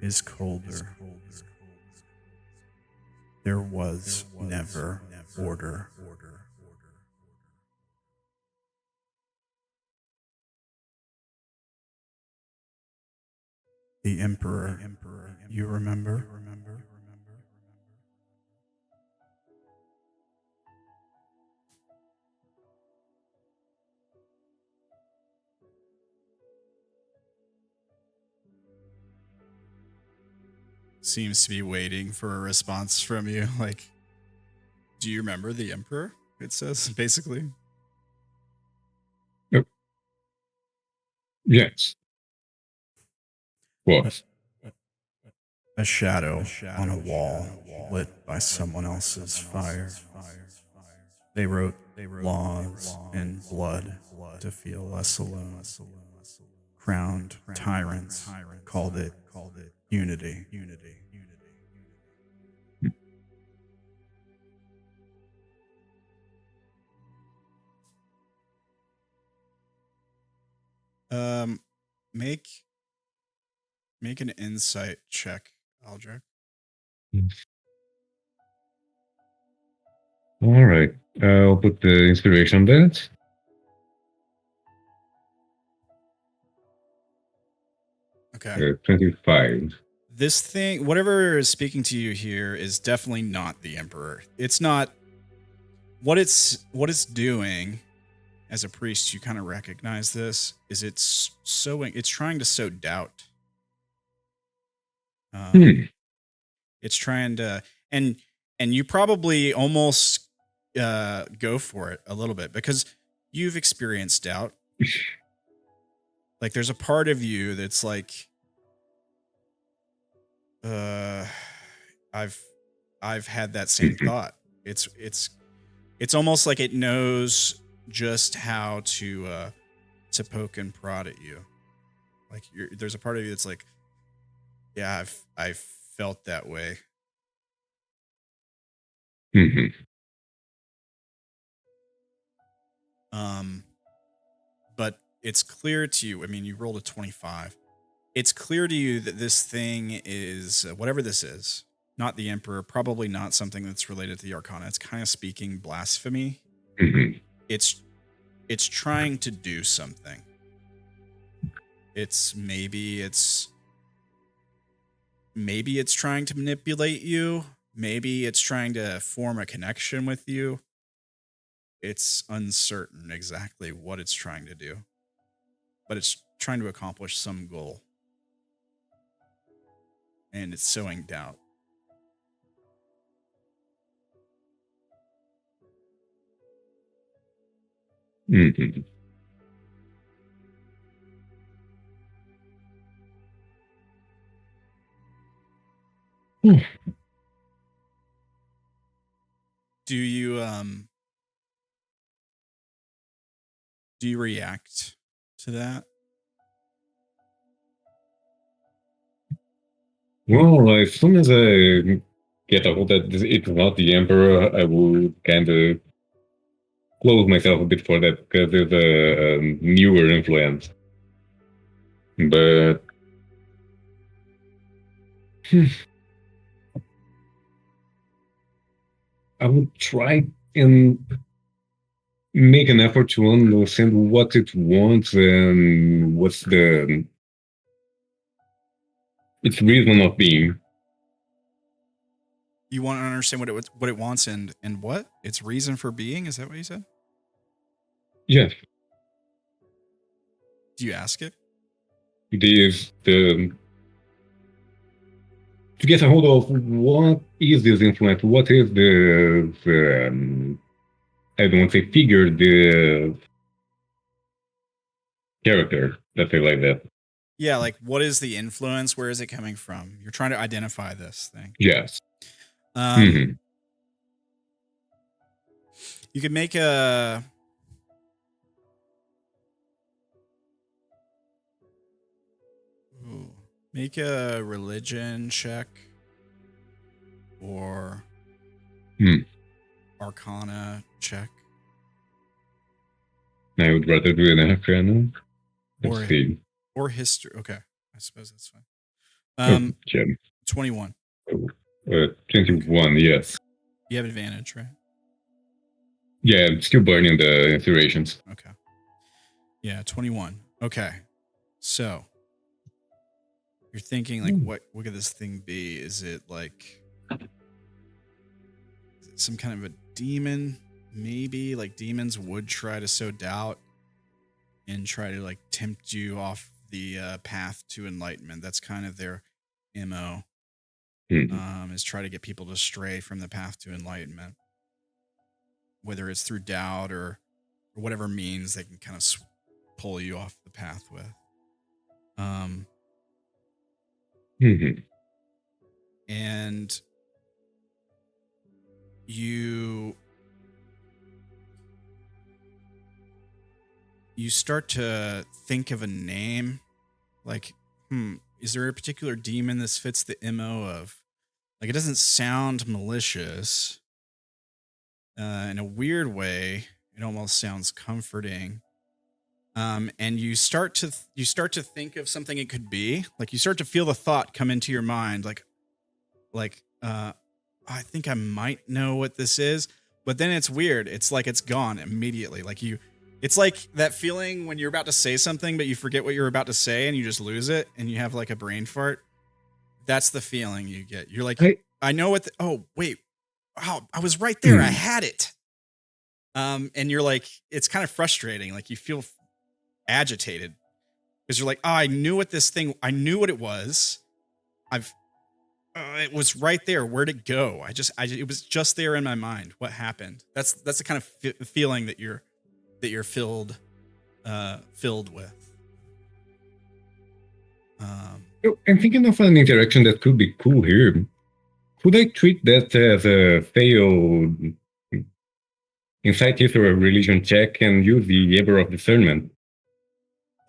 is colder. There was never order. The Emperor, you remember? Seems to be waiting for a response from you. Like, do you remember the Emperor? It says, basically. Yes. What? A shadow on a wall lit by someone else's fire. They wrote laws in blood to feel less alone. Crowned tyrants called it unity. Make an insight check, Aldrik. All right. I'll put the inspiration on that. Okay. 25. This thing, whatever is speaking to you here, is definitely not the Emperor. It's not what it's doing. As a priest, you kind of recognize this. Is it's trying to sow doubt. It's trying to, and you probably almost go for it a little bit because you've experienced doubt. Like there's a part of you that's like, I've had that same thought. It's almost like it knows just how to poke and prod at you. Like there's a part of you that's like, yeah, I've felt that way. But it's clear to you. I mean, you rolled a 25. It's clear to you that this thing is whatever this is, not the Emperor, probably not something that's related to the Arcana. It's kind of speaking blasphemy. It's trying to do something. Maybe it's trying to manipulate you. Maybe it's trying to form a connection with you. It's uncertain exactly what it's trying to do, but it's trying to accomplish some goal. And it's sowing doubt. Do you react to that? Well, as soon as I get a hold that it's not the Emperor, I will kind of close myself a bit for that because there's a newer influence. but I would try and make an effort to understand what it wants and what's its reason of being. You want to understand what it wants and what its reason for being? Is that what you said? Yes, Do you ask it? there's to get a hold of what is this influence, what is I don't want to say figure, the character, let's say like that. Yeah, like what is the influence? Where is it coming from? You're trying to identify this thing. Yes. You could make a religion check or Arcana check. I would rather do an Arcana. Let's see. Or history. Okay, I suppose that's fine. 21. 21, yes. You have advantage, right? Yeah, I'm still burning the inspirations. Okay. Yeah, 21. Okay. So you're thinking like what could this thing be? Is it like some kind of a demon? Maybe like demons would try to sow doubt and try to like tempt you off the path to enlightenment. That's kind of their MO. Is try to get people to stray from the path to enlightenment, whether it's through doubt or whatever means they can kind of pull you off the path with. And you start to think of a name, like, is there a particular demon this fits the MO of? Like, it doesn't sound malicious. In a weird way, it almost sounds comforting. And you start to think of something it could be. Like, you start to feel the thought come into your mind, like, I think I might know what this is. But then it's weird. It's like it's gone immediately. Like it's like that feeling when you're about to say something, but you forget what you're about to say and you just lose it and you have like a brain fart. That's the feeling you get. You're like, I know what. Oh, wait. Wow, I was right there. I had it. And you're like, it's kind of frustrating. Like you feel agitated because you're like, I knew what it was. It was right there. Where'd it go? It was just there in my mind. What happened? That's the kind of feeling that you're filled with. I'm thinking of an interaction that could be cool here. Could I treat that as a failed insight history or religion check and use the Eber of Discernment?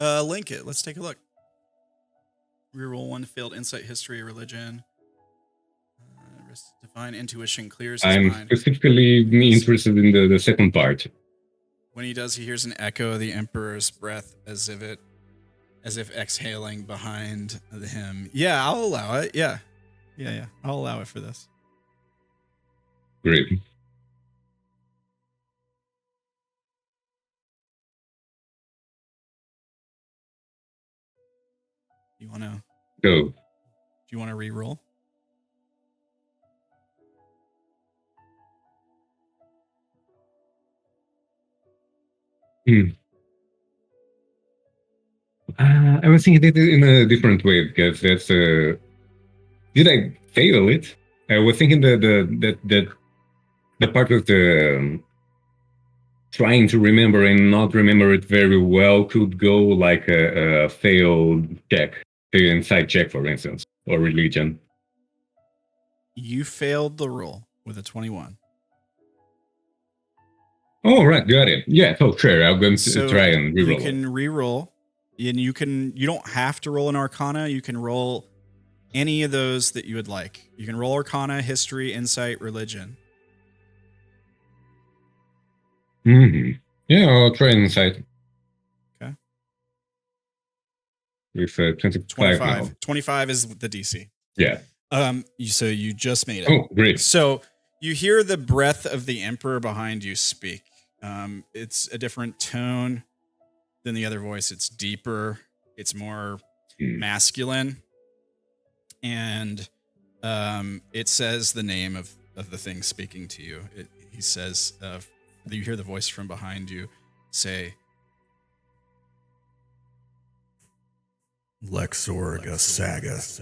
Link it. Let's take a look. Reroll one failed insight history or religion. Divine intuition clears his mind. I'm specifically interested in the second part. When he does, he hears an echo of the Emperor's breath as if exhaling behind him. Yeah, I'll allow it. Yeah. I'll allow it for this. Great. You want to go? Do you want to re-roll? I was thinking it in a different way because that's. Did I fail it? I was thinking that the part of the trying to remember and not remember it very well could go like a failed check, an insight check, for instance, or religion. You failed the roll with a 21. Oh, right, got it. Yeah, so sure, I'm going to try and reroll. You can re-roll, and you don't have to roll an Arcana. You can roll any of those that you would like. You can roll Arcana, History, Insight, Religion. Yeah, I'll try Insight. Okay. with 25 now. 25 is the DC. Yeah. So you just made it. Oh, great. So you hear the breath of the Emperor behind you speak. It's a different tone than the other voice. It's deeper. It's more masculine. And it says the name of the thing speaking to you. He says, you hear the voice from behind you say, Lexoriga Saggath.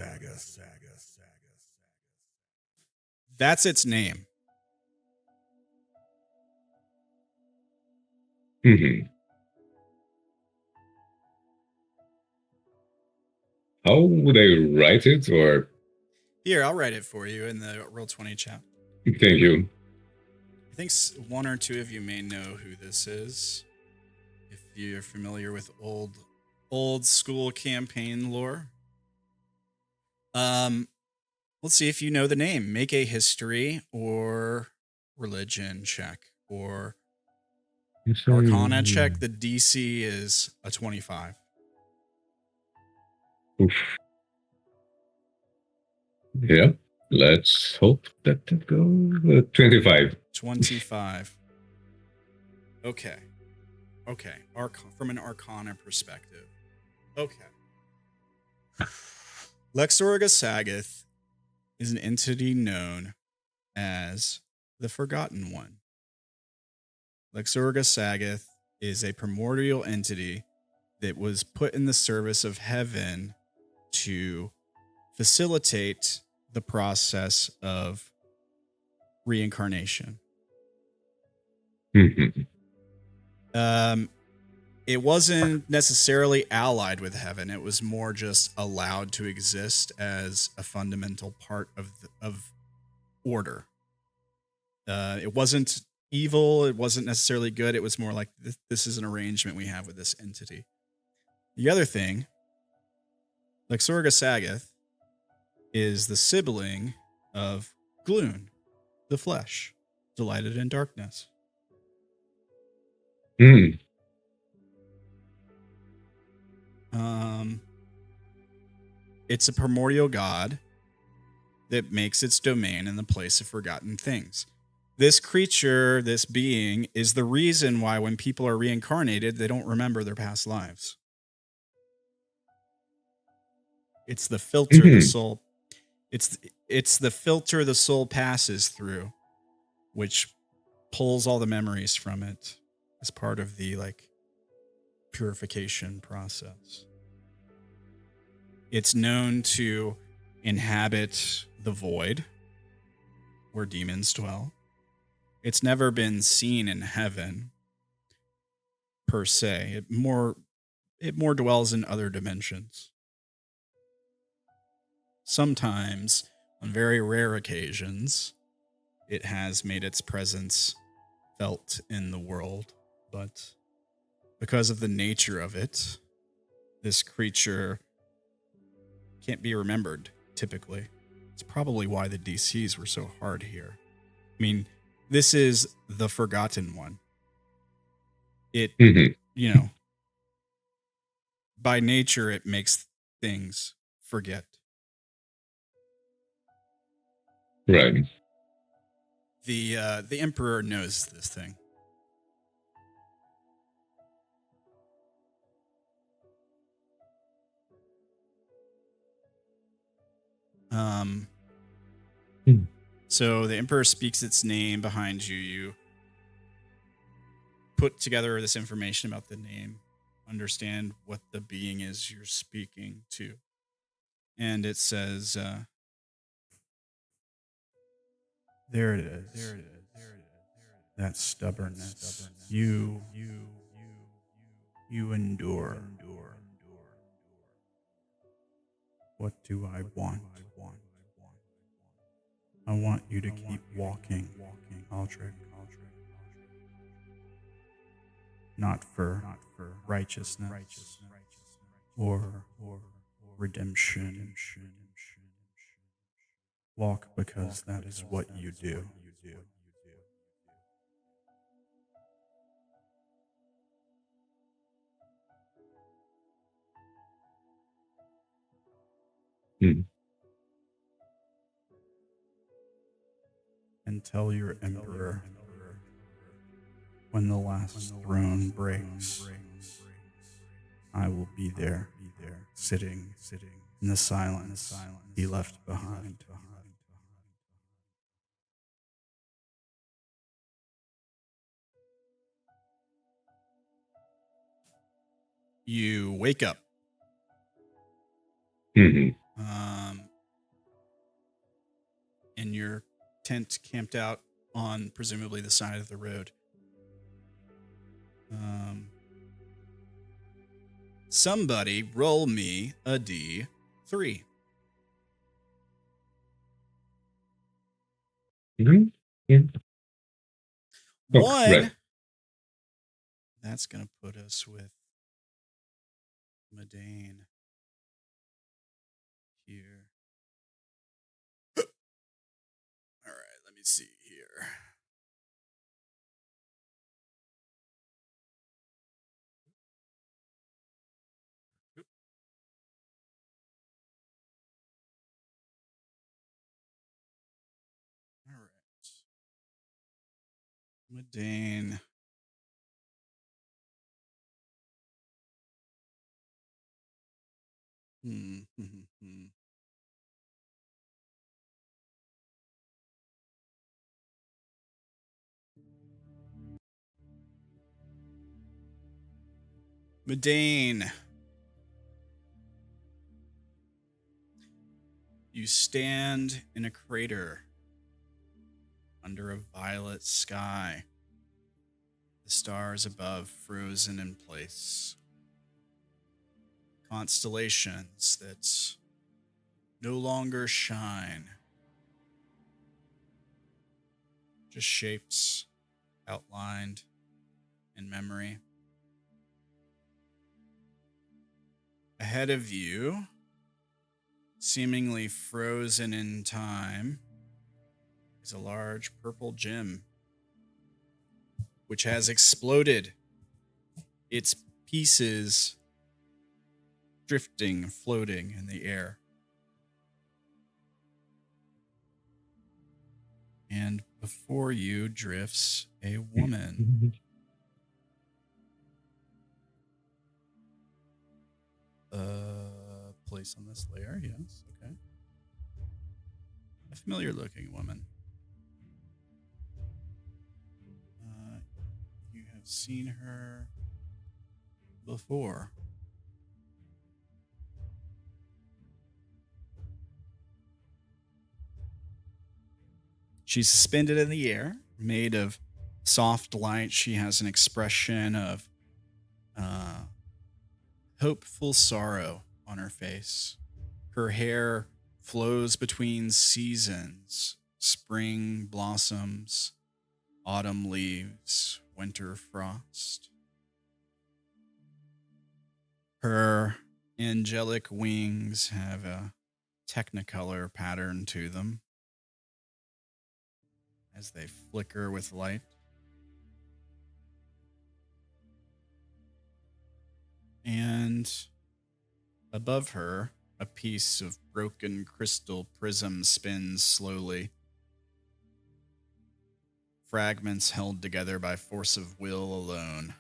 That's its name. Mm-hmm. How would I write it, or? Here, I'll write it for you in the Roll20 chat. Thank you. I think one or two of you may know who this is. If you're familiar with old school campaign lore. Let's see if you know the name. Make a history or religion check or Arcana check. The DC is a 25. Oof. Yeah, let's hope that goes 25. 25. Okay. From an Arcana perspective. Okay. Lexoriga Saggath is an entity known as the Forgotten One. Lexoriga Saggath is a primordial entity that was put in the service of heaven to facilitate the process of reincarnation. Mm-hmm. It wasn't necessarily allied with heaven. It was more just allowed to exist as a fundamental part of order. It wasn't evil. It wasn't necessarily good. It was more like this is an arrangement we have with this entity. The other thing, Lexoriga Saggath is the sibling of Gloon, the flesh, delighted in darkness. Mm. It's a primordial god that makes its domain in the place of forgotten things. This creature, this being, is the reason why when people are reincarnated, they don't remember their past lives. It's the filter the soul. It's the filter the soul passes through, which pulls all the memories from it as part of the purification process. It's known to inhabit the void where demons dwell. It's never been seen in heaven per se. It more dwells in other dimensions. Sometimes, on very rare occasions, it has made its presence felt in the world, but because of the nature of it, this creature can't be remembered, typically. It's probably why the DCs were so hard here. I mean, this is the Forgotten One. It, by nature, it makes things forget. Right. The Emperor knows this thing. So the Emperor speaks its name behind you. You put together this information about the name, understand what the being is you're speaking to. And it says, there it is. That stubbornness. You endure. What do I want? I want you to keep walking, Aldrik. Not for righteousness or redemption. Walk because that is what you do. Hmm. And tell your emperor, when the last throne breaks, I will be there, sitting in the silence he left behind. You wake up. In your tent camped out on presumably the side of the road. Somebody roll me a D3. Yeah. One. Right. That's going to put us with Madainn here. All right, let me see here. All right. Madainn. Madainn. You stand in a crater under a violet sky. The stars above frozen in place. Constellations that no longer shine. Just shapes outlined in memory. Ahead of you, seemingly frozen in time, is a large purple gem, which has exploded. Its pieces drifting, floating in the air. And before you drifts a woman. Place on this layer, yes, okay. A familiar looking woman. You have seen her before. She's suspended in the air, made of soft light. She has an expression of hopeful sorrow on her face. Her hair flows between seasons, spring blossoms, autumn leaves, winter frost. Her angelic wings have a technicolor pattern to them as they flicker with light. And above her, a piece of broken crystal prism spins slowly. Fragments held together by force of will alone.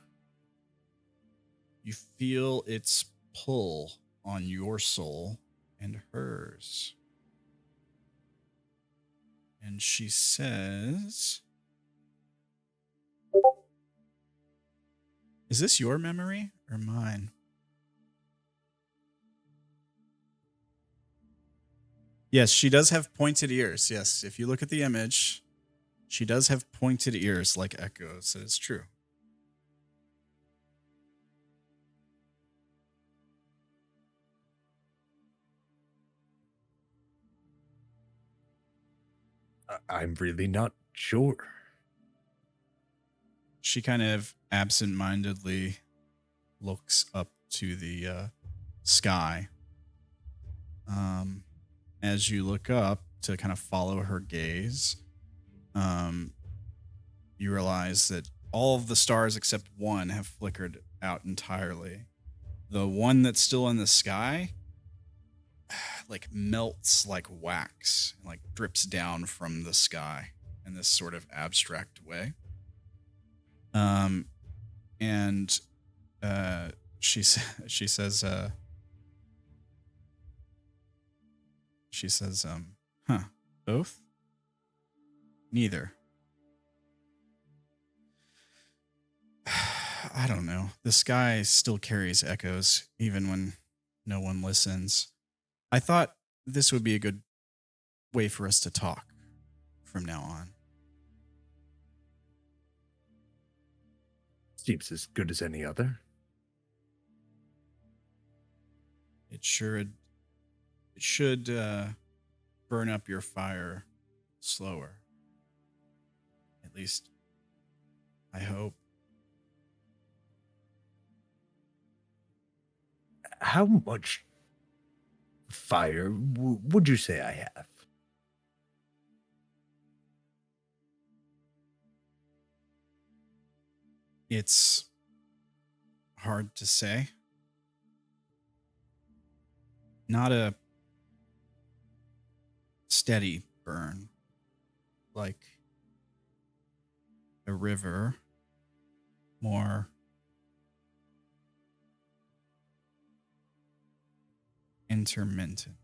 You feel its pull on your soul and hers. And she says, is this your memory or mine? Yes, she does have pointed ears. Yes, if you look at the image, she does have pointed ears like echoes. That is true. I'm really not sure. She kind of absentmindedly looks up to the sky. As you look up to kind of follow her gaze, you realize that all of the stars except one have flickered out entirely. The one that's still in the sky like melts like wax, and like drips down from the sky in this sort of abstract way. And she says, both? Neither. I don't know. The sky still carries echoes, even when no one listens. I thought this would be a good way for us to talk from now on. Seems as good as any other. It should burn up your fire slower. At least, I hope. How much fire would you say I have? It's hard to say. Not a steady burn like a river, more intermittent.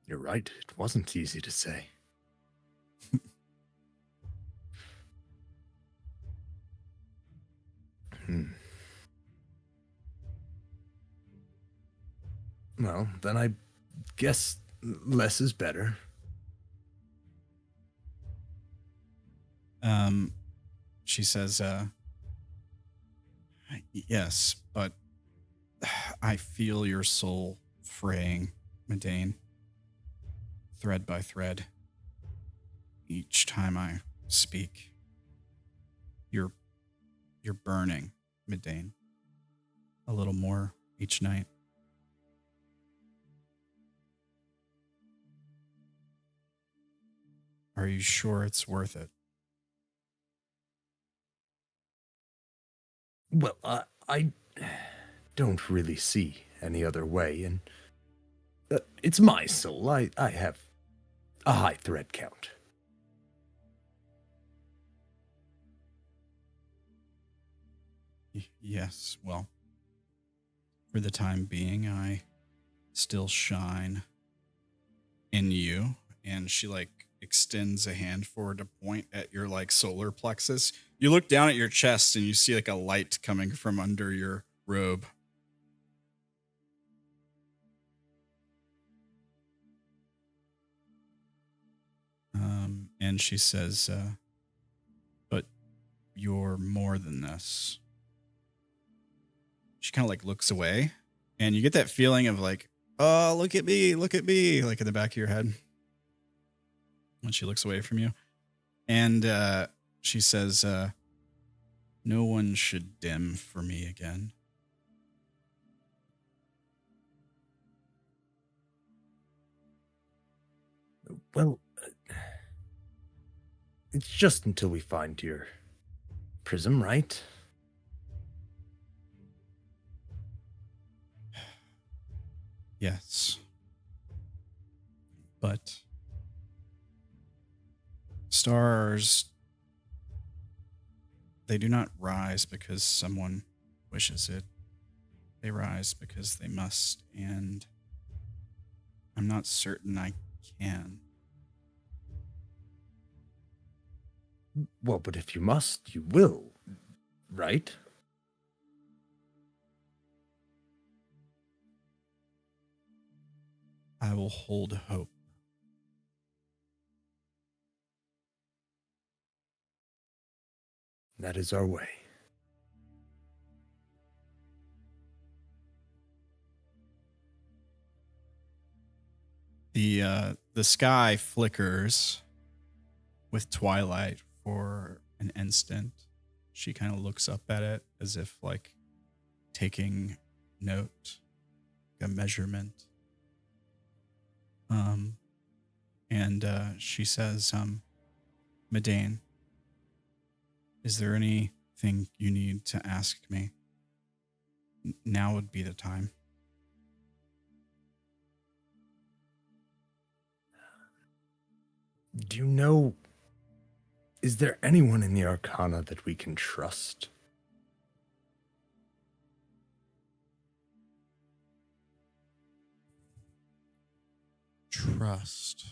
You're right. It wasn't easy to say. Well, then I guess less is better. She says, yes, but I feel your soul fraying, Madainn, thread by thread. Each time I speak, you're burning, Madainn, a little more each night. Are you sure it's worth it? Well, I don't really see any other way, and it's my soul. I have a high thread count. Yes, well, for the time being, I still shine in you. And she like extends a hand forward to point at your like solar plexus. You look down at your chest and you see like a light coming from under your robe. And she says, but you're more than this. She kind of like looks away, and you get that feeling of like, oh, look at me, like in the back of your head when she looks away from you. And she says, no one should dim for me again. Well, it's just until we find your prism, right? Yes. But stars, they do not rise because someone wishes it. They rise because they must, and I'm not certain I can. Well, but if you must, you will, right? I will hold hope. That is our way. The sky flickers with twilight for an instant. She kind of looks up at it as if like taking note, a measurement. And she says, Madainn, is there any anything you need to ask me, now would be the time. Do you know, is there anyone in the Arcana that we can trust? Trust.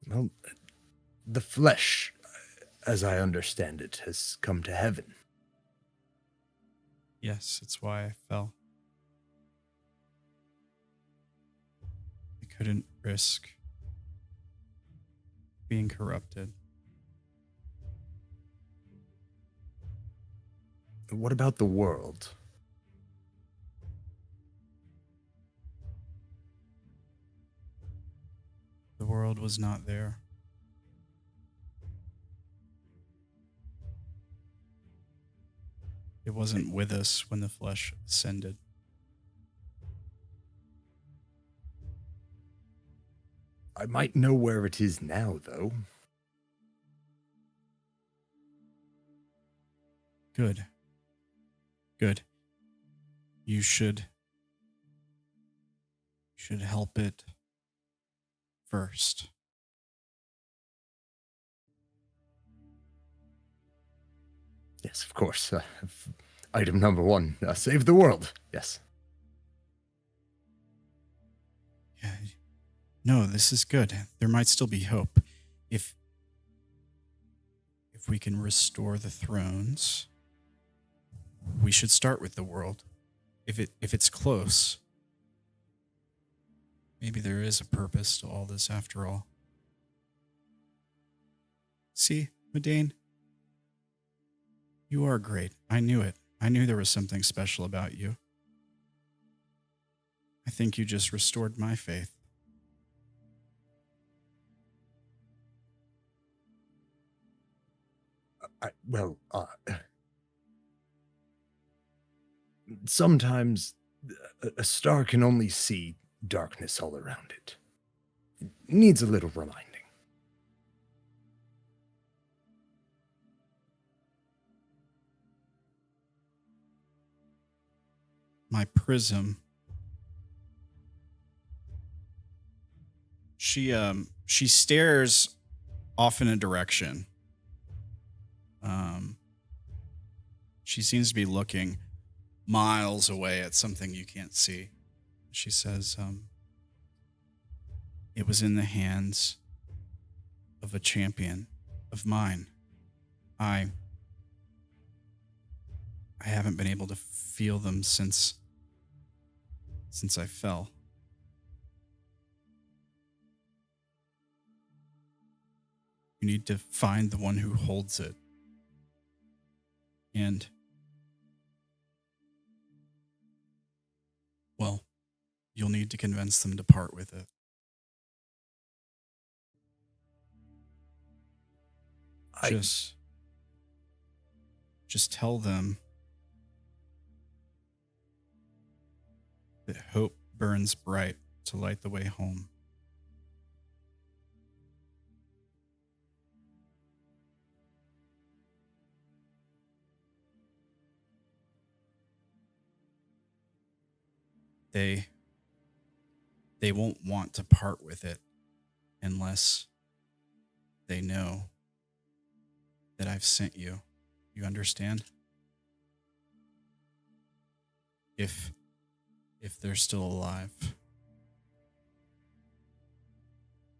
Well, the flesh, as I understand it, has come to heaven. Yes, it's why I fell. I couldn't risk being corrupted. What about the world? The world was not there. It wasn't with us when the flesh ascended. I might know where it is now, though. Good. Good. You should help it first. Yes, of course. Item number 1, save the world. Yes. Yeah. No, this is good. There might still be hope. If we can restore the thrones, we should start with the world. If it's close, maybe there is a purpose to all this after all. See, Madainn, you are great. I knew it. I knew there was something special about you. I think you just restored my faith. Sometimes a star can only see darkness all around it. It needs a little reminding. My prism. She stares off in a direction. She seems to be looking miles away at something you can't see. She says, it was in the hands of a champion of mine. I haven't been able to feel them since I fell. You need to find the one who holds it. And, well, you'll need to convince them to part with it. Just tell them that hope burns bright to light the way home. They won't want to part with it unless they know that I've sent you. You understand? If they're still alive.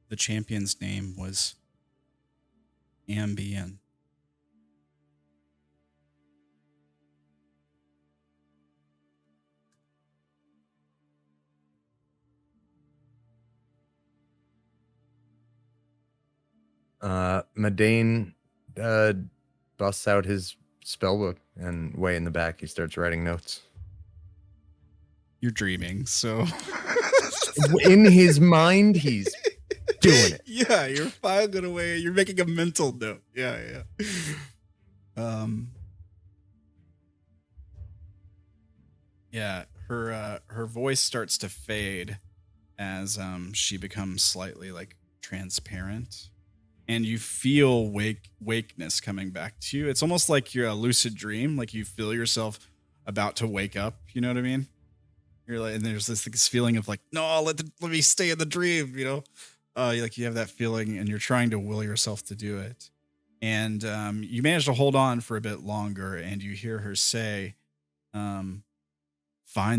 The champion's name was Ambien. Madainn busts out his spellbook, and way in the back he starts writing notes. You're dreaming, so in his mind he's doing it. Yeah, you're filing away. You're making a mental note. Yeah. Yeah, her voice starts to fade as she becomes slightly like transparent. and you feel wakeness coming back to you. It's almost like you're a lucid dream, like you feel yourself about to wake up. You know what I mean? You're like, and there's this feeling of like, no, let me stay in the dream. You know, like you have that feeling, and you're trying to will yourself to do it, and you manage to hold on for a bit longer, and you hear her say, "Find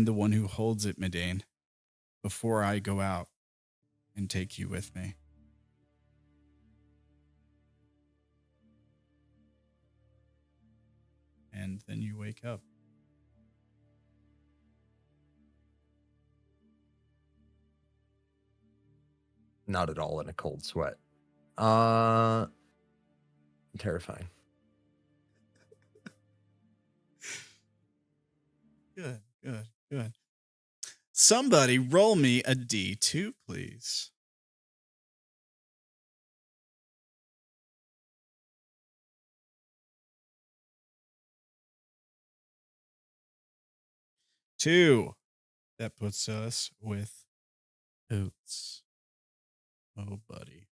the one who holds it, Madainn, before I go out and take you with me." And then you wake up. Not at all in a cold sweat. Terrifying. Good. Somebody roll me a D2, please. Two. That puts us with Oats. Oh, buddy.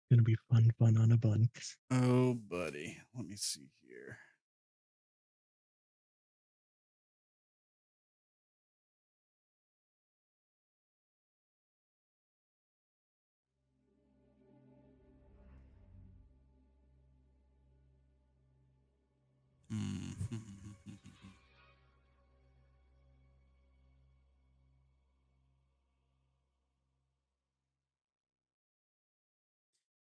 Gonna be fun on a bun. Oh, buddy. Let me see here.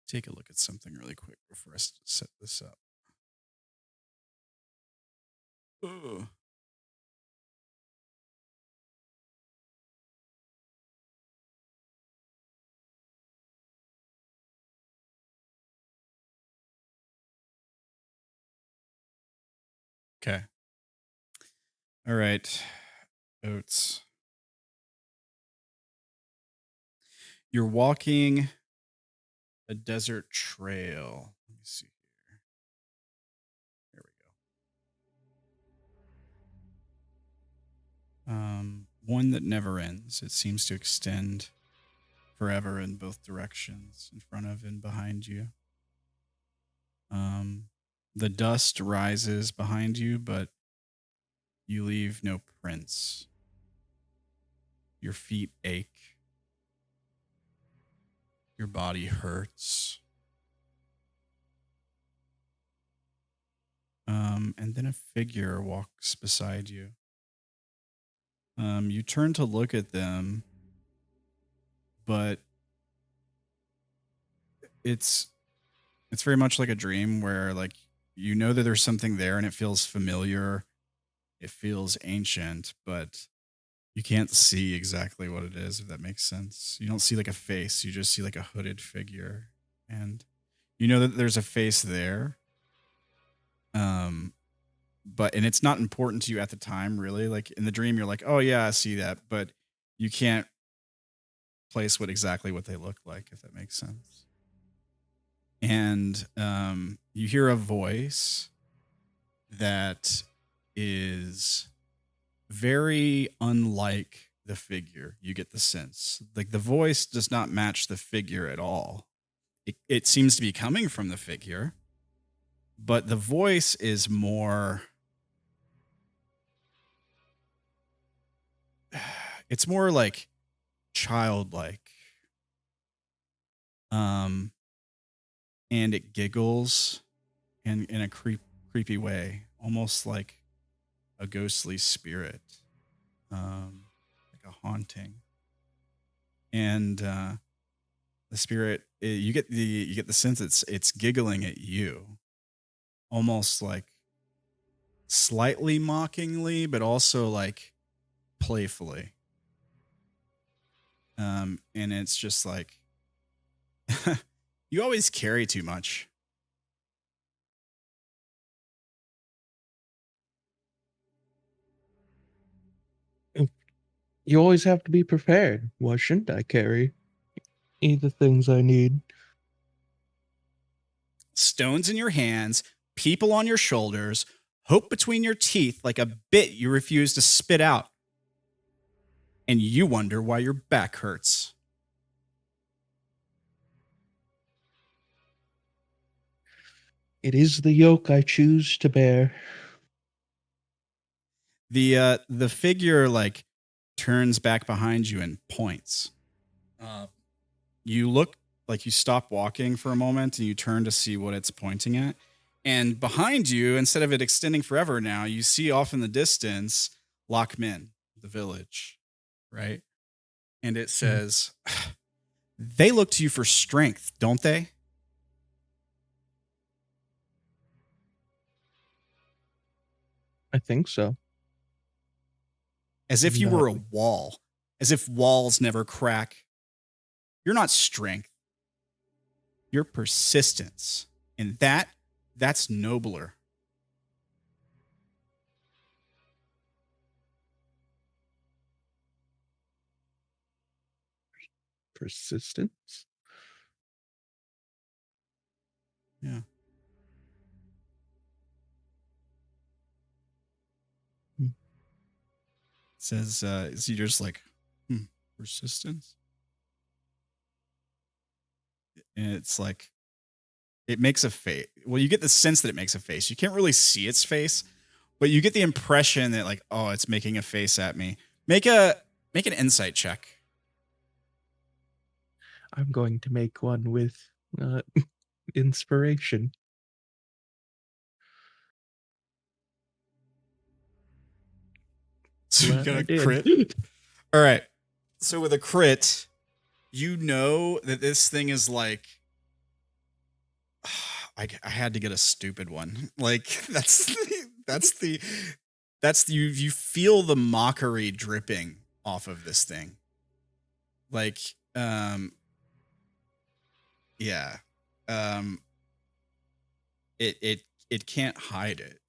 Take a look at something really quick before I set this up. Ugh. Okay. All right. Oats. You're walking a desert trail. Let me see here. There we go. One that never ends. It seems to extend forever in both directions, in front of and behind you. The dust rises behind you, but you leave no prints. Your feet ache. Your body hurts. And then a figure walks beside you. You turn to look at them, but it's very much like a dream where, like, you know that there's something there and it feels familiar. It feels ancient, but you can't see exactly what it is, if that makes sense. You don't see like a face. You just see like a hooded figure. And you know that there's a face there. And it's not important to you at the time, really. Like in the dream, you're like, oh yeah, I see that. But you can't place exactly what they look like, if that makes sense. And you hear a voice that is very unlike the figure. You get the sense. Like the voice does not match the figure at all. It seems to be coming from the figure, but the voice is more... It's more like childlike. And it giggles in a creepy way, almost like a ghostly spirit, like a haunting. And the spirit, you get the sense it's giggling at you, almost like slightly mockingly, but also like playfully. And it's just like, you always carry too much. You always have to be prepared. Why shouldn't I carry the things I need? Stones in your hands, people on your shoulders, hope between your teeth like a bit you refuse to spit out. And you wonder why your back hurts. It is the yoke I choose to bear. The figure like turns back behind you and points. You look like you stop walking for a moment and you turn to see what it's pointing at. And behind you, instead of it extending forever now, you see off in the distance Loch Min, the village, right? And it says, they look to you for strength, don't they? I think so. As if you No. were a wall, as if walls never crack. You're not strength. You're persistence. And that's nobler. Persistence? Yeah. Hmm. It says, is he just like, persistence? And it's like, it makes a face. Well, you get the sense that it makes a face. You can't really see its face, but you get the impression that like, oh, it's making a face at me. Make an insight check. I'm going to make one with inspiration. So you Glad got I a did. crit. All right. So with a crit, you know that this thing is like, I had to get a stupid one. Like you feel the mockery dripping off of this thing. Like, yeah. It can't hide it.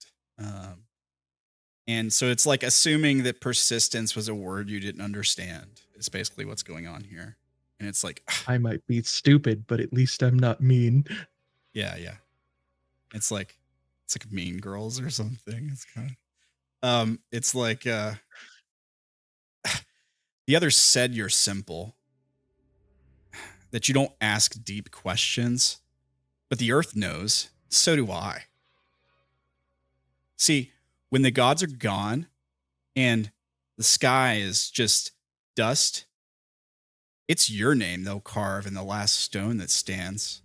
And so it's like assuming that persistence was a word you didn't understand. It's basically what's going on here. And it's like, I might be stupid, but at least I'm not mean. yeah. It's like Mean Girls or something. It's kind of, it's like, the others said you're simple, that you don't ask deep questions, but the earth knows. So do I. See, when the gods are gone and the sky is just dust, it's your name they'll carve in the last stone that stands.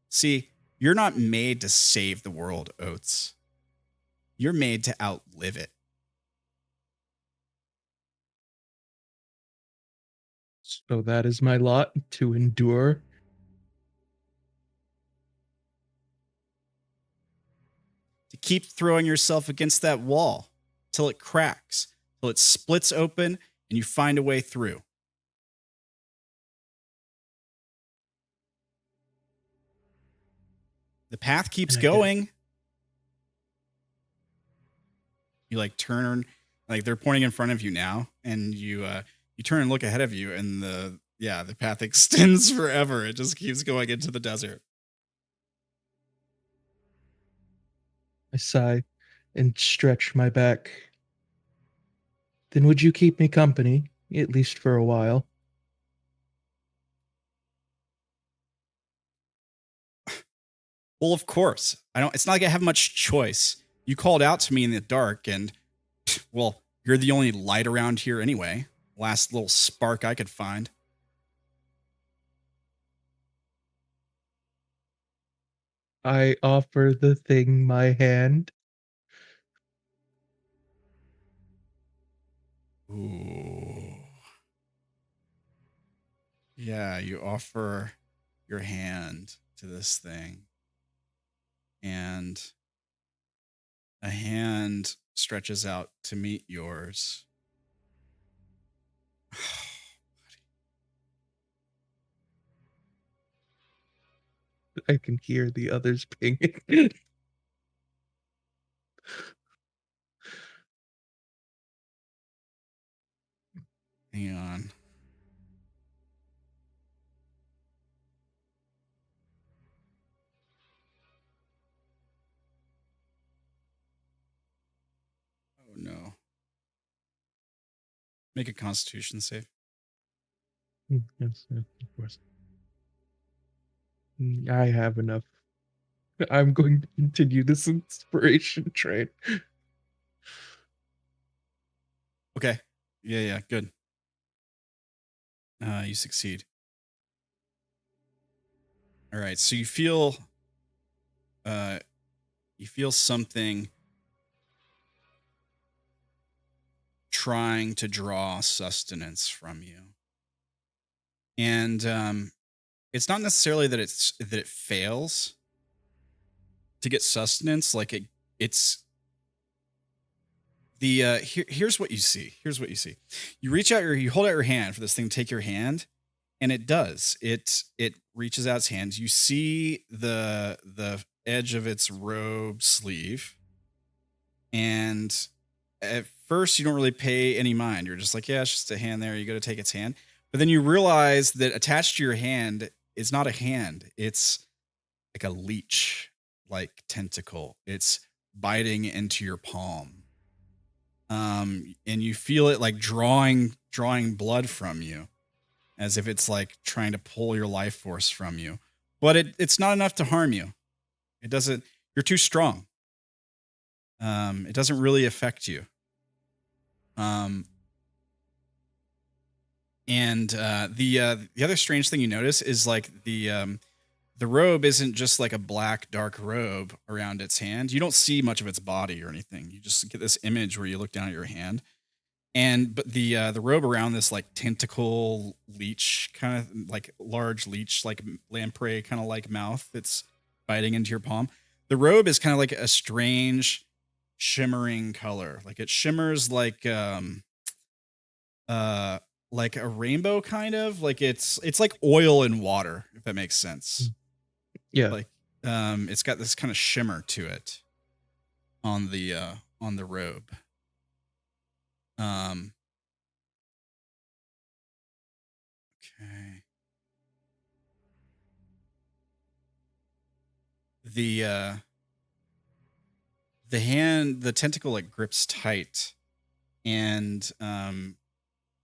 See, you're not made to save the world, Oats. You're made to outlive it. So that is my lot, to endure. To keep throwing yourself against that wall till it cracks, till it splits open and you find a way through. The path keeps going. You like turn, like they're pointing in front of you now, and you turn and look ahead of you, and the path extends forever. It just keeps going into the desert. I sigh and stretch my back. Then would you keep me company, at least for a while? Well, of course. It's not like I have much choice. You called out to me in the dark, and well, you're the only light around here anyway. Last little spark I could find. I offer the thing my hand. Ooh. Yeah, you offer your hand to this thing. And a hand stretches out to meet yours. I can hear the others pinging. Hang on. Make a Constitution save. Yes, of course. I have enough. I'm going to continue this inspiration train. Okay. Yeah, good. You succeed. All right, so you feel something trying to draw sustenance from you. And it's not necessarily that it fails to get sustenance, like it's the here's what you see. You hold out your hand for this thing to take your hand, and it does. It reaches out its hand. You see the edge of its robe sleeve, and at first you don't really pay any mind. You're just like, yeah, it's just a hand there. You go to take its hand, but then you realize that attached to your hand is not a hand. It's like a leech, like tentacle. It's biting into your palm. And you feel it like drawing blood from you, as if it's like trying to pull your life force from you. But it's not enough to harm you. It doesn't. You're too strong. It doesn't really affect you. And the other strange thing you notice is like the robe isn't just like a black dark robe around its hand. You don't see much of its body or anything. You just get this image where you look down at your hand, but the robe around this like tentacle leech, kind of like large leech, like lamprey kind of like mouth that's biting into your palm. The robe is kind of like a strange shimmering color. Like it shimmers like a rainbow, kind of like it's like oil in water, if that makes sense. Yeah. Like it's got this kind of shimmer to it on the robe. Okay. The tentacle like grips tight, and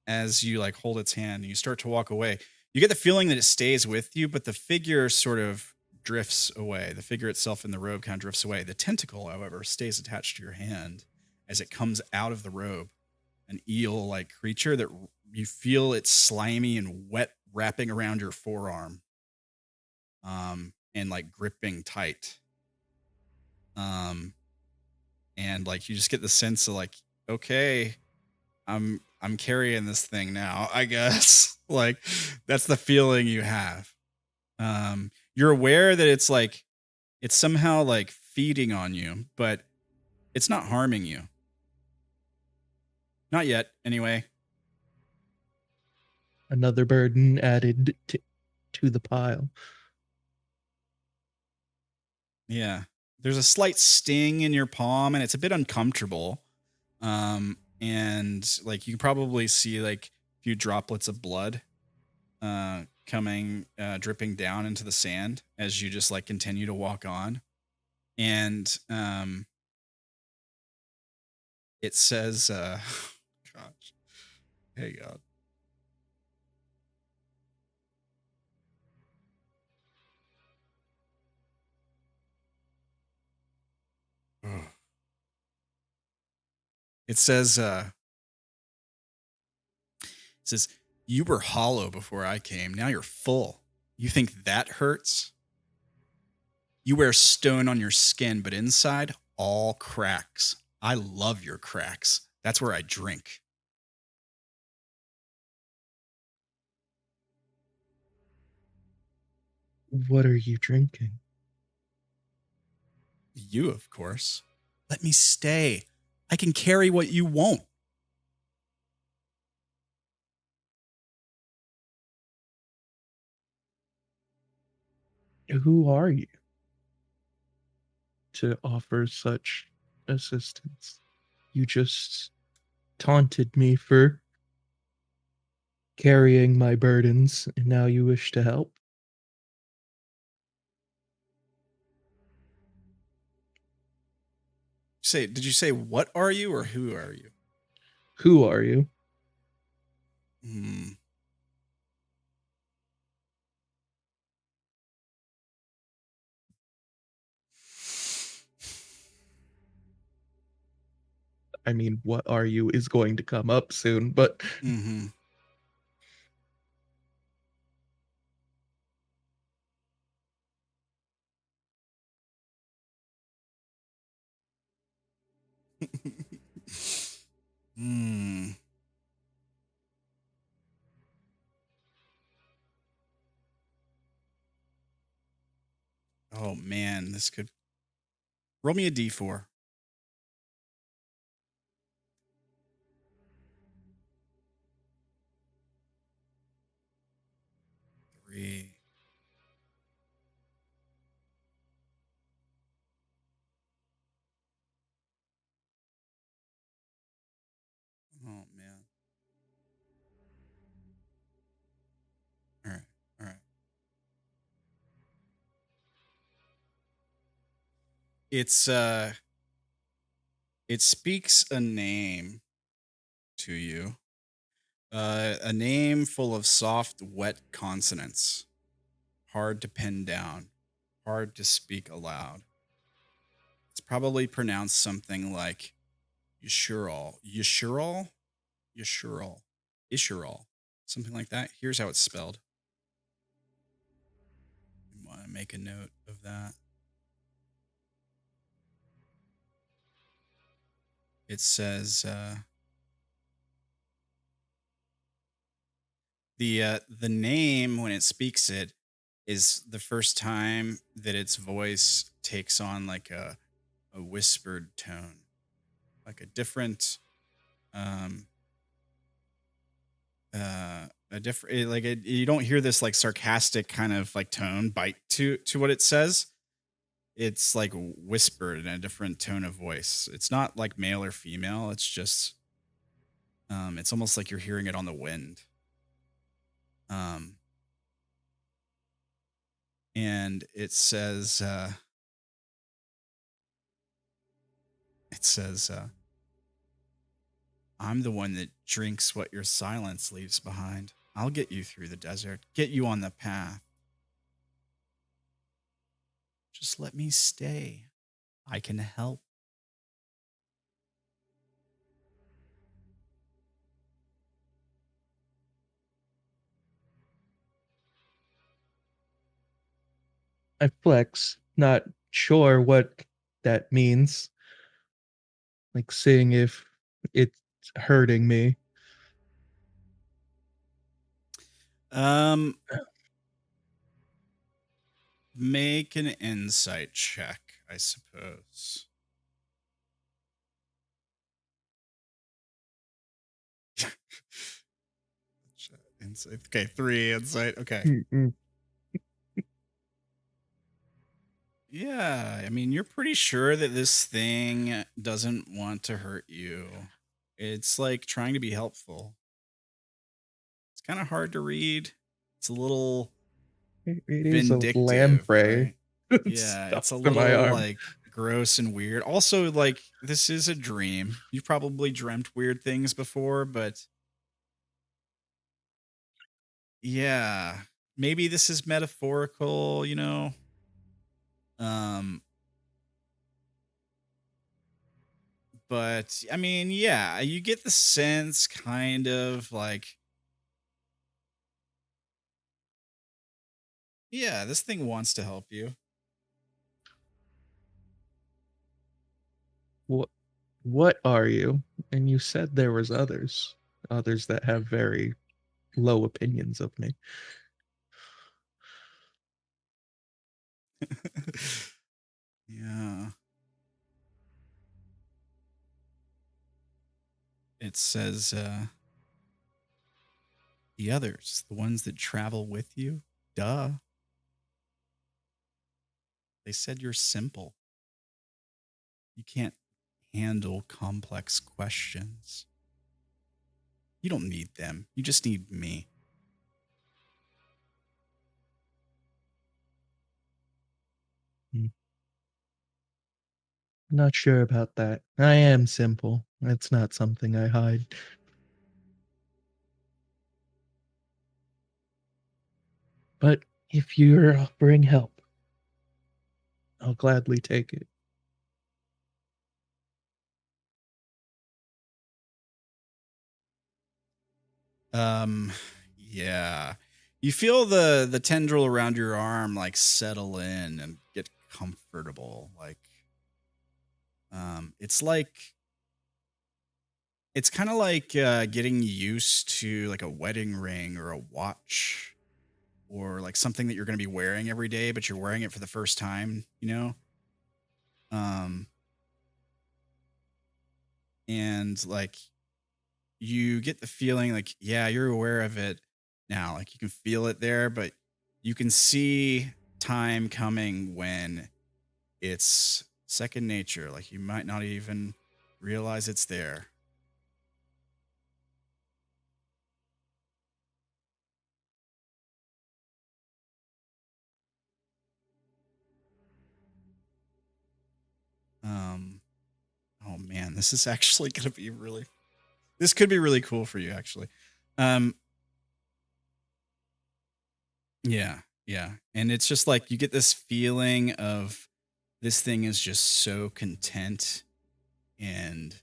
as you like hold its hand and you start to walk away, you get the feeling that it stays with you, but the figure sort of drifts away. The figure itself in the robe kind of drifts away. The tentacle, however, stays attached to your hand as it comes out of the robe. An eel-like creature that you feel it's slimy and wet wrapping around your forearm, and like gripping tight. And like you just get the sense of like, okay, I'm carrying this thing now, I guess. Like that's the feeling you have. You're aware that it's somehow like feeding on you, but it's not harming you. Not yet, anyway. Another burden added to the pile. Yeah. There's a slight sting in your palm, and it's a bit uncomfortable. And like you can probably see like a few droplets of blood dripping down into the sand as you just like continue to walk on. And it says gosh. Hey God. It says, you were hollow before I came. Now you're full. You think that hurts? You wear stone on your skin, but inside, all cracks. I love your cracks. That's where I drink. What are you drinking? You, of course. Let me stay. I can carry what you won't. Who are you to offer such assistance? You just taunted me for carrying my burdens, and now you wish to help? Did you say what are you or who are you? Who are you? Hmm. I mean, what are you is going to come up soon, but Mm-hmm. Hmm. Oh man, this could roll me a d4. 3. Oh man. All right. All right. It speaks a name to you. A name full of soft, wet consonants, hard to pin down, hard to speak aloud. It's probably pronounced something like Yeshurol, Yeshurol, Yeshurol, Ishurol, something like that. Here's how it's spelled. You want to make a note of that. It says the name when it speaks it is the first time that its voice takes on like a whispered tone, like a different a different like you don't hear this like sarcastic kind of like tone bite to what it says. It's like whispered in a different tone of voice. It's not like male or female. It's just it's almost like you're hearing it on the wind. And it says I'm the one that drinks what your silence leaves behind. I'll get you through the desert, get you on the path. Just let me stay. I can help. I flex, not sure what that means. Like seeing if it's hurting me. Make an insight check, I suppose. Insight. Okay, 3 insight. Okay. Yeah, I mean, you're pretty sure that this thing doesn't want to hurt you. It's like trying to be helpful. It's kind of hard to read. It's a little It is a vindictive, lamprey. right? Yeah, it's a To my little arm. like gross and weird. Also, like this is a dream. You've probably dreamt weird things before, but yeah, maybe this is metaphorical, you know. But I mean, yeah, you get the sense kind of like yeah, this thing wants to help you. What are you? And you said there was others that have very low opinions of me. Yeah. It says the others, the ones that travel with you. Duh. They said you're simple. You can't handle complex questions. You don't need them. You just need me. Not sure about that. I am simple. It's not something I hide. But if you're offering help, I'll gladly take it. Yeah. You feel the tendril around your arm like settle in and get comfortable. It's kind of like getting used to like a wedding ring or a watch or like something that you're going to be wearing every day, but you're wearing it for the first time, you know? Um, and like you get the feeling like, yeah, you're aware of it now. Like you can feel it there, but you can see time coming when it's second nature. Like you might not even realize it's there. Um, oh man, this is actually going to be this could be really cool for you actually. Um, yeah, yeah. And it's just like you get this feeling of this thing is just so content and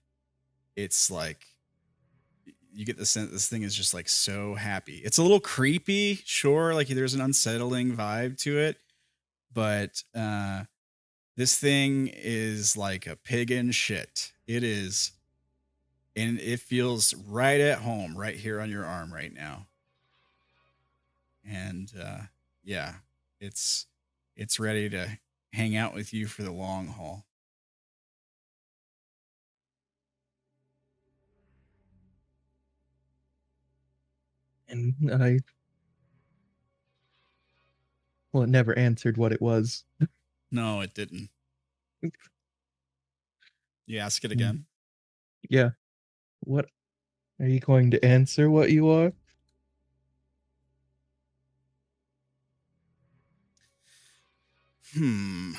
it's like you get the sense this thing is just like so happy. It's a little creepy, sure, like there's an unsettling vibe to it, but this thing is like a pig in shit. It is, and it feels right at home right here on your arm right now. And yeah, it's ready to hang out with you for the long haul. And it never answered what it was. No, it didn't. You ask it again. Yeah. What are you going to answer what you are? Hmm.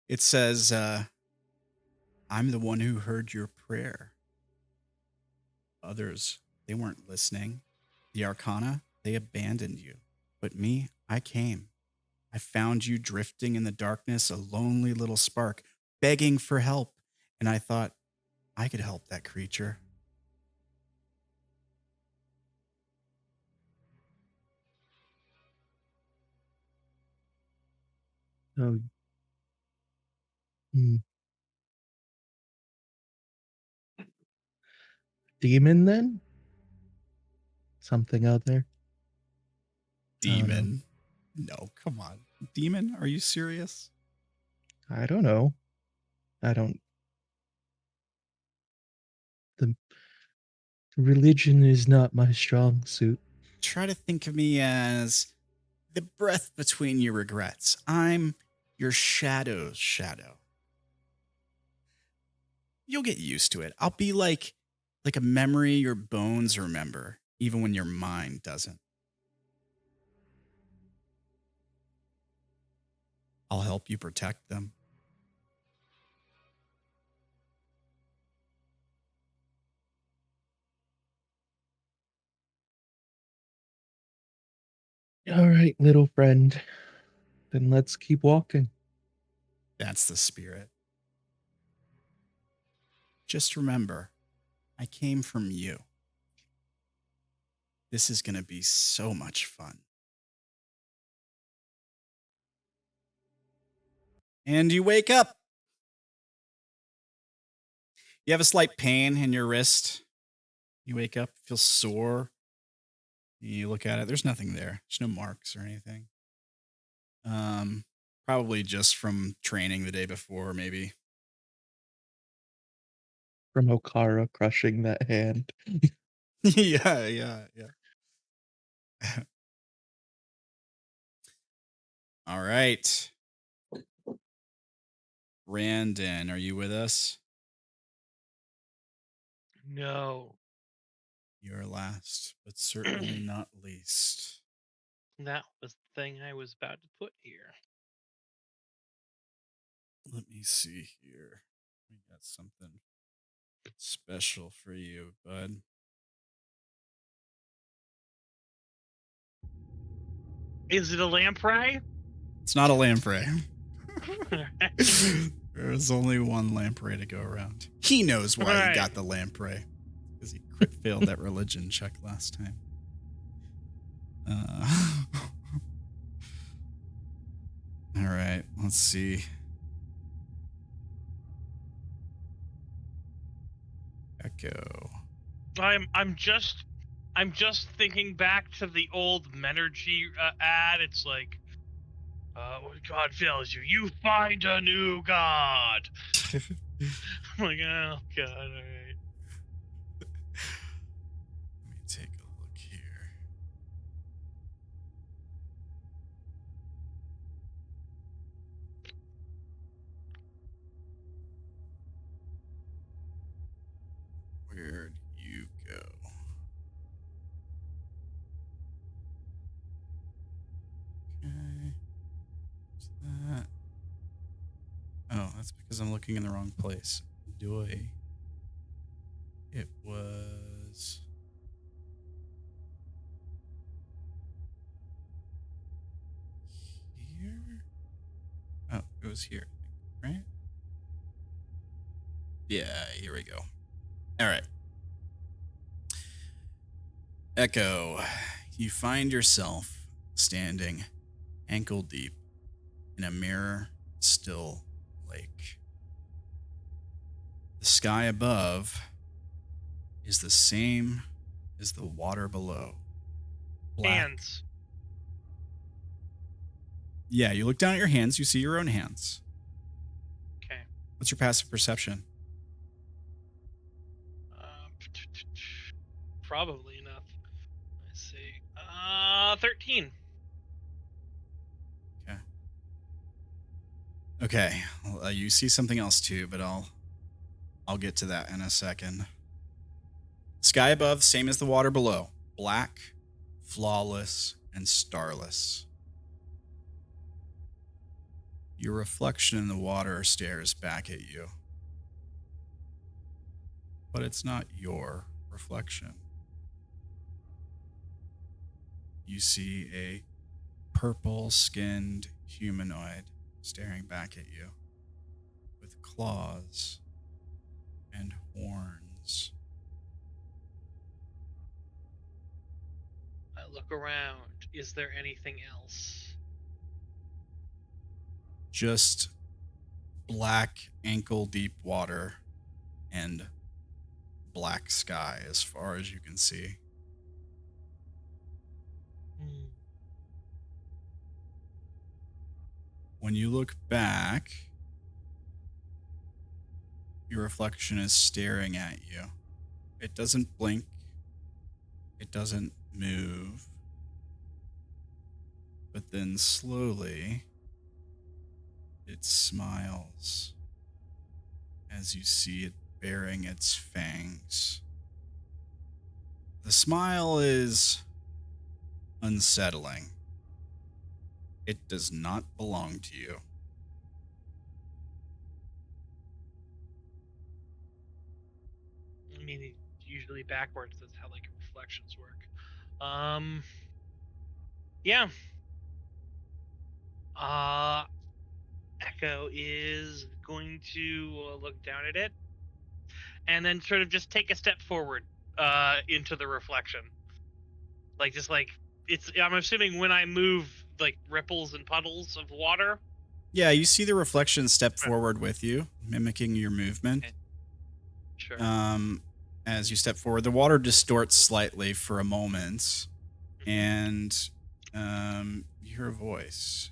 It says, I'm the one who heard your prayer. Others, they weren't listening. The Arcana, they abandoned you. But me, I came. I found you drifting in the darkness, a lonely little spark, begging for help. And I thought, I could help that creature. Oh. Hmm. Demon then? Something other? Demon? No, come on. Demon? Are you serious? I don't know. I don't. The religion is not my strong suit. Try to think of me as the breath between your regrets. I'm your shadow's shadow. You'll get used to it. I'll be like a memory your bones remember, even when your mind doesn't. I'll help you protect them. All right, little friend. Then let's keep walking. That's the spirit. Just remember, I came from you. This is going to be so much fun. And you wake up. You have a slight pain in your wrist. You wake up, feel sore. You look at it. There's nothing there. There's no marks or anything. Probably just from training the day before, maybe. From Okara crushing that hand. yeah. All right. Randon, are you with us? No. You're last, but certainly not least. That was the thing I was about to put here. Let me see here. We got something. Special for you, bud. Is it a lamprey? It's not a lamprey. There's only one lamprey to go around. He knows why he got the lamprey. Because he crit failed that religion check last time. All right, let's see. Echo. I'm just thinking back to the old Menergy ad. It's like, when God fails you, you find a new god. I'm like, oh god, all right. Let me take a look here. Where'd you go? Okay. What's that? Oh, that's because I'm looking in the wrong place. Doy. It was... here? Oh, it was here, right? Yeah, here we go. All right. Echo, you find yourself standing ankle deep in a mirror still lake. The sky above is the same as the water below. Black. Hands. Yeah, you look down at your hands, you see your own hands. Okay. What's your passive perception? Probably enough. Let's see. 13. Okay, well, you see something else too, but I'll get to that in a second. Sky above, same as the water below. Black, flawless, and starless. Your reflection in the water stares back at you. But it's not your reflection. You see a purple-skinned humanoid staring back at you with claws and horns. I look around. Is there anything else? Just black, ankle-deep water and black sky as far as you can see. When you look back, your reflection is staring at you. It doesn't blink. It doesn't move. But then slowly, it smiles as you see it baring its fangs. The smile is unsettling. It does not belong to you. I mean, usually backwards. That's how like reflections work. Yeah. Echo is going to look down at it, and then sort of just take a step forward into the reflection. Like just like it's. I'm assuming when I move, like ripples and puddles of water. Yeah, you see the reflection step forward with you, mimicking your movement. Okay. Sure. As you step forward, the water distorts slightly for a moment, and you hear a voice.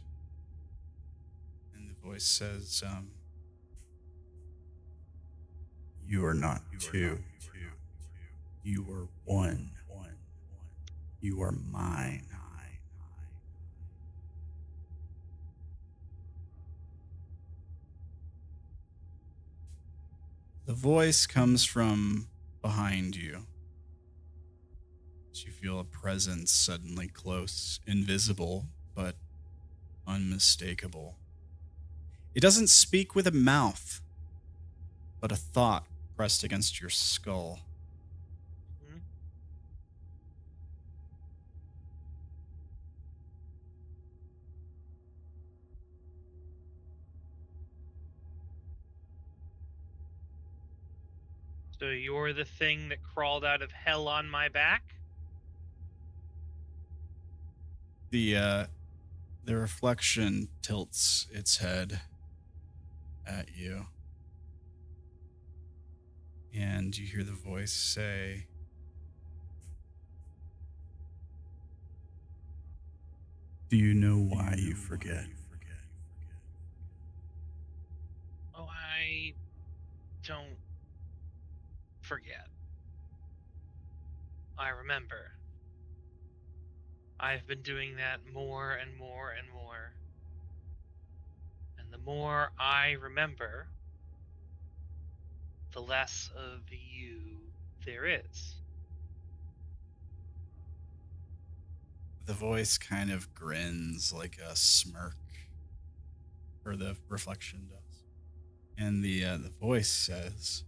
And the voice says, you are not two. You are one. You are mine. The voice comes from behind you. You feel a presence suddenly close, invisible, but unmistakable. It doesn't speak with a mouth, but a thought pressed against your skull. Mhm. So you're the thing that crawled out of hell on my back? The reflection tilts its head at you. And you hear the voice say, "Do you know why you forget?" Oh, I don't forget. I remember. I've been doing that more and more and more. And the more I remember, the less of you there is. The voice kind of grins like a smirk, or the reflection does. And the voice says,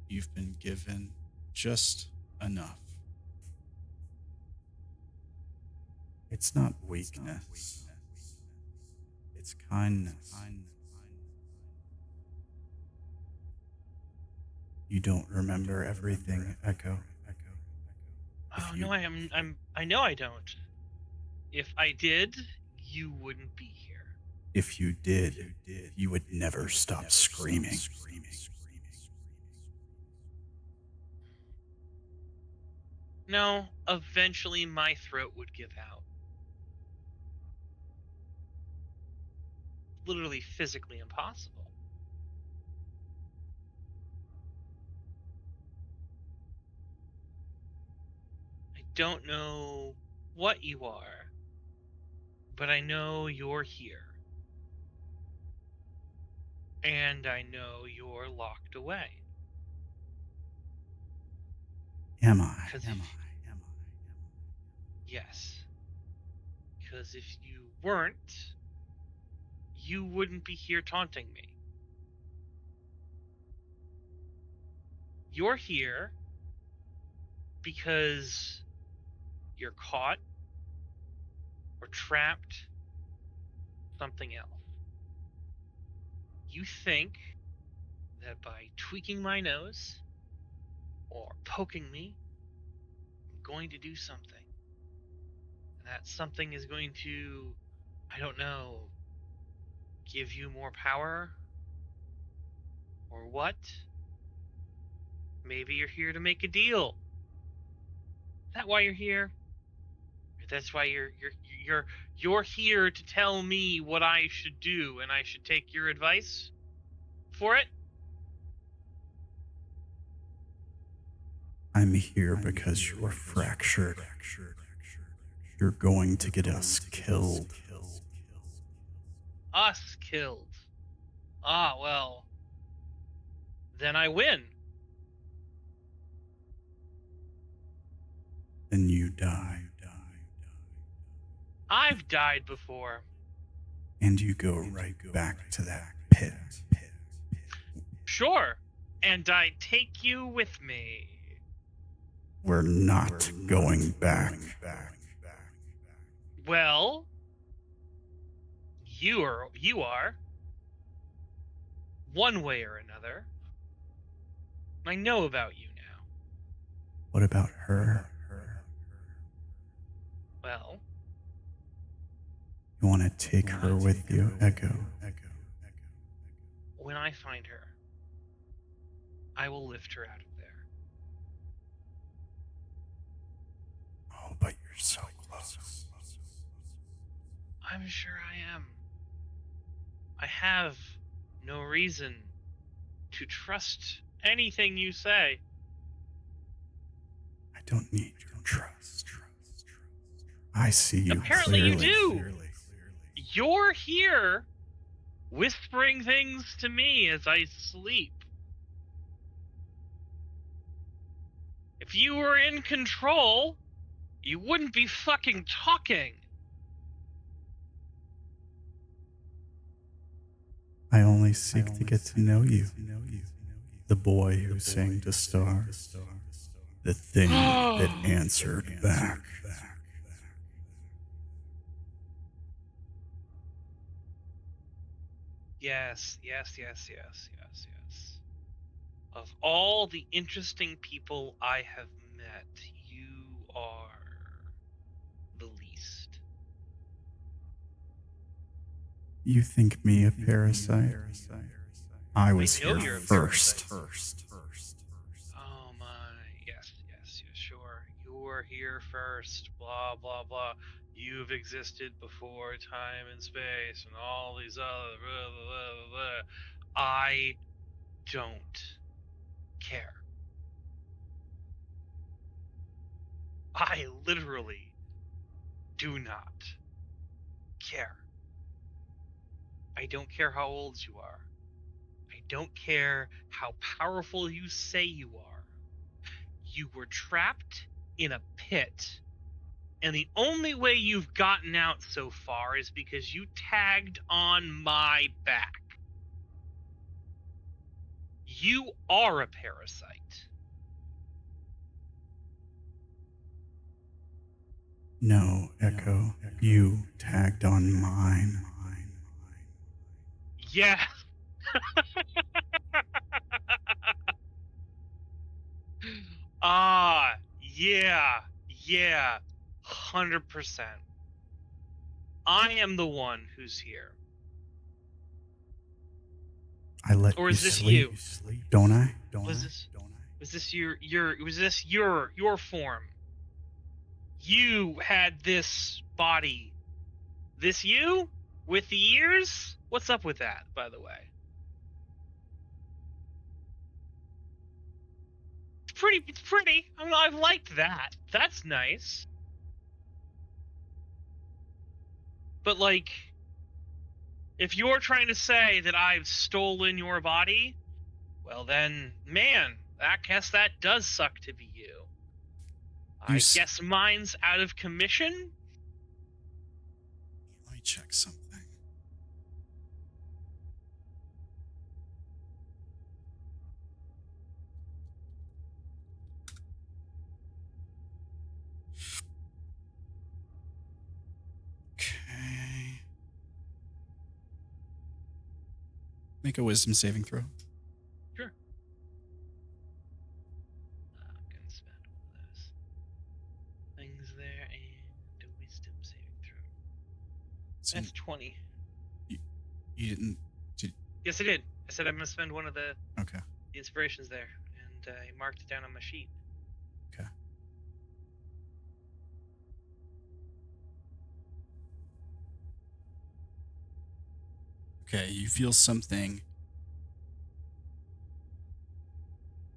"You've been given just enough. It's not weakness. It's kindness. You don't remember everything, Echo. Oh no, I know I don't. If I did, you wouldn't be here. If you did, you would never stop screaming." No, eventually my throat would give out. Literally physically impossible. I don't know what you are, but I know you're here. And I know you're locked away. Am I? Yes. Because if you weren't, you wouldn't be here taunting me. You're here because you're caught or trapped, something else. You think that by tweaking my nose or poking me, I'm going to do something. And that something is going to, I don't know, give you more power? Or what? Maybe you're here to make a deal. Is that why you're here? Or that's why you're here to tell me what I should do and I should take your advice for it? I'm here because you're fractured. You're going to get us killed. Us killed. Ah, well. Then I win. Then you die. I've died before. And you go right back to that pit. Sure. And I take you with me. We're not going back. Well, you are. One way or another. I know about you now. What about her? Well, You want to take her with you, Echo? when I find her, I will lift her out of there. Oh, but you're so close. I'm sure I am. I have no reason to trust anything you say. I don't need your trust. I see you Apparently clearly. you do. You're here whispering things to me as I sleep. If you were in control, you wouldn't be fucking talking. I only seek to get to know you. The boy who sang to stars. The thing that answered back. Yes. Of all the interesting people I have met, you are the least. You think me a parasite? I was know here you're a first. Oh my, yes, sure. You were here first, blah, blah, blah. You've existed before time and space and all these other blah, blah, blah, blah. I don't care. I literally do not care. I don't care how old you are. I don't care how powerful you say you are. You were trapped in a pit, and the only way you've gotten out so far is because you tagged on my back. You are a parasite. No, Echo. You tagged on mine. Yeah. Yeah. 100%. I am the one who's here. I let Or you is this sleep, you? don't I? Was this your form? You had this body. This you? With the ears? What's up with that, by the way? It's pretty. I've liked that. That's nice. But like, if you're trying to say that I've stolen your body, well then, man, I guess that does suck to be you. I guess mine's out of commission? Let me check something. Okay. Make a wisdom saving throw. Sure. I'm gonna spend one of those things there and a wisdom saving throw. That's 20. You didn't. Yes, I did. I said I'm gonna spend one of the Okay. inspirations there, and I marked it down on my sheet. Okay. Okay, you feel something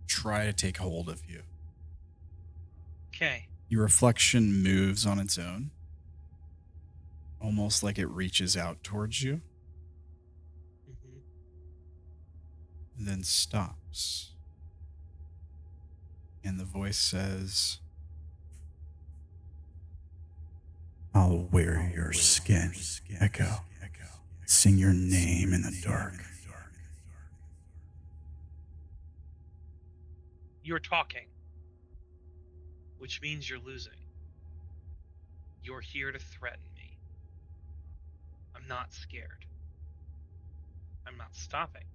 try to take hold of you. Okay. Your reflection moves on its own, almost like it reaches out towards you, and then stops. And the voice says, I'll wear your skin, Echo. Sing your name in the dark. You're talking, which means you're losing. You're here to threaten me. I'm not scared. I'm not stopping.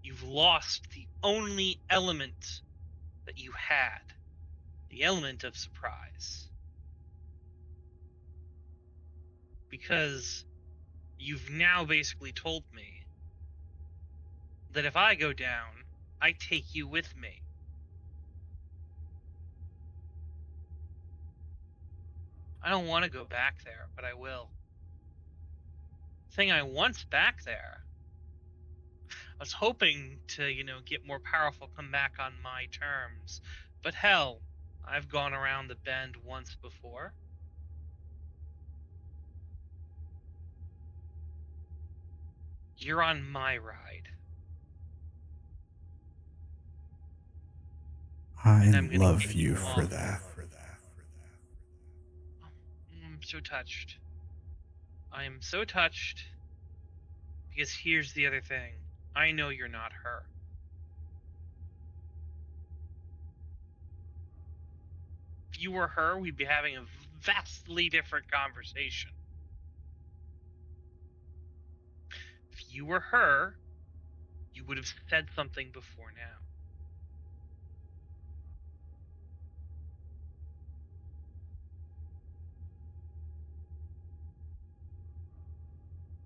You've lost the only element that you had, the element of surprise. Because you've now basically told me that if I go down, I take you with me. I don't want to go back there, but I will. The thing I want's back there. I was hoping to, get more powerful, come back on my terms. But hell, I've gone around the bend once before. You're on my ride. I love you for that. I'm so touched. I am so touched. Because here's the other thing. I know you're not her. If you were her, we'd be having a vastly different conversation. If you were her, you would have said something before now.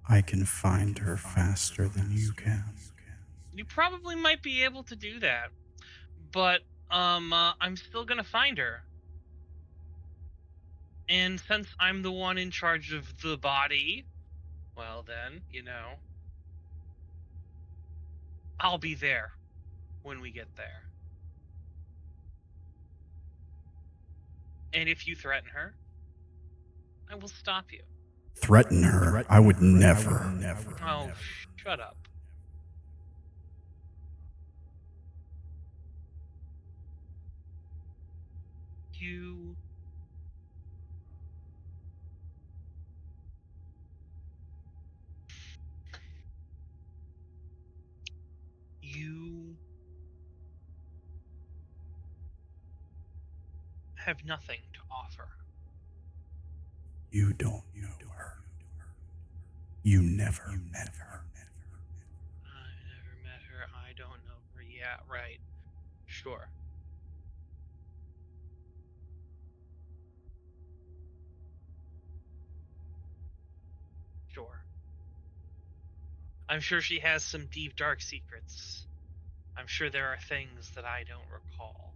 I can find her faster than you can. You probably might be able to do that, but I'm still gonna find her. And since I'm the one in charge of the body, well then, I'll be there when we get there. And if you threaten her, I will stop you. Threaten her? I would never. Oh, shut up. You have nothing to offer. You don't know her. You never met her. I never met her. I don't know her. Yeah, right. Sure. Sure. I'm sure she has some deep, dark secrets. I'm sure there are things that I don't recall.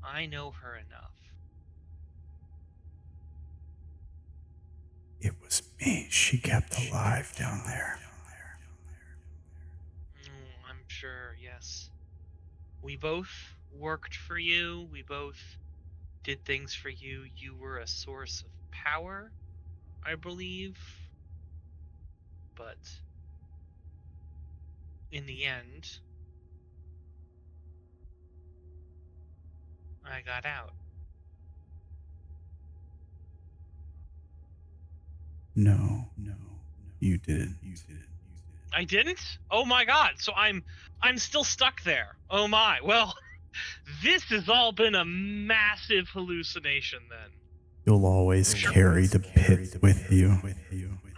I know her enough. It was me she kept alive down there. I'm sure, yes. We both worked for you. We both did things for you. You were a source of power, I believe. But in the end, I got out. No, you didn't. I didn't? Oh my god, so I'm still stuck there. Oh my. Well, this has all been a massive hallucination then. You'll always carry the pit with you.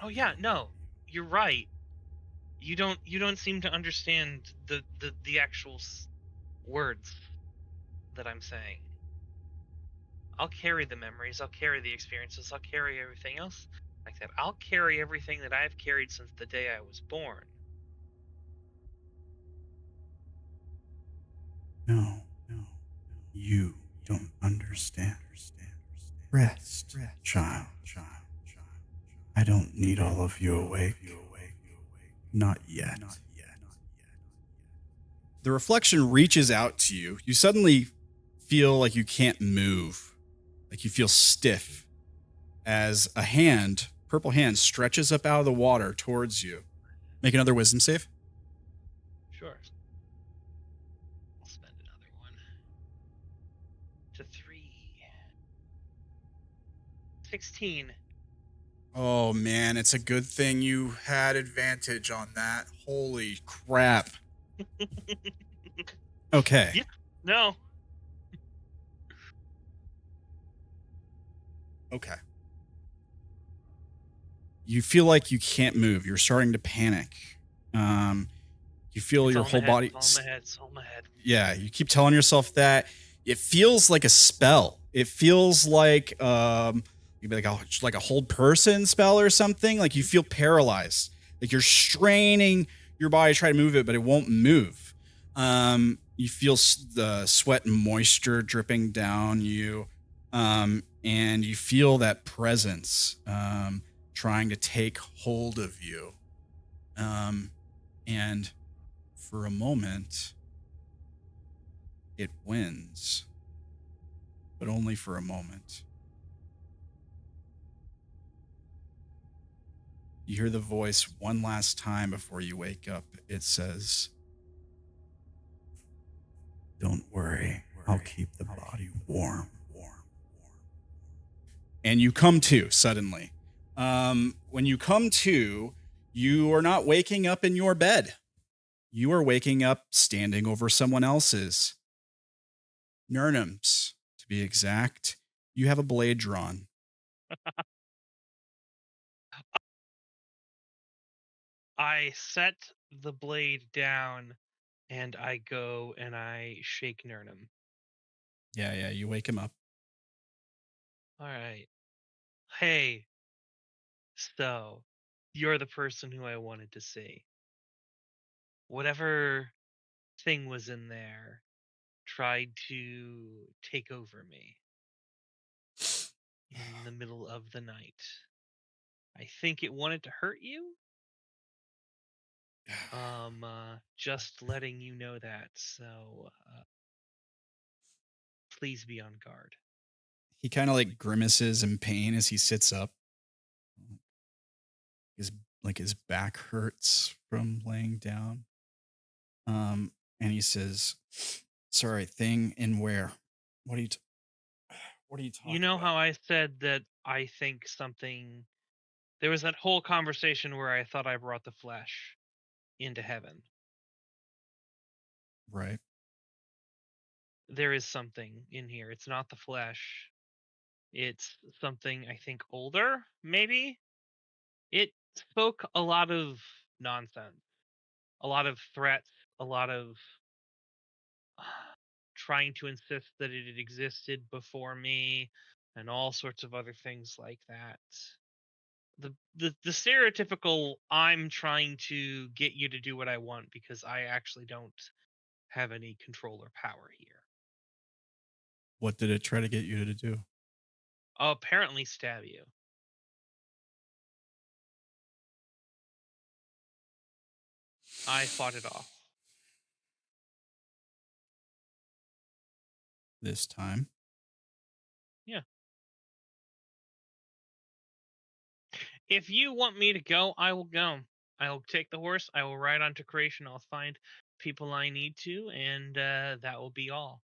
Oh yeah, no. You're right. You don't seem to understand the actual words that I'm saying. I'll carry the memories, I'll carry the experiences, I'll carry everything else like that. I'll carry everything that I've carried since the day I was born. No. You don't understand. Rest, child. I don't need all of you awake. Not yet. The reflection reaches out to you. You suddenly feel like you can't move, like you feel stiff, as a hand, purple hand, stretches up out of the water towards you. Make another wisdom save. Sure. I'll spend another one. To 3. 16. Oh man, it's a good thing you had advantage on that. Holy crap. Okay. Yeah. No. Okay. You feel like you can't move. You're starting to panic. You feel your whole body. It's all in my head. Yeah, you keep telling yourself that. It feels like a spell. It feels like maybe like a hold person spell or something. Like you feel paralyzed. Like you're straining your body to try to move it, but it won't move. You feel the sweat and moisture dripping down you, and you feel that presence trying to take hold of you. And for a moment, it wins, but only for a moment. You hear the voice one last time before you wake up. It says, "Don't worry, I'll keep the body warm." And you come to suddenly. When you come to, you are not waking up in your bed. You are waking up standing over someone else's. Nurnham's, to be exact. You have a blade drawn. I set the blade down and I go and I shake Nurnham. Yeah, you wake him up. All right. Hey, so you're the person who I wanted to see. Whatever thing was in there tried to take over me in the middle of the night. I think it wanted to hurt you. Just letting you know that. So, please be on guard. He kind of like grimaces in pain as he sits up. His back hurts from laying down. And he says, "Sorry, thing in where? What are you talking You know about?" how I said that I think something. There was that whole conversation where I thought I brought the flesh into heaven. Right. There is something in here. It's not the flesh. It's something I think older, maybe. It spoke a lot of nonsense, a lot of threats, a lot of trying to insist that it had existed before me, and all sorts of other things like that. The stereotypical I'm trying to get you to do what I want because I actually don't have any control or power here. What did it try to get you to do? I'll apparently stab you. I fought it off. This time? Yeah. If you want me to go, I will go. I will take the horse. I will ride onto creation. I'll find people I need to, and that will be all.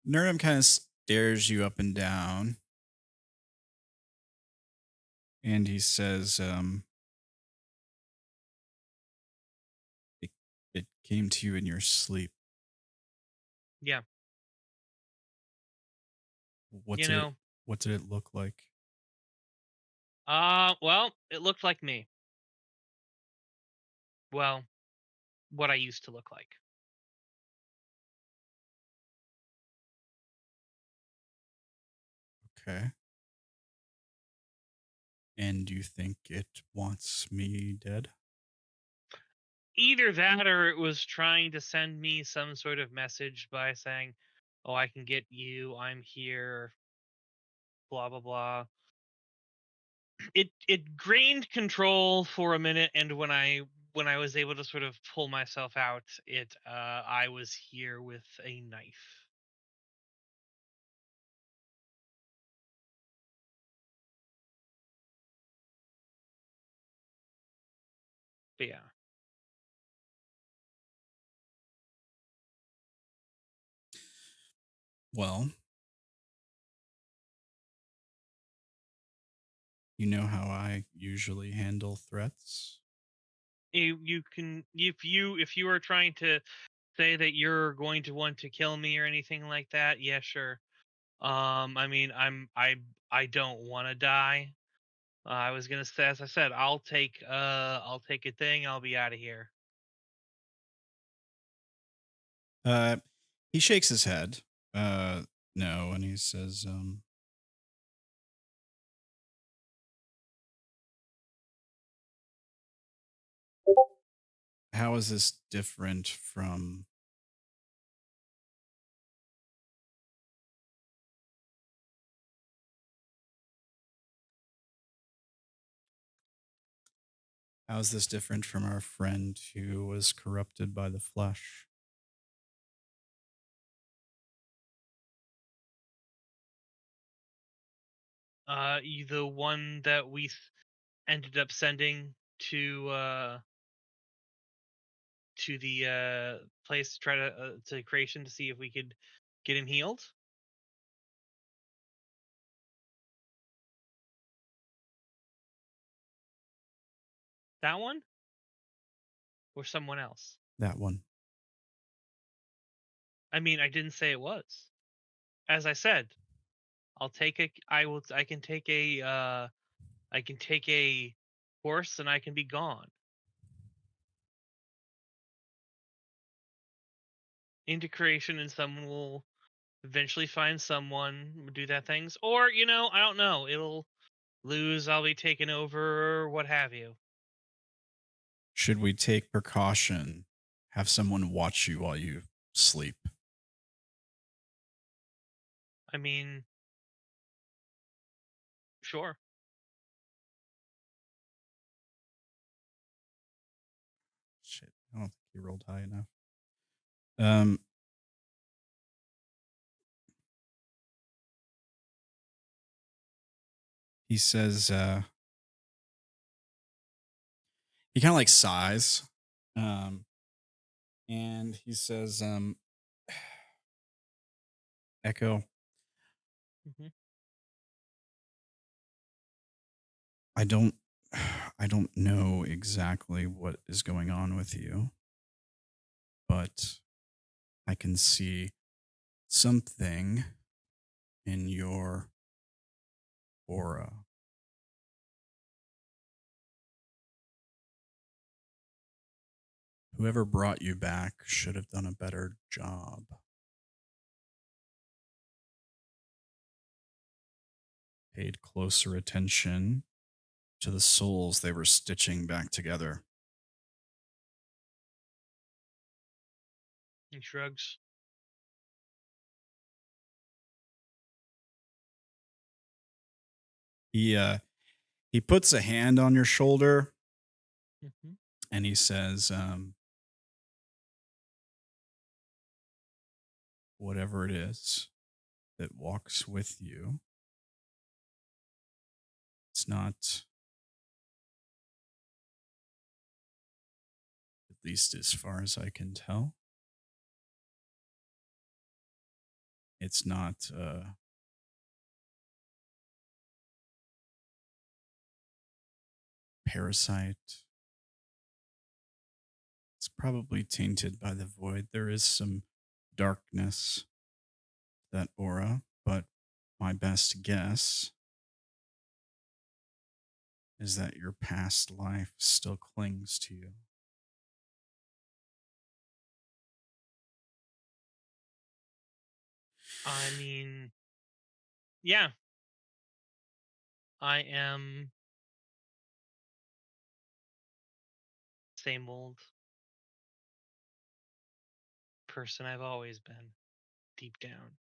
Nurnham kind of stares you up and down. And he says, it came to you in your sleep. Yeah. What You did know, what did it look like? well, it looked like me. Well, what I used to look like. Okay. And do you think it wants me dead? Either that or it was trying to send me some sort of message by saying, "Oh, I can get you. I'm here." Blah blah blah. It gained control for a minute, and when I was able to sort of pull myself out, I was here with a knife. But yeah. Well, you know how I usually handle threats. You can if you are trying to say that you're going to want to kill me or anything like that, yeah, sure. I mean, I don't want to die. I was gonna say, as I said, I'll take a thing. I'll be out of here. He shakes his head. No, and he says, how is this different from our friend who was corrupted by the flesh? The one that we ended up sending to the place to try to creation to see if we could Get him healed? That one? Or someone else? That one. I mean, I didn't say it was. As I said, I can take a horse and I can be gone. Into creation, and someone will eventually find someone, do that things. Or, I don't know. It'll lose, I'll be taken over, or what have you. Should we take precaution? Have someone watch you while you sleep? I mean, sure. Shit, I don't think he rolled high enough. Um, he says, he kind of like sighs, and he says, Echo, Mhm. I don't know exactly what is going on with you, but I can see something in your aura. Whoever brought you back should have done a better job. Paid closer attention to the souls they were stitching back together. He shrugs. He puts a hand on your shoulder Mhm. and he says, whatever it is that walks with you, it's not, at least as far as I can tell, it's not parasite. It's probably tainted by the void. There is some darkness, that aura, but my best guess is that your past life still clings to you. I mean, yeah. I am same old person I've always been, deep down.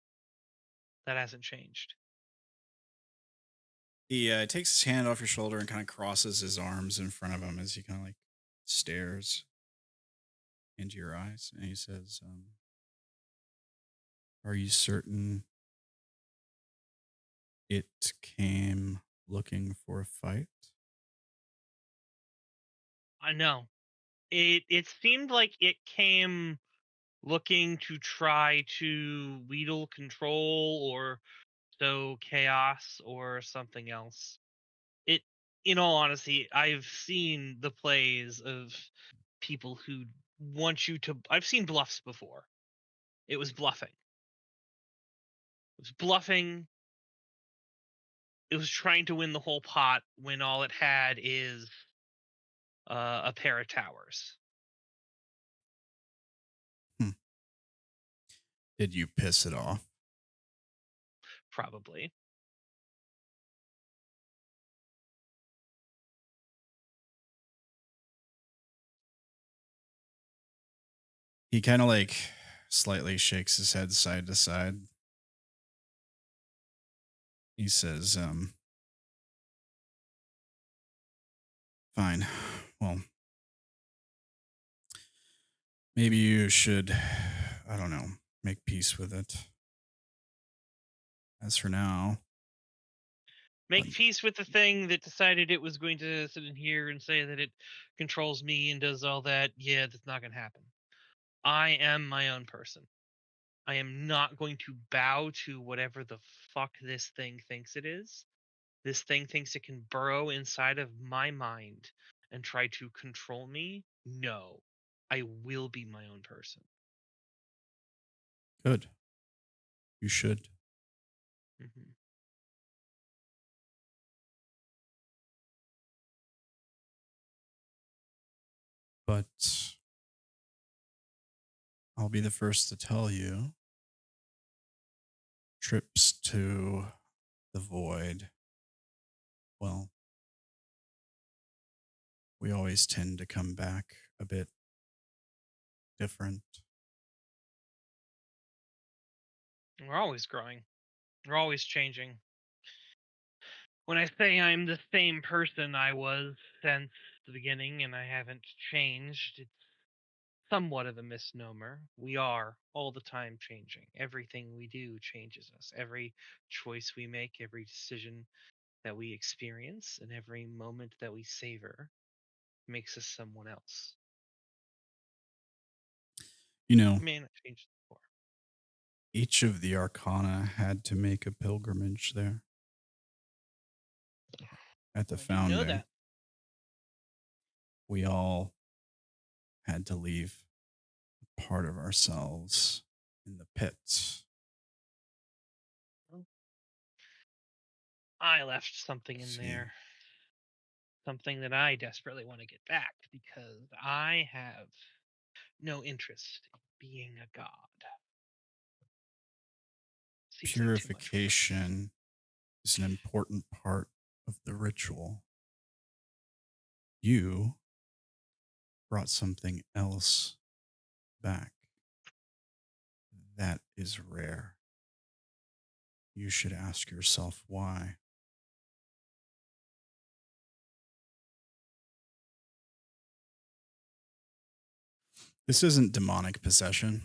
That hasn't changed. He takes his hand off your shoulder and kind of crosses his arms in front of him as he kind of like stares into your eyes. And he says, are you certain it came looking for a fight? I know. It seemed like it came looking to try to wheedle control or sow chaos or something else. It, in all honesty, I've seen the plays of people who want you to. I've seen bluffs before. It was bluffing. It was bluffing. It was trying to win the whole pot when all it had is a pair of towers. Did you piss it off? Probably. He kind of like slightly shakes his head side to side. He says, fine. Well, maybe you should, I don't know, make peace with it. As for now, Make peace with the thing that decided it was going to sit in here and say that it controls me and does all that. Yeah, that's not going to happen. I am my own person. I am not going to bow to whatever the fuck this thing thinks it is. This thing thinks it can burrow inside of my mind and try to control me. No, I will be my own person. Good. You should. Mm-hmm. But I'll be the first to tell you, trips to the void, well, we always tend to come back a bit different. We're always growing. We're always changing. When I say I'm the same person I was since the beginning and I haven't changed, it's somewhat of a misnomer. We are all the time changing. Everything we do changes us. Every choice we make, every decision that we experience, and every moment that we savor makes us someone else. You know, May not change before. each of the Arcana had to make a pilgrimage there at the I do know founding. that. We all had to leave part of ourselves in the pits. I left something in See. there. Something that I desperately want to get back because I have no interest in being a god. Seems like too much work. Purification is an important part of the ritual. You brought something else back. That is rare. You should ask yourself why. This isn't demonic possession.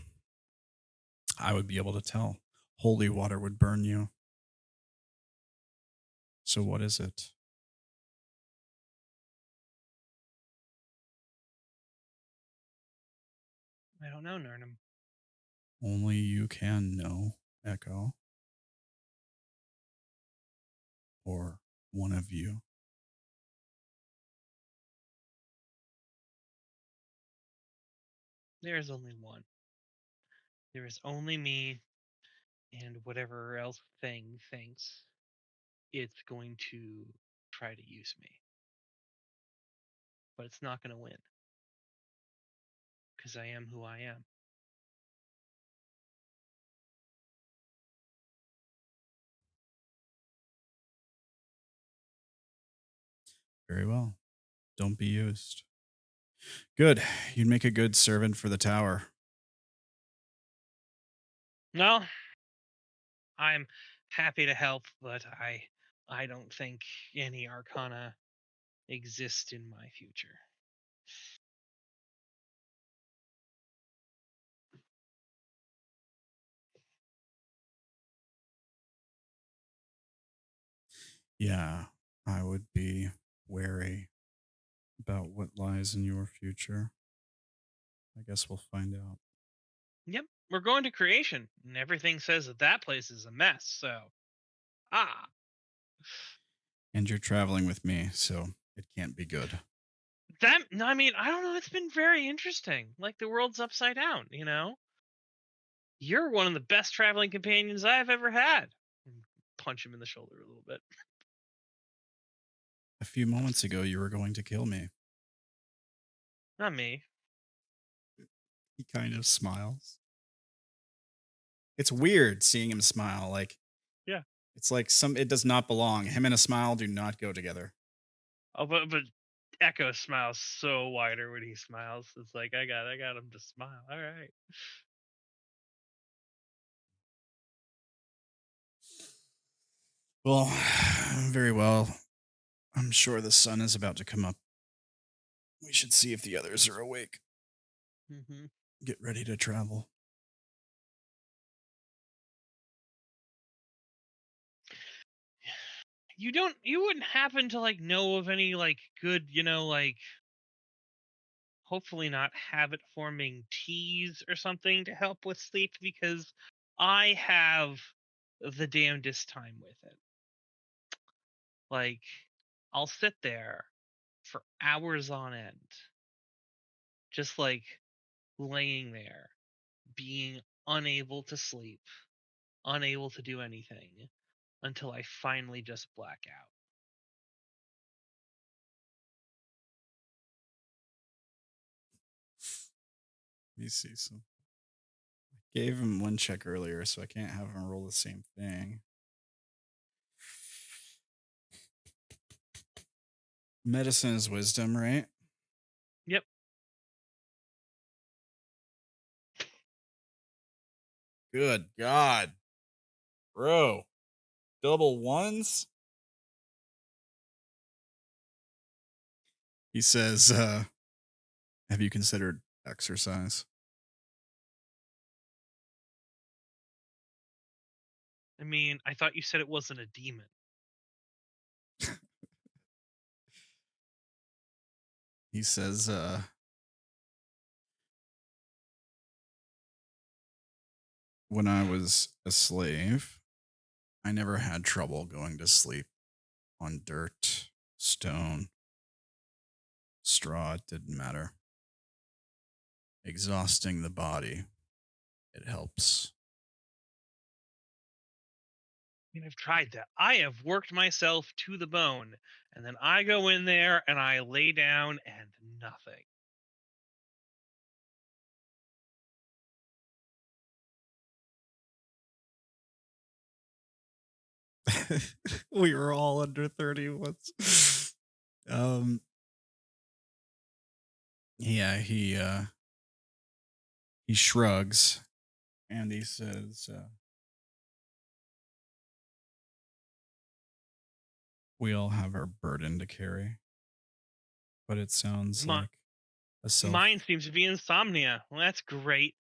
I would be able to tell. Holy water would burn you. So what is it? I don't know, Nurnum. Only you can know, Echo. Or one of you. There is only one. There is only me and whatever else thing thinks it's going to try to use me. But it's not going to win. Because I am who I am. Very well. Don't be used. Good. You'd make a good servant for the tower. No, I'm happy to help, but I don't think any arcana exist in my future. Yeah, I would be wary about what lies in your future. I guess we'll find out. Yep, we're going to creation, and everything says that that place is a mess. So, And you're traveling with me, so it can't be good. that I mean, I don't know. It's been very interesting. Like the world's upside down. You know, you're one of the best traveling companions I've ever had. Punch him in the shoulder a little bit. A few moments ago, you were going to kill me. Not me. He kind of smiles. It's weird seeing him smile. Like, Yeah. It's like it does not belong. Him and a smile do not go together. Oh, but Echo smiles so wider when he smiles. It's like I got him to smile. All right. Well, very well. I'm sure the sun is about to come up. We should see if the others are awake. Mm-hmm. Get ready to travel. You wouldn't happen to like know of any like good, like hopefully not habit forming teas or something to help with sleep, because I have the damnedest time with it. Like, I'll sit there for hours on end, just like laying there, being unable to sleep, unable to do anything until I finally just black out. Let me see some. Gave him one check earlier, so I can't have him roll the same thing. Medicine is wisdom, right? Yep. Good God. Bro. Double ones? He says, have you considered exercise? I mean, I thought you said it wasn't a demon. He says, when I was a slave, I never had trouble going to sleep on dirt, stone, straw. It didn't matter. Exhausting the body, it helps. I mean, I've tried that. I have worked myself to the bone, and then I go in there and I lay down and nothing. We were all under 30 once. Yeah, he shrugs and he says, we all have our burden to carry, but it sounds Mi- like a self. Mine seems to be insomnia. Well, that's great.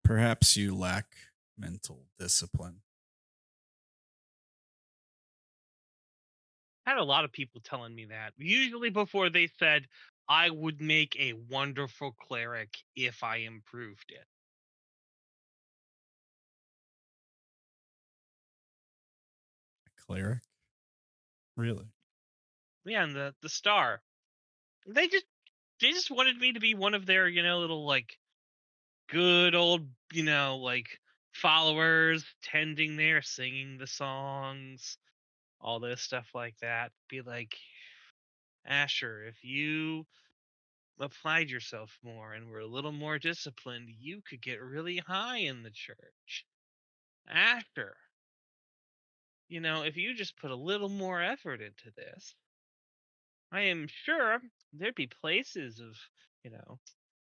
Perhaps you lack mental discipline. I had a lot of people telling me that. Usually before they said I would make a wonderful cleric if I improved it. A cleric? Really? Yeah, and the star. They just wanted me to be one of their, little like good old, like followers tending there, singing the songs, all this stuff like that. Be like, Asher, if you applied yourself more and were a little more disciplined, you could get really high in the church. Asher, if you just put a little more effort into this, I am sure there'd be places of,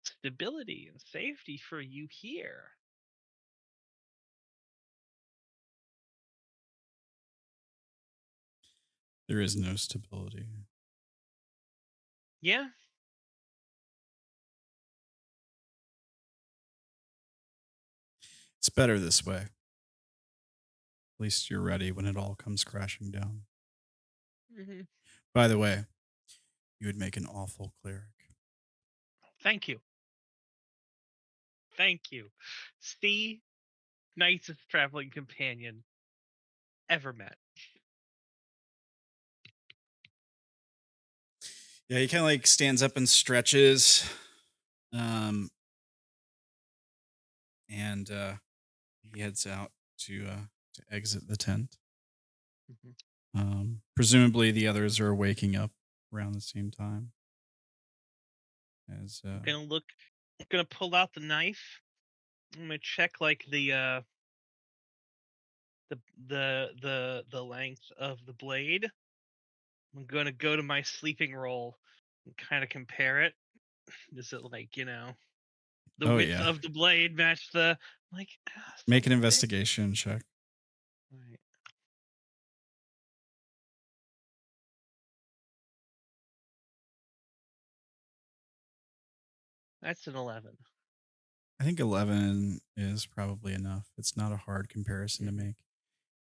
stability and safety for you here. There is no stability. Yeah. It's better this way. At least you're ready when it all comes crashing down. Mm-hmm. By the way, you would make an awful cleric. Thank you. Thank you. See, nicest traveling companion ever met. Yeah, he kind of like stands up and stretches. And he heads out to exit the tent. Mm-hmm. Presumably the others are waking up around the same time. As I'm gonna pull out the knife. I'm gonna check like the length of the blade. I'm gonna go to my sleeping roll and kind of compare it. Is it like, the width of the blade match the like make an investigation check. Right. That's an 11. I think 11 is probably enough. It's not a hard comparison to make.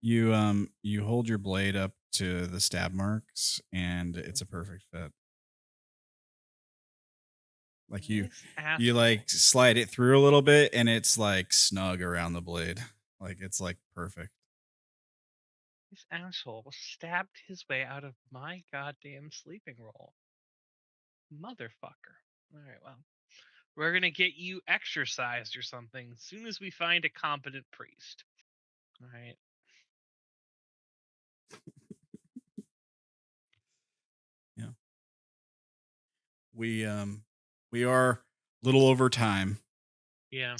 You hold your blade up to the stab marks, and it's a perfect fit. Like you like slide it through a little bit, and it's like snug around the blade. Like it's like perfect. This asshole stabbed his way out of my goddamn sleeping roll. Motherfucker. Alright, well. We're gonna get you exercised or something as soon as we find a competent priest. Alright. Yeah. We are a little over time. Yeah.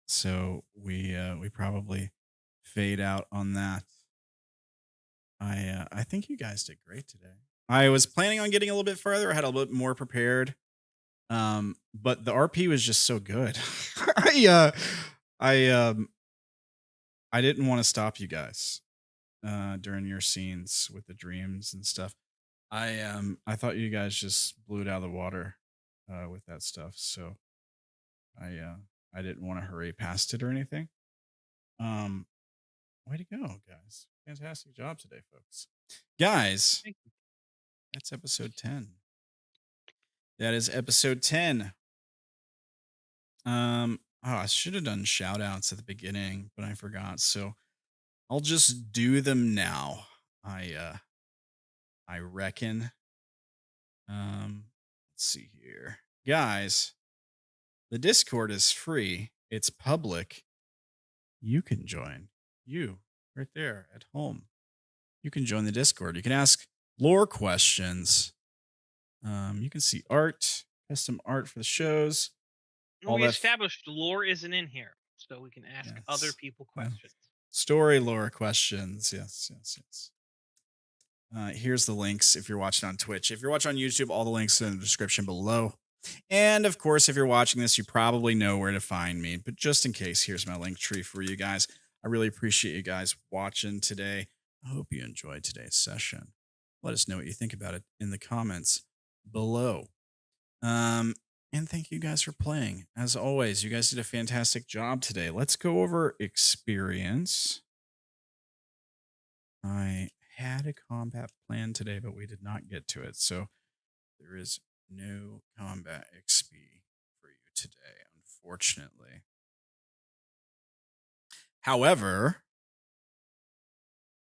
So we probably fade out on that. I think you guys did great today. I was planning on getting a little bit further. I had a little bit more prepared. But the RP was just so good. I didn't want to stop you guys during your scenes with the dreams and stuff. I thought you guys just blew it out of the water with that stuff. So I didn't want to hurry past it or anything. Way to go, guys. Fantastic job today, folks. Guys, that's episode 10. That is episode 10. I should have done shout outs at the beginning, but I forgot. So I'll just do them now. I reckon. Let's see here. Guys, the Discord is free. It's public. You can join. You right there at home. You can join the Discord. You can ask lore questions. You can see art, custom art for the shows. We established lore isn't in here, so we can ask other people questions. Story lore questions. Yes. Here's the links if you're watching on Twitch. If you're watching on YouTube, all the links are in the description below. And of course, if you're watching this, you probably know where to find me. But just in case, here's my link tree for you guys. I really appreciate you guys watching today. I hope you enjoyed today's session. Let us know what you think about it in the comments below. And thank you guys for playing. As always, you guys did a fantastic job today. Let's go over experience. I had a combat plan today, but we did not get to it. So there is no combat XP for you today, unfortunately. However,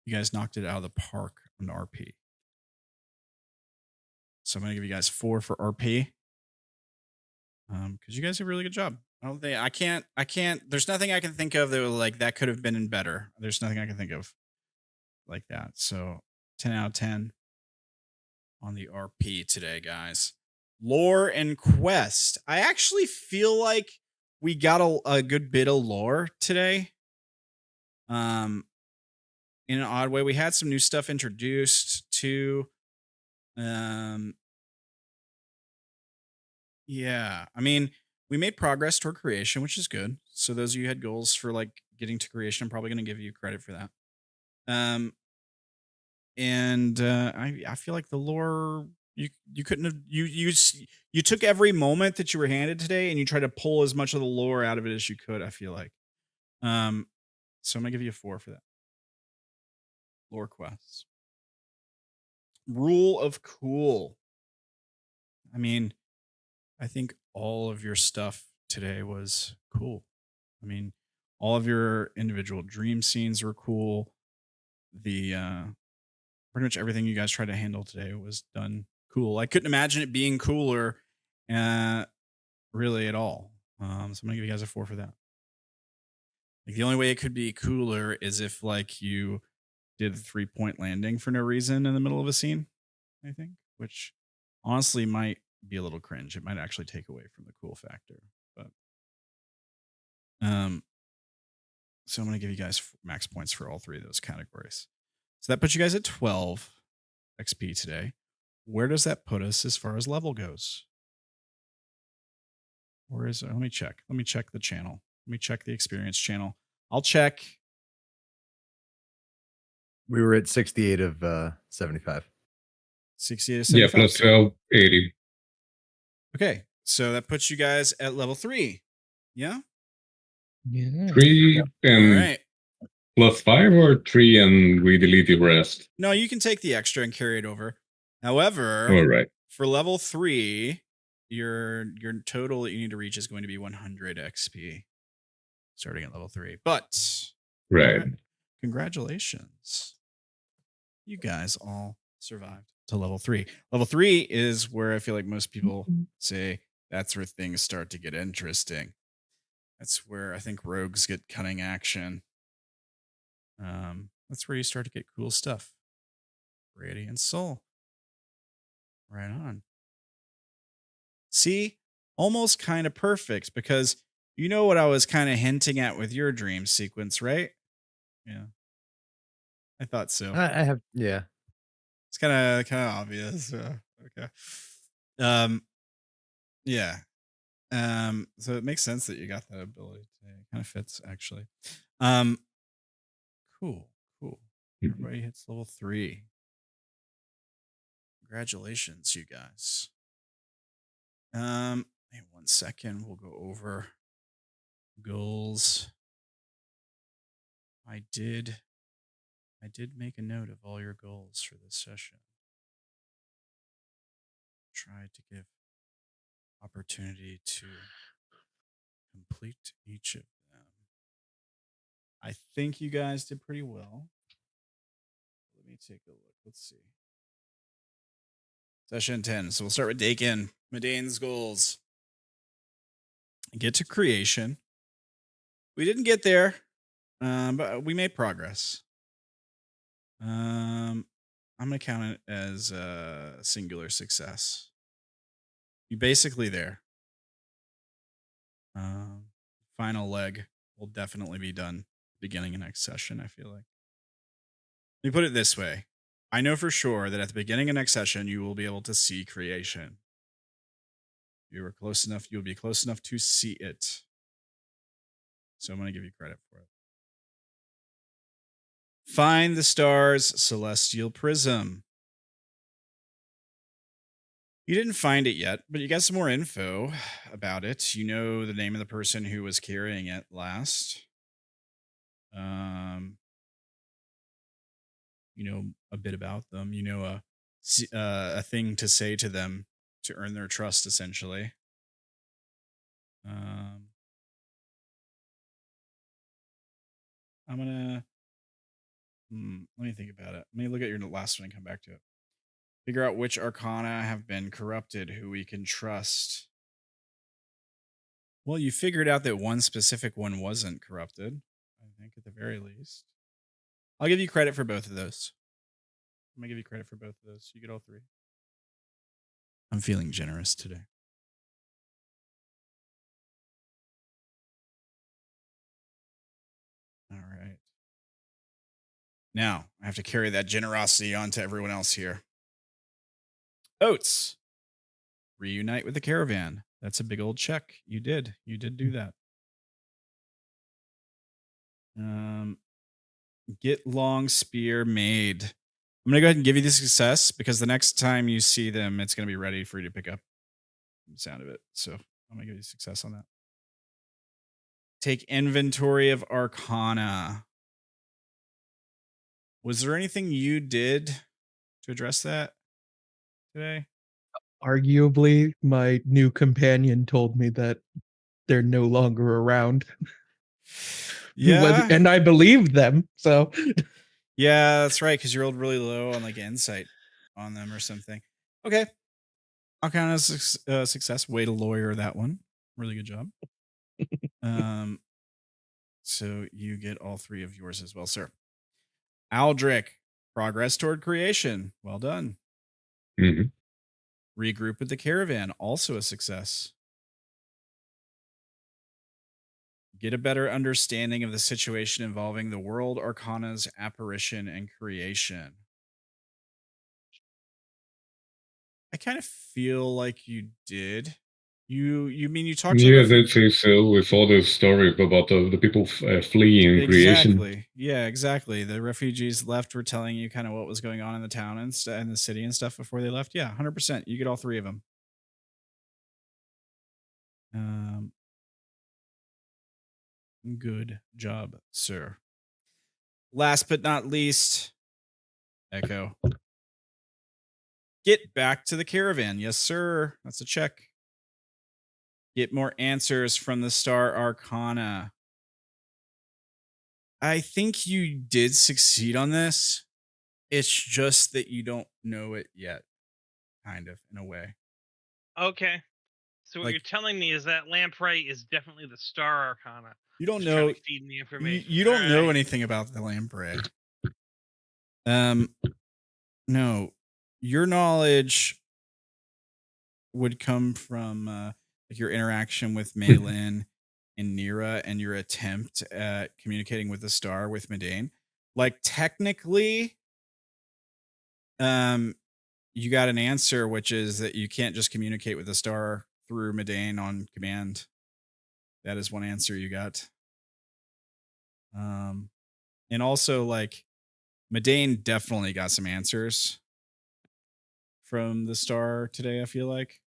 you guys knocked it out of the park on RP. So I'm going to give you guys 4 for RP. Because you guys did a really good job. I can't, there's nothing I can think of that was like, that could have been better. There's nothing I can think of like that. So 10 out of 10 on the RP today, guys. Lore and quest. I actually feel like we got a good bit of lore today. In an odd way, we had some new stuff introduced too. Yeah, I mean, we made progress toward creation, which is good. So those of you who had goals for like getting to creation, I'm probably going to give you credit for that. I feel like the lore you couldn't have you took every moment that you were handed today and you tried to pull as much of the lore out of it as you could. I feel like, so I'm gonna give you a 4 for that. Lore quests. Rule of cool. I mean, I think all of your stuff today was cool. I mean, all of your individual dream scenes were cool. The pretty much everything you guys tried to handle today was done cool. I couldn't imagine it being cooler really at all. So I'm gonna give you guys a 4 for that. Like the only way it could be cooler is if like you did a 3-point landing for no reason in the middle of a scene, I think, which honestly might be a little cringe. It might actually take away from the cool factor. But so I'm gonna give you guys max points for all 3 of those categories. So that puts you guys at 12 XP today. Where does that put us as far as level goes? Where is it? Let me check. Let me check the channel. Let me check the experience channel. I'll check. We were at 68 of 75. 68 of 75. Yeah, plus 12, 80. Okay, so that puts you guys at level 3. Yeah? Yeah. 3 and All right. +5 or 3 and we delete the rest? No, you can take the extra and carry it over. However, All right. for level 3, your total that you need to reach is going to be 100 XP starting at level 3. But Right. congratulations. You guys all survived to level 3. Level 3 is where I feel like most people say that's where things start to get interesting. That's where I think rogues get cunning action. That's where you start to get cool stuff. Radiant Soul. Right on. See, almost kind of perfect because you know what I was kind of hinting at with your dream sequence, right? Yeah. I thought so. I have, yeah. It's kind of obvious. Okay. Yeah. So it makes sense that you got that ability today. It kind of fits actually. Cool. Everybody hits level 3. Congratulations, you guys. Hey, 1 second. We'll go over goals. I did make a note of all your goals for this session. Try to give opportunity to complete each of them. I think you guys did pretty well. Let me take a look. Let's see. Session 10. So we'll start with Dakin. Madainn's goals. Get to creation. We didn't get there, but we made progress. I'm going to count it as a singular success. You're basically there. Final leg will definitely be done beginning of next session, I feel like. Let me put it this way. I know for sure that at the beginning of next session, you will be able to see creation. You were close enough, you'll be close enough to see it. So I'm going to give you credit for it. Find the stars, celestial prism. You didn't find it yet, but you got some more info about it. You know the name of the person who was carrying it last. You know a bit about them. You know a thing to say to them to earn their trust, essentially. I'm gonna let me think about it. Let me look at your last one and come back to it. Figure out which arcana have been corrupted, who we can trust. Well, you figured out that one specific one wasn't corrupted, I think, at the very least. I'll give you credit for both of those. I'm going to give you credit for both of those. You get all 3. I'm feeling generous today. All right. Now, I have to carry that generosity on to everyone else here. Oats. Reunite with the caravan. That's a big old check. You did. You did do that. Get long spear made. I'm going to go ahead and give you the success because the next time you see them, it's going to be ready for you to pick up the sound of it. So I'm going to give you success on that. Take inventory of arcana. Was there anything you did to address that today? Arguably, my new companion told me that they're no longer around. Yeah. And I believed them, so. Yeah, that's right, because you rolled really low on like insight on them or something. Okay. I'll count as success. Way to lawyer that one. Really good job. So you get all 3 of yours as well, sir. Aldrik, progress toward creation. Well done. Mm-hmm. Regroup with the caravan. Also a success. Get a better understanding of the situation involving the world arcana's apparition and creation. I kind of feel like you did. You talked Yeah, about they'd say so with all the story about the people fleeing creation. Exactly. Yeah, exactly. The refugees left were telling you kind of what was going on in the town and the city and stuff before they left. Yeah, 100%. You get all 3 of them. Good job, sir. last but not least, Echo. Get back to the caravan. Yes, sir. That's a check. Get more answers from the Star Arcana. I think you did succeed on this. It's just that you don't know it yet, kind of, in a way. Okay. So what Like- you're telling me is that lamprey is definitely the Star Arcana. You don't Just trying know. to feed me information. You don't know Alright. anything about the lamprey. No, your knowledge would come from your interaction with Madainn and Nira and your attempt at communicating with the star with Madainn. Like technically, you got an answer, which is that you can't just communicate with the star through Madainn on command. That is one answer you got. And also like Madainn definitely got some answers from the star today, I feel like.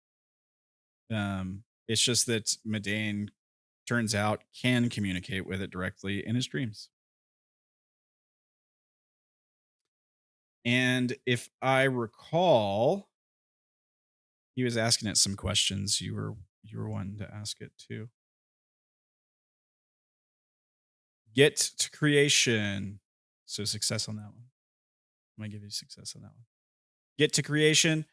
It's just that Madainn turns out can communicate with it directly in his dreams. And if I recall, he was asking it some questions. You were one to ask it too. Get to creation. So success on that one. I'm gonna give you success on that one. Get to creation.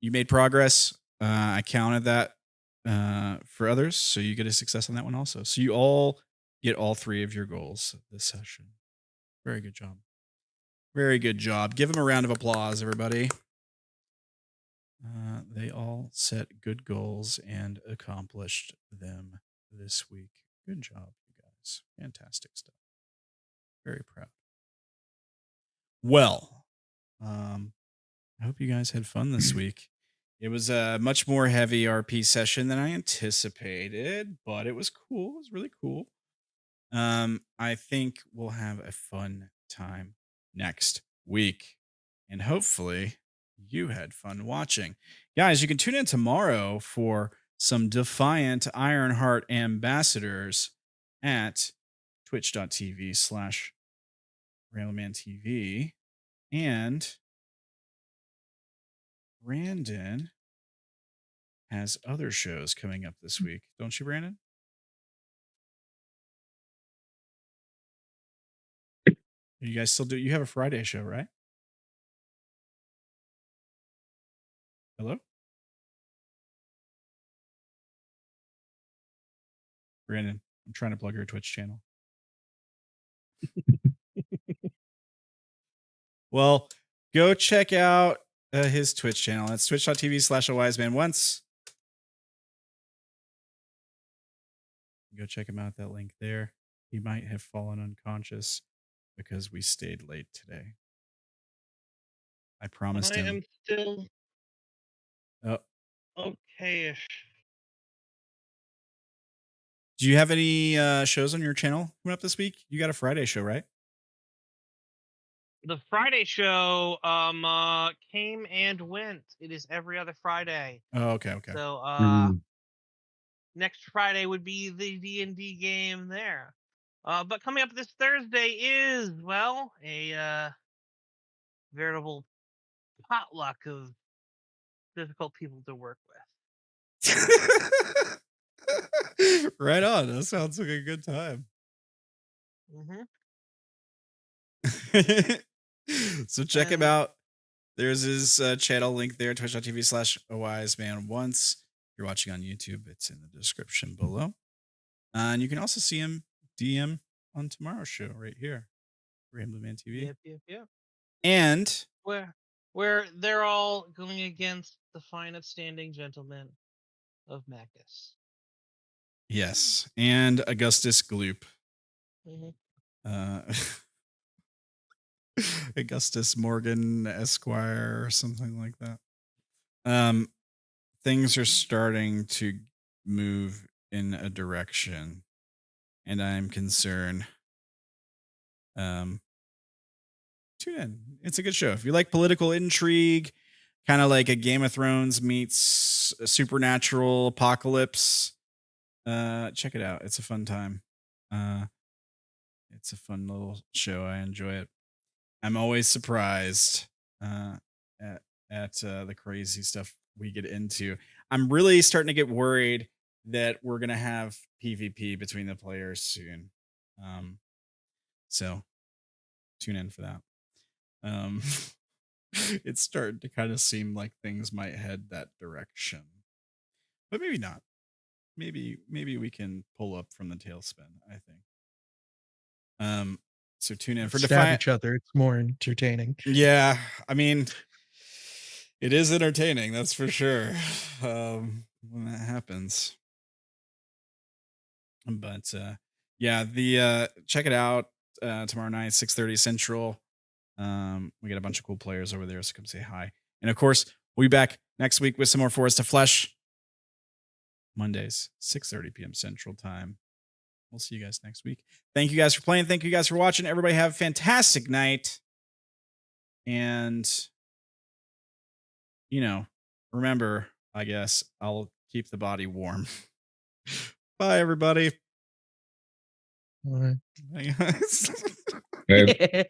You made progress. I counted that for others, so you get a success on that one also. So you all get all 3 of your goals this session. Very good job. Very good job. Give them a round of applause, everybody. They all set good goals and accomplished them this week. Good job, you guys. Fantastic stuff. Very proud. Well, I hope you guys had fun this week. It was a much more heavy RP session than I anticipated, but it was cool. It was really cool. I think we'll have a fun time next week. And hopefully you had fun watching. Guys, you can tune in tomorrow for some Defiant Ironheart ambassadors at twitch.tv/RamblemanTV. And Brandon has other shows coming up this week. Don't you, Brandon? You guys still do? You have a Friday show, right? Hello? Brandon, I'm trying to plug your Twitch channel. Well, go check out his Twitch channel. It's twitch.tv/awiseman once. Go check him out, that link there. He might have fallen unconscious because we stayed late today. I promised him. I am still Oh, okay-ish. do you have any shows on your channel coming up this week? You got a Friday show, right? The Friday show came and went. It is every other Friday. Oh, okay, okay. So next Friday would be the D&D game there. But coming up this Thursday is, well, a veritable potluck of difficult people to work with. Right on. That sounds like a good time. Mm-hmm. So check him out. There's his channel link there, twitch.tv/awiseman once. If you're watching on YouTube, it's in the description below. And you can also see him DM on tomorrow's show right here, Rambleman TV. Yep. And where they're all going against the fine upstanding gentlemen of Macus. yes, and Augustus Gloop. Mm-hmm. Augustus Morgan Esquire or something like that. Things are starting to move in a direction, and I'm concerned. Tune in. It's a good show. If you like political intrigue, kind of like a Game of Thrones meets a supernatural apocalypse, check it out. It's a fun time. It's a fun little show. I enjoy it. I'm always surprised at the crazy stuff we get into. I'm really starting to get worried that we're gonna have PvP between the players soon. So tune in for that. It's starting to kind of seem like things might head that direction, but maybe not. Maybe we can pull up from the tailspin. I think. So tune in for Stab Defiant. each other. It's more entertaining. Yeah, I mean, it is entertaining, that's for sure. When that happens. But yeah, the check it out tomorrow night, 6:30 Central. We got a bunch of cool players over there, so come say hi. And of course, we'll be back next week with some more Forest of Flesh. Mondays, 6:30 p.m. Central Time. We'll see you guys next week. Thank you guys for playing. Thank you guys for watching. Everybody have a fantastic night. And, remember, I guess, I'll keep the body warm. Bye, everybody. All right. Bye, guys. Yeah.